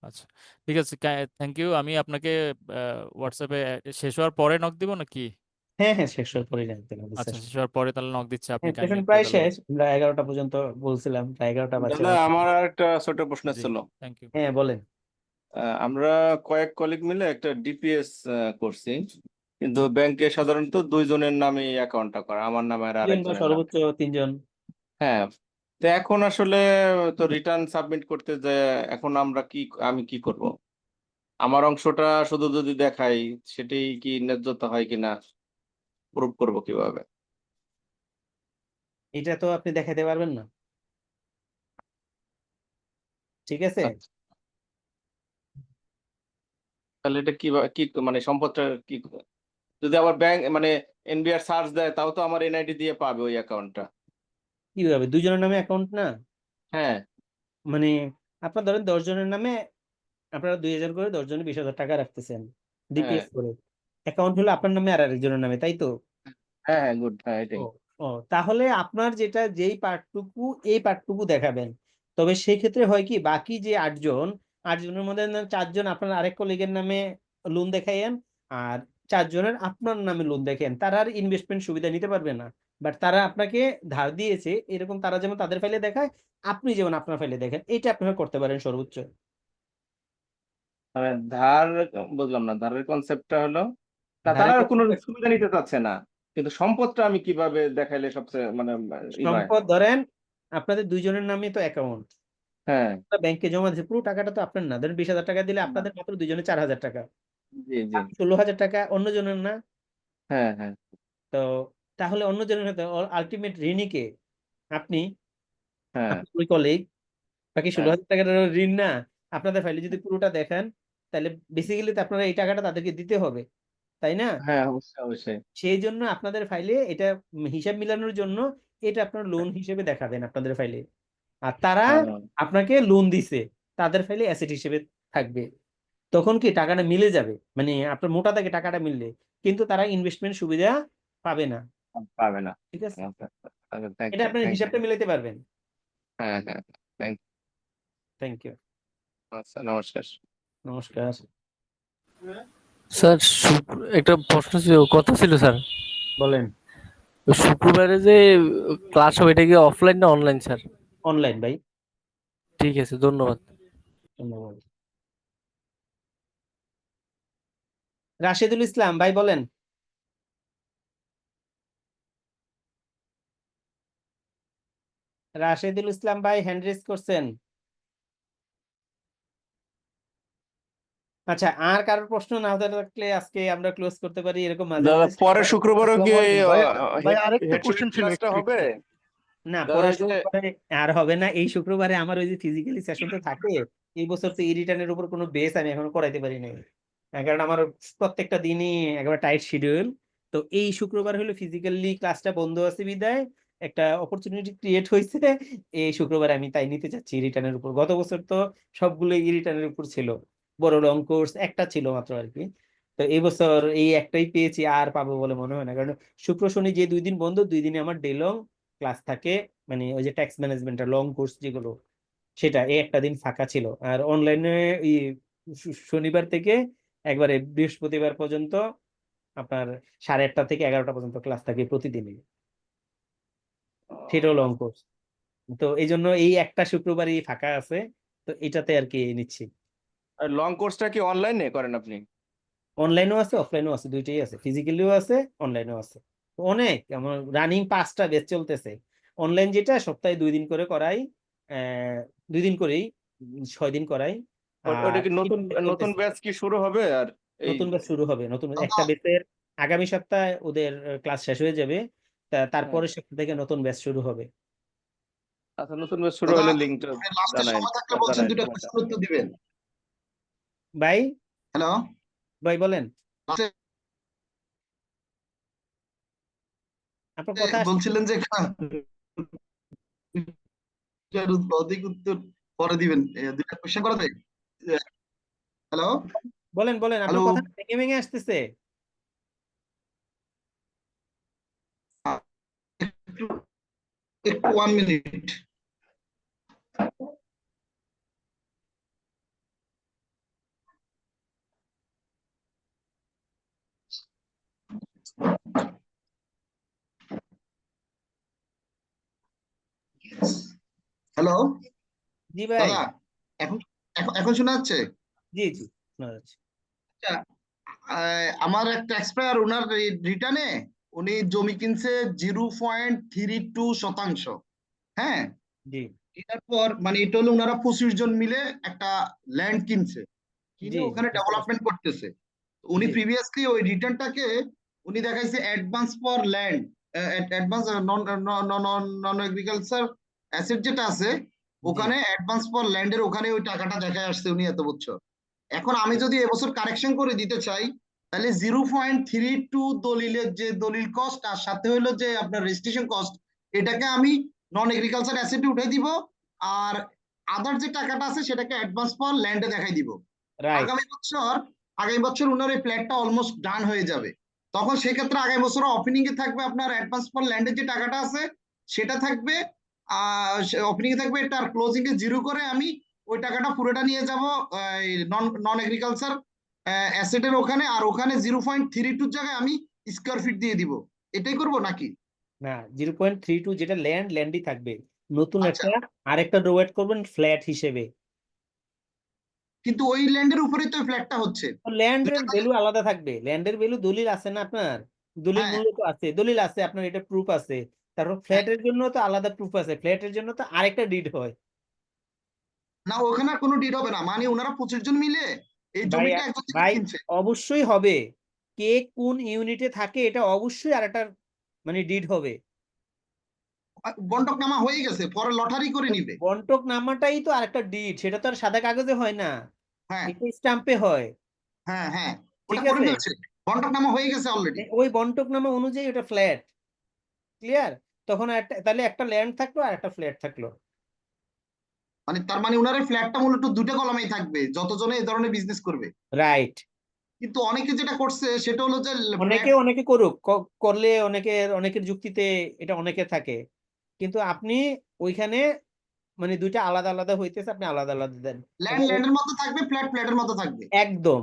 আচ্ছা ঠিক আছে, থ্যাংক ইউ। আমি আপনাকে হোয়াটসঅ্যাপে শেষ হওয়ার পরে নক দিব নাকি?
হ্যাঁ হ্যাঁ, শেষ হওয়ার পরে জানতে হবে
আচ্ছা
সেশন।
শেষ হওয়ার পরে তাহলে নক দিচ্ছে, আপনি
হ্যাঁ,
কাইন্ডলি
সেশন
একটু
প্রায়
ইভালুয়েট।
শেষ, আমরা 11টা পর্যন্ত বলছিলাম, প্রায় 11টা বাজছে
দাদা,
মাত্র।
আমার আর একটা ছোট প্রশ্ন
জি
ছিল।
Thank you.
হ্যাঁ বলেন।
আমরা কয়েক কলিগ মিলে একটা ডিপিএস করছি, কিন্তু ব্যাংকে সাধারণত 2 জনের নামে অ্যাকাউন্টটা করা, আমার নামে আর
2 জন বা
আরেকজনের নামে।
সর্বোচ্চ 3 জন।
হ্যাঁ, তো এখন আসলে তো রিটার্ন সাবমিট করতে যে এখন আমি কি করব? আমার অংশটা শুধু যদি দেখাই সেটাই কি ন্যায্যতা হয় কিনা, প্রুভ করব কিভাবে?
এটা তো আপনি দেখাতে পারবেন না, ঠিক আছে?
আচ্ছা, তাহলে এটা কি মানে সম্পদটা কি, যদি আবার ব্যাংক মানে এনবিআর সার্চ দেয় তাও তো আমার এনআইডি দিয়ে পাবে ওই অ্যাকাউন্টটা?
কিভাবে 2 জনের নামে অ্যাকাউন্ট না?
হ্যাঁ
মানে আপনার ধরেন 10 জনের নামে, আপনারা 2,000 করে 10 জনে 20,000 টাকা রাখতেছেন
হ্যাঁ
ডিপিএস করে, অ্যাকাউন্ট হলো আপনার নামে আর আরেকজনের নামে, তাই তো?
হ্যাঁ হ্যাঁ, গুড, হ্যাঁ
ও
এটাই।
ও, তাহলে আপনার যেই পার্টটুকু, এই পার্টটুকু দেখাবেন। তবে সেই ক্ষেত্রে হয় কি, বাকি যে 8 জন, 8 জনের মধ্যে না 4 জন আপনার আরেক কলিগের নামে লোন দেখাইয়েন, আর 4 জনের আপনার নামে লোন দেখেন, তারা আর ইনভেস্টমেন্ট সুবিধা নিতে পারবে না। বাট তারা আপনাকে ধার দিয়েছে, এরকম তারা যেমন তাদের ফাইলে দেখায়, আপনি যেমন আপনার ফাইলে দেখেন, এটা আপনারা করতে পারেন সর্বোচ্চ।
মানে ধার, বুঝলাম না ধারের কনসেপ্টটা হলো। তারা
ধারাকে
কোনো সুবিধা নিতে চাচ্ছে না, কিন্তু সম্পদটা আমি কিভাবে দেখাইলে সবচেয়ে মানে ই হয়।
সম্পদ ধরেন আপনাদের দুইজনের নামে তো অ্যাকাউন্ট,
হ্যাঁ,
ব্যাংকে জমা দিচ্ছে, পুরো টাকাটা তো আপনার না। ধরেন 20,000 টাকা দিলে আপনাদের মাত্র দুইজনে 4,000 টাকা,
জি জি,
16,000 টাকা অন্যজনের না।
হ্যাঁ হ্যাঁ
তো তাহলে অন্যজনের হাতে আলটিমেট ঋণী কে? আপনি,
হ্যাঁ
আপনার ওই কলিগ, বাকি
হ্যাঁ
16,000 টাকার ঋণ না। আপনাদের ফাইলে যদি পুরোটা দেখেন তাহলে বেসিক্যালি তো আপনারা এই টাকাটা তাদেরকে দিতে হবে, তাই না?
হ্যাঁ, অবশ্যই অবশ্যই।
সেই জন্য আপনাদের ফাইলে এটা হিসাব মিলানোর জন্য এটা আপনার লোন হিসেবে দেখাবেন আপনাদের ফাইলে। আর তারা
হ্যাঁ,
আপনাকে লোন দিছে, তাদের ফাইলে অ্যাসেট হিসেবে থাকবে। তখন কি টাকাটা মিলে যাবে, মানে আপনার মোটা দাগে টাকাটা মিললে, কিন্তু তারা ইনভেস্টমেন্ট সুবিধা পাবে না।
পাবে না।
ঠিক আছে,
আচ্ছা, আচ্ছা, থ্যাংক
এটা
ইউ
আপনার
থ্যাংক ইউ।
হিসাবটা মিলাতে পারবেন।
হ্যাঁ হ্যাঁ, থ্যাংক
থ্যাংক ইউ,
ইউ। আচ্ছা, নমস্কার।
নমস্কার।
স্যার একটা প্রশ্ন ছিল, কথা ছিল স্যার।
বলেন।
শুক্রবারে যে ক্লাস হবে এটা কি অফলাইন না অনলাইন স্যার?
অনলাইন ভাই।
ঠিক আছে, ধন্যবাদ।
ধন্যবাদ। রাশেদুল ইসলাম ভাই বলেন। রাশেদুল ইসলাম ভাই হ্যান্ড রেজ করছেন। আচ্ছা, আর কারোর প্রশ্ন না থাকলে আজকে আমরা ক্লোজ করতে পারি, এরকম মাঝে
দাদা
মাঝে।
পরের শুক্রবারও কি
আসসালামু আলাইকুম ভাই। ভাই আরেকটা
হেড
কোশ্চেন ছিল
ক্লাসটা
একটু
হবে?
না,
দাদা
পরের
যে
শুক্রবারে আর হবে না। এই শুক্রবারে আমার ওই যে ফিজিক্যালি সেশন তো থাকে। এই বছর তো রিটার্নের উপর কোনো বেস আমি এখনো করাইতে পারি নাই, কারণ আমার প্রত্যেকটা দিনই একেবারে টাইট শিডিউল। তো এই শুক্রবার হলো ফিজিক্যালি ক্লাসটা বন্ধ আছে বিদায় একটা অপরচুনিটি ক্রিয়েট হয়েছে। এই শুক্রবারে আমি তাই নিতে চাচ্ছি রিটার্নের উপর। গত বছর তো সবগুলো রিটার্নের উপর ছিল, বড় লং কোর্স একটা ছিল মাত্র আর কি। তো এই বছর এই একটাই পেয়েছি, আর পাবো বলে মনে হয় না, কারণ শুক্র শনি যে 2 দিন বন্ধ, 2 দিনে আমার ডে লং ক্লাস থাকে। মানে ওই যে ট্যাক্স ম্যানেজমেন্টের লং কোর্স যেগুলো, সেটা এই একটা দিন ফাঁকা ছিল। আর অনলাইনে শনিবার থেকে একবারে বৃহস্পতিবার পর্যন্ত আপনার 8:30 থেকে 11টা পর্যন্ত ক্লাস থাকে প্রতিদিনই, সেটাও লং কোর্স। তো এই জন্য এই একটা শুক্রবারই ফাঁকা আছে, তো এটাতে আর কি নিচ্ছি।
লং কোর্সটা কি অনলাইনে করেন আপনি?
অনলাইনও আছে, অফলাইনও আছে, দুইটাই আছে, ফিজিক্যালিও আছে, অনলাইনও আছে। তো অনেক আমার রানিং 5টা ব্যাচ চলতেছে। অনলাইন যেটা সপ্তাহে 2 দিন করে করাই, 2 দিন করেই 6 দিন করাই।
ওটা
আর
কি নতুন
শীতকালে
নতুন
চলতেছে।
ব্যাচ কি শুরু হবে? আর এই
নতুন ব্যাচ শুরু হবে, নতুন
দাদা
একটা ব্যাচের আগামী সপ্তাহে ওদের ক্লাস শেষ হয়ে যাবে,
হ্যাঁ,
তারপরের সপ্তাহ থেকে নতুন ব্যাচ শুরু হবে।
আচ্ছা, নতুন ব্যাচ শুরু
দাদা
হলে লিঙ্কটা
আপনি লাস্টে
জানাই
সময় থাকলে বলছেন
জানাই
দুইটা
সময়টা।
কোশ্চেন উত্তর দিবেন।
ভাই,
হ্যালো,
ভাই বলেন,
লাস্টে
আপনার কথা আসছে।
বলছিলেন যে অধিক উত্তর পরে দিবেন, দুইটা কোশ্চেন করা যায়। হ্যালো
বলেন বলেন,
হ্যালো,
আপনার কথা ভেঙে ভেঙে আসতেছে।
একটু একটু 1 মিনিট। হ্যালো
জি ভাই।
দাদা, এখন এখন এখন শোনা যাচ্ছে?
জি জি, শোনা যাচ্ছে।
আচ্ছা, আমার একটা এক্সপায়ার ওনার রিটার্নে উনি জমি কিনছে 0.32%। হ্যাঁ,
জি
এটার পর মানে এটা হলো ওনারা 25 জন মিলে একটা ল্যান্ড কিনছে, কিনে
জি জি,
ওখানে
বুঝতে পারছি।
ডেভেলপমেন্ট করতেছে। উনি
জি
প্রিভিয়াসলি ওই রিটার্নটাকে উনি দেখাইছে advance for land, advance non agriculture asset যেটা আছে
জি
ওখানে অ্যাডভান্স ফর ল্যান্ডের ওখানে ওই টাকাটা দেখায় আসছে উনি এত বছর। এখন আমি যদি এবছর কারেকশন করে দিতে চাই তাহলে 0.32 দলিলের যে দলিল কস্ট আর সাথে হলো যে আপনার রেজিস্ট্রেশন কস্ট, এটাকে আমি নন এগ্রিকালচার অ্যাসেটে উঠে দিব, আর আদার যে টাকাটা আছে সেটাকে অ্যাডভান্স ফর ল্যান্ডে দেখাই দিব।
রাইট।
আগামী বছর ওনার এই ফ্ল্যাটটা অলমোস্ট ডান হয়ে যাবে। তখন সেক্ষেত্রে আগামী বছর ওপেনিং এ থাকবে আপনার অ্যাডভান্স ফর ল্যান্ডের যে টাকাটা আছে সেটা থাকবে, ওপেনিং এ থাকবে এটা, আর ক্লোজিং এ জিরো করে আমি ওই টাকাটা পুরোটা নিয়ে যাব নন নন এগ্রিকালচার অ্যাসেটের ওখানে, আর ওখানে 0.32 জায়গায় আমি স্কোয়ার ফিট দিয়ে দিব। এটাই করব নাকি?
না, 0.32 যেটা ল্যান্ডই থাকবে, নতুন
আচ্ছা
একটা আরেকটা ডোয়েট করবেন ফ্ল্যাট হিসেবে।
কিন্তু ওই ল্যান্ডের উপরেই তো ফ্ল্যাটটা হচ্ছে।
ল্যান্ডের ভ্যালু আলাদা থাকবে, ল্যান্ডের ভ্যালু দলিল আছে না আপনার, দলিল
হ্যাঁ
মূল্য তো আছে, দলিল আছে, আপনার এটা প্রুফ আছে। তারপর ফ্ল্যাটের জন্য তো আলাদা প্রুফ আছে, ফ্ল্যাটের জন্য তো আরেকটা ডিড হয়।
না, ওখানে আর কোনো ডিড হবে না, মানে ওনারা 25 জন মিলে এই
ভাই
জমিটা একজন থেকে
ভাই
কিনছে।
অবশ্যই হবে, কে কোন ইউনিটে থাকে এটা অবশ্যই আরেকটা মানে ডিড হবে।
বন্টক নামা হয়ে গেছে, পরে লটারি করে নিবে।
বন্টক নামাটাই তো আরেকটা ডিড, সেটা তো আর সাদা কাগজে হয় না,
হ্যাঁ
এটা স্টাম্পে হয়।
হ্যাঁ হ্যাঁ,
ঠিক
ওটা করে
আছে,
ফেলছে, বন্টক নামা হয়ে গেছে অলরেডি।
ওই বন্টক নামা অনুযায়ী ওটা ফ্ল্যাট, ক্লিয়ার। তখন তাহলে একটা ল্যান্ড থাকলো আর একটা ফ্ল্যাট থাকলো।
মানে তার মানে ওনার ফ্ল্যাটটা মূলত দুটো কলামেই থাকবে যতজনে এই ধরনের বিজনেস করবে।
রাইট।
কিন্তু অনেকে যেটা করছে সেটা হলো যে
অনেকে
ফ্ল্যাট।
অনেকে করুক, করলে অনেকের যুক্তিতে এটা অনেকে থাকে, কিন্তু আপনি ওইখানে মানে দুইটা আলাদা আলাদা হইতেছে, আপনি আলাদা আলাদা দেন।
ল্যান্ড ল্যান্ডের মতো থাকবে, ফ্ল্যাট ফ্ল্যাটের মতো থাকবে,
একদম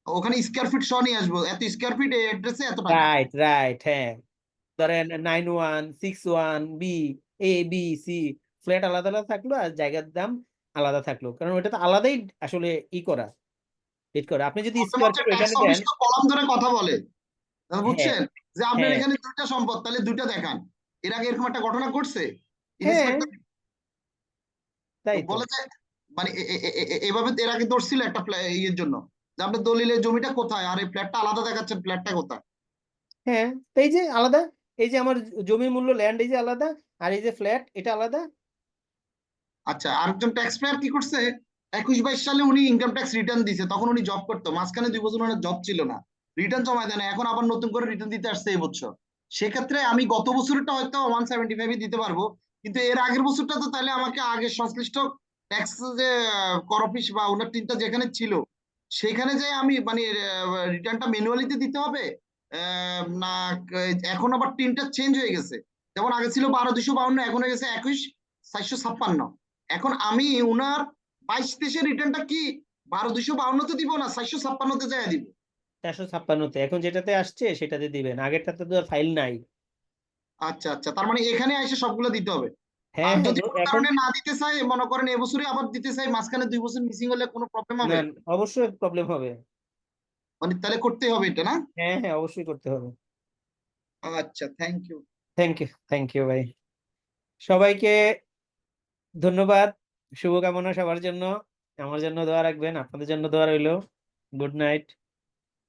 ওখানে স্কয়ার ফিট সহ নিয়ে আসবো, এত স্কয়ার ফিট এই অ্যাড্রেসে এত টাকা।
রাইট রাইট, হ্যাঁ। ধরেন 9161B ABC, ফ্ল্যাট আলাদা আলাদা থাকলো আর জায়গার দাম আলাদা থাকলো, কারণ ওটা তো আলাদাই আসলে করা হিট করে। আপনি যদি স্কোয়ার ফিট
ট্যাক্স
ওইখানে দেন,
অফিস তো কলাম ধরে কথা বলে,
হ্যাঁ
বুঝছেন, যে আপনার
হ্যাঁ
এখানে দুইটা সম্পদ, তাহলে দুইটা দেখান। এর আগে এরকম একটা ঘটনা ঘটছে,
হ্যাঁ,
ইন্সপেক্টর
তাই তো।
বলে যে মানে এভাবে এর আগে ধরছিল একটা ইয়ের জন্য, যে আপনার দলিলের জমিটা কোথায় আর এই ফ্ল্যাটটা আলাদা দেখাচ্ছেন, ফ্ল্যাটটা কোথায়।
হ্যাঁ, তো এই যে আলাদা, এই যে আমার জমির মূল্য ল্যান্ড এই যে আলাদা, আর এই যে ফ্ল্যাট এটা আলাদা।
আচ্ছা, আরেকজন ট্যাক্স পেয়ার কি করছে, 21-22 সালে উনি ইনকাম ট্যাক্স রিটার্ন দিছে, তখন উনি জব করতো, মাঝখানে 2 বছর ওনার জব ছিল না, রিটার্ন জমা দেয় না, এখন আবার নতুন করে রিটার্ন দিতে আসছে এই বছর। সেক্ষেত্রে আমি গত বছরটা হয়তো 175 দিতে পারবো, কিন্তু এর আগের বছরটা তো তাহলে আমাকে আগের সংশ্লিষ্ট ট্যাক্স যে কর অফিস বা ওনার টিমটা যেখানে ছিল সেখানে যে আমি মানে রিটার্নটা ম্যানুয়ালিতে দিতে হবে, না এখন আবার টিমটা চেঞ্জ হয়ে গেছে, যেমন আগে ছিল 12,252, এখন হয়ে গেছে 21,456। এখন আমি উনার 22-23 রিটার্নটা কি 12,252 দিব না 456 জায়গা দিব?
456-তে এখন যেটাতে আসছে সেটাতে দিবেন, আগেরটাতে তো ফাইল নাই।
আচ্ছা আচ্ছা, তার মানে এখানে এসে সবগুলো দিতে হবে।
হ্যাঁ
আর
হ্যাঁ,
যদি কোনো
এখন
কারণে না দিতে চাই, মনে করেন এবছরে আবার দিতে চাই, মাঝখানে 2 বছর মিসিং হলে কোনো প্রবলেম
না
হবে?
অবশ্যই প্রবলেম হবে।
মানে তাহলে করতেই হবে এটা, না?
হ্যাঁ হ্যাঁ, অবশ্যই করতে হবে।
আচ্ছা, থ্যাংক ইউ।
থ্যাংক ইউ ভাই, সবাইকে ধন্যবাদ, শুভকামনা সবার জন্য, আমার জন্য দোয়া রাখবেন, আপনাদের জন্য দোয়া রইলো। Good night.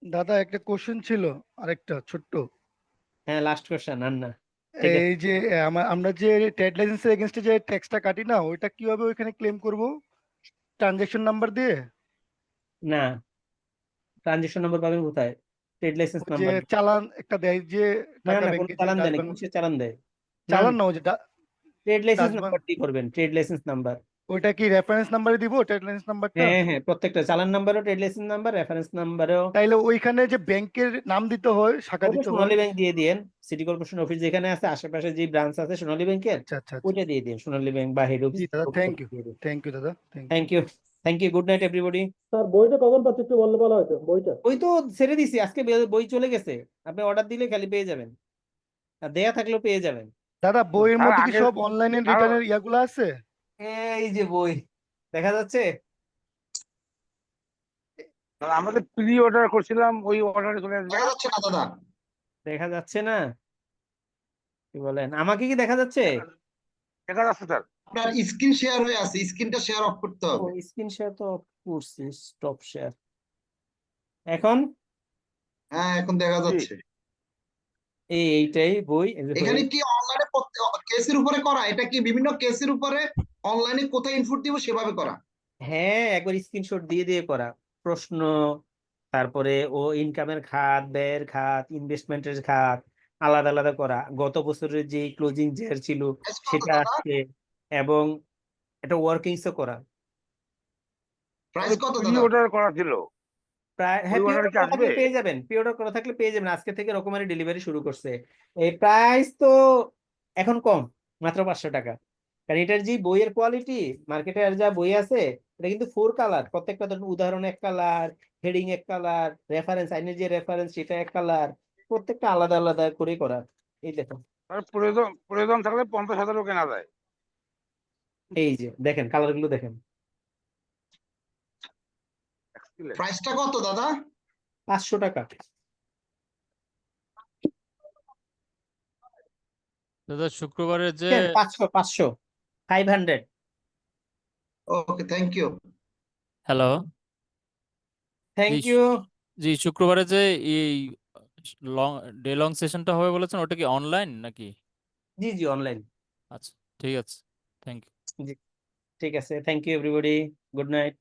দাদা একটা কোশ্চেন ছিল, আরেকটা ছোট্ট।
হ্যাঁ, লাস্ট কোশ্চেন আন্না, ঠিক আছে।
এই যে আমরা যে ট্রেড লাইসেন্সের এগেইনস্টে যে ট্যাক্সটা কাটি না, ওইটা কিভাবে ওইখানে ক্লেম করব? ট্রানজ্যাকশন নাম্বার দিয়ে?
না, ট্রানজেকশন নাম্বার পাবেন কোথায়? ট্রেড লাইসেন্স
ওই যে
নাম্বার।
চালান একটা দেয় যে
না
ঢাকা
না, কোনো
ব্যাংকে যে
চালান দেয় না,
ডাকবেন,
কিসের চালান দেয়? না
চালান
না,
না, ওই যে
ট্রেড লাইসেন্স
ডাকবেন,
নাম্বার দিয়ে করবেন, ট্রেড লাইসেন্স নাম্বার।
ওইটা কি রেফারেন্স নাম্বারে দিব ট্রেড লাইসেন্স নাম্বারটা?
হ্যাঁ হ্যাঁ, প্রত্যেকটা চালান নাম্বারও ট্রেড লাইসেন্স নাম্বার, রেফারেন্স নাম্বারও।
তাইলে ওইখানে যে ব্যাংকের নাম দিতে হয়, শাখা
ওটা
দিতে হয়?
সোনালী ব্যাংক দিয়ে দিয়েন, সিটি কর্পোরেশন অফিস যেখানে আছে আশেপাশে যে ব্রাঞ্চ আছে সোনালী ব্যাংকের,
আচ্ছা আচ্ছা আচ্ছা।
ওইটা দিয়ে দিন, সোনালী ব্যাংক বা হেড অফিস।
জি দাদা, থ্যাংক ইউ দাদা,
thank you, thank you, good night everybody.
Sir বইটা কখন পাচ্ছি একটু বললে ভালো হতো, বইটা?
ওই তো ছেড়ে দিছি আজকে, বই চলে গেছে, আপনি অর্ডার দিলে খালি পেয়ে যাবেন, আর দেয়া থাকলেও পেয়ে যাবেন।
দাদা বইয়ের
আর
মধ্যে কি
আগে
সব অনলাইনে
আরো
রিটার্নের ইয়াগুলো আছে?
এই যে বই দেখা যাচ্ছে,
আমাদের প্রি অর্ডার করছিলাম, ওই অর্ডারে চলে আসবে।
দেখা যাচ্ছে না দাদা।
দেখা যাচ্ছে না, কি বলেন, আমাকে কি দেখা যাচ্ছে?
দেখা যাচ্ছে স্যার।
আপনার স্ক্রিন শেয়ার হয়ে আছে, স্ক্রিনটা শেয়ার অফ করতে
ও
হবে।
স্ক্রিন শেয়ার তো off করছি, স্টপ শেয়ার। এখন
হ্যাঁ, এখন দেখা যাচ্ছে।
এইটাই বই, এই যে
এখানে
হয়ে-
কি অনলাইনে কেসের উপরে করা, এটা কি বিভিন্ন কেসের উপরে অনলাইনে কোথায় ইনপুট দিব সেভাবে করা?
হ্যাঁ, একবার স্ক্রিনশট দিয়ে দিয়ে করা, প্রশ্ন, তারপরে ও ইনকামের খাত, ব্যয়ের খাত, ইনভেস্টমেন্টের খাত আলাদা আলাদা করা, গত বছরের যে ক্লোজিং জের ছিল
Price কত
সেটা
দাদা?
আসছে, এবং এটা ওয়ার্কিংসও করা।
প্রাইস কত
প্রি
দাদা?
অর্ডার করা ছিল,
প্রায়
ওই
হ্যাঁ, প্রি
অর্ডারে
অর্ডার
কি
করা
আসবে?
থাকলে পেয়ে যাবেন, প্রি অর্ডার করা থাকলে পেয়ে যাবেন, আজকে থেকে রকমারি ডেলিভারি শুরু করছে। এই প্রাইস তো এখন কম, মাত্র 500 টাকা, কারণ এটার যে বইয়ের কোয়ালিটি, মার্কেটে আর যা বই আছে, এটা কিন্তু 4 কালার, প্রত্যেকটা ধরুন উদাহরণ এক কালার, হেডিং এক কালার, রেফারেন্স আইনের যে রেফারেন্স সেটা এক কালার, প্রত্যেকটা আলাদা আলাদা করে করা। এই দেখুন,
আর প্রয়োজন প্রয়োজন থাকলে 50,000 কেনা যায়।
এই যে দেখেন কালার গুলো দেখেন।
প্রাইসটা কত দাদা?
500 টাকা।
দাদা শুক্রবারে যে
500 500।
Okay, thank you.
Hello
thank
জি
ইউ।
জি শুক্রবারে যে এই লং সেশনটা হবে বলেছেন ওটা কি অনলাইন নাকি?
জি জি অনলাইন।
আচ্ছা ঠিক আছে, থ্যাংক ইউ।
জি ঠিক আছে, thank you everybody, good night.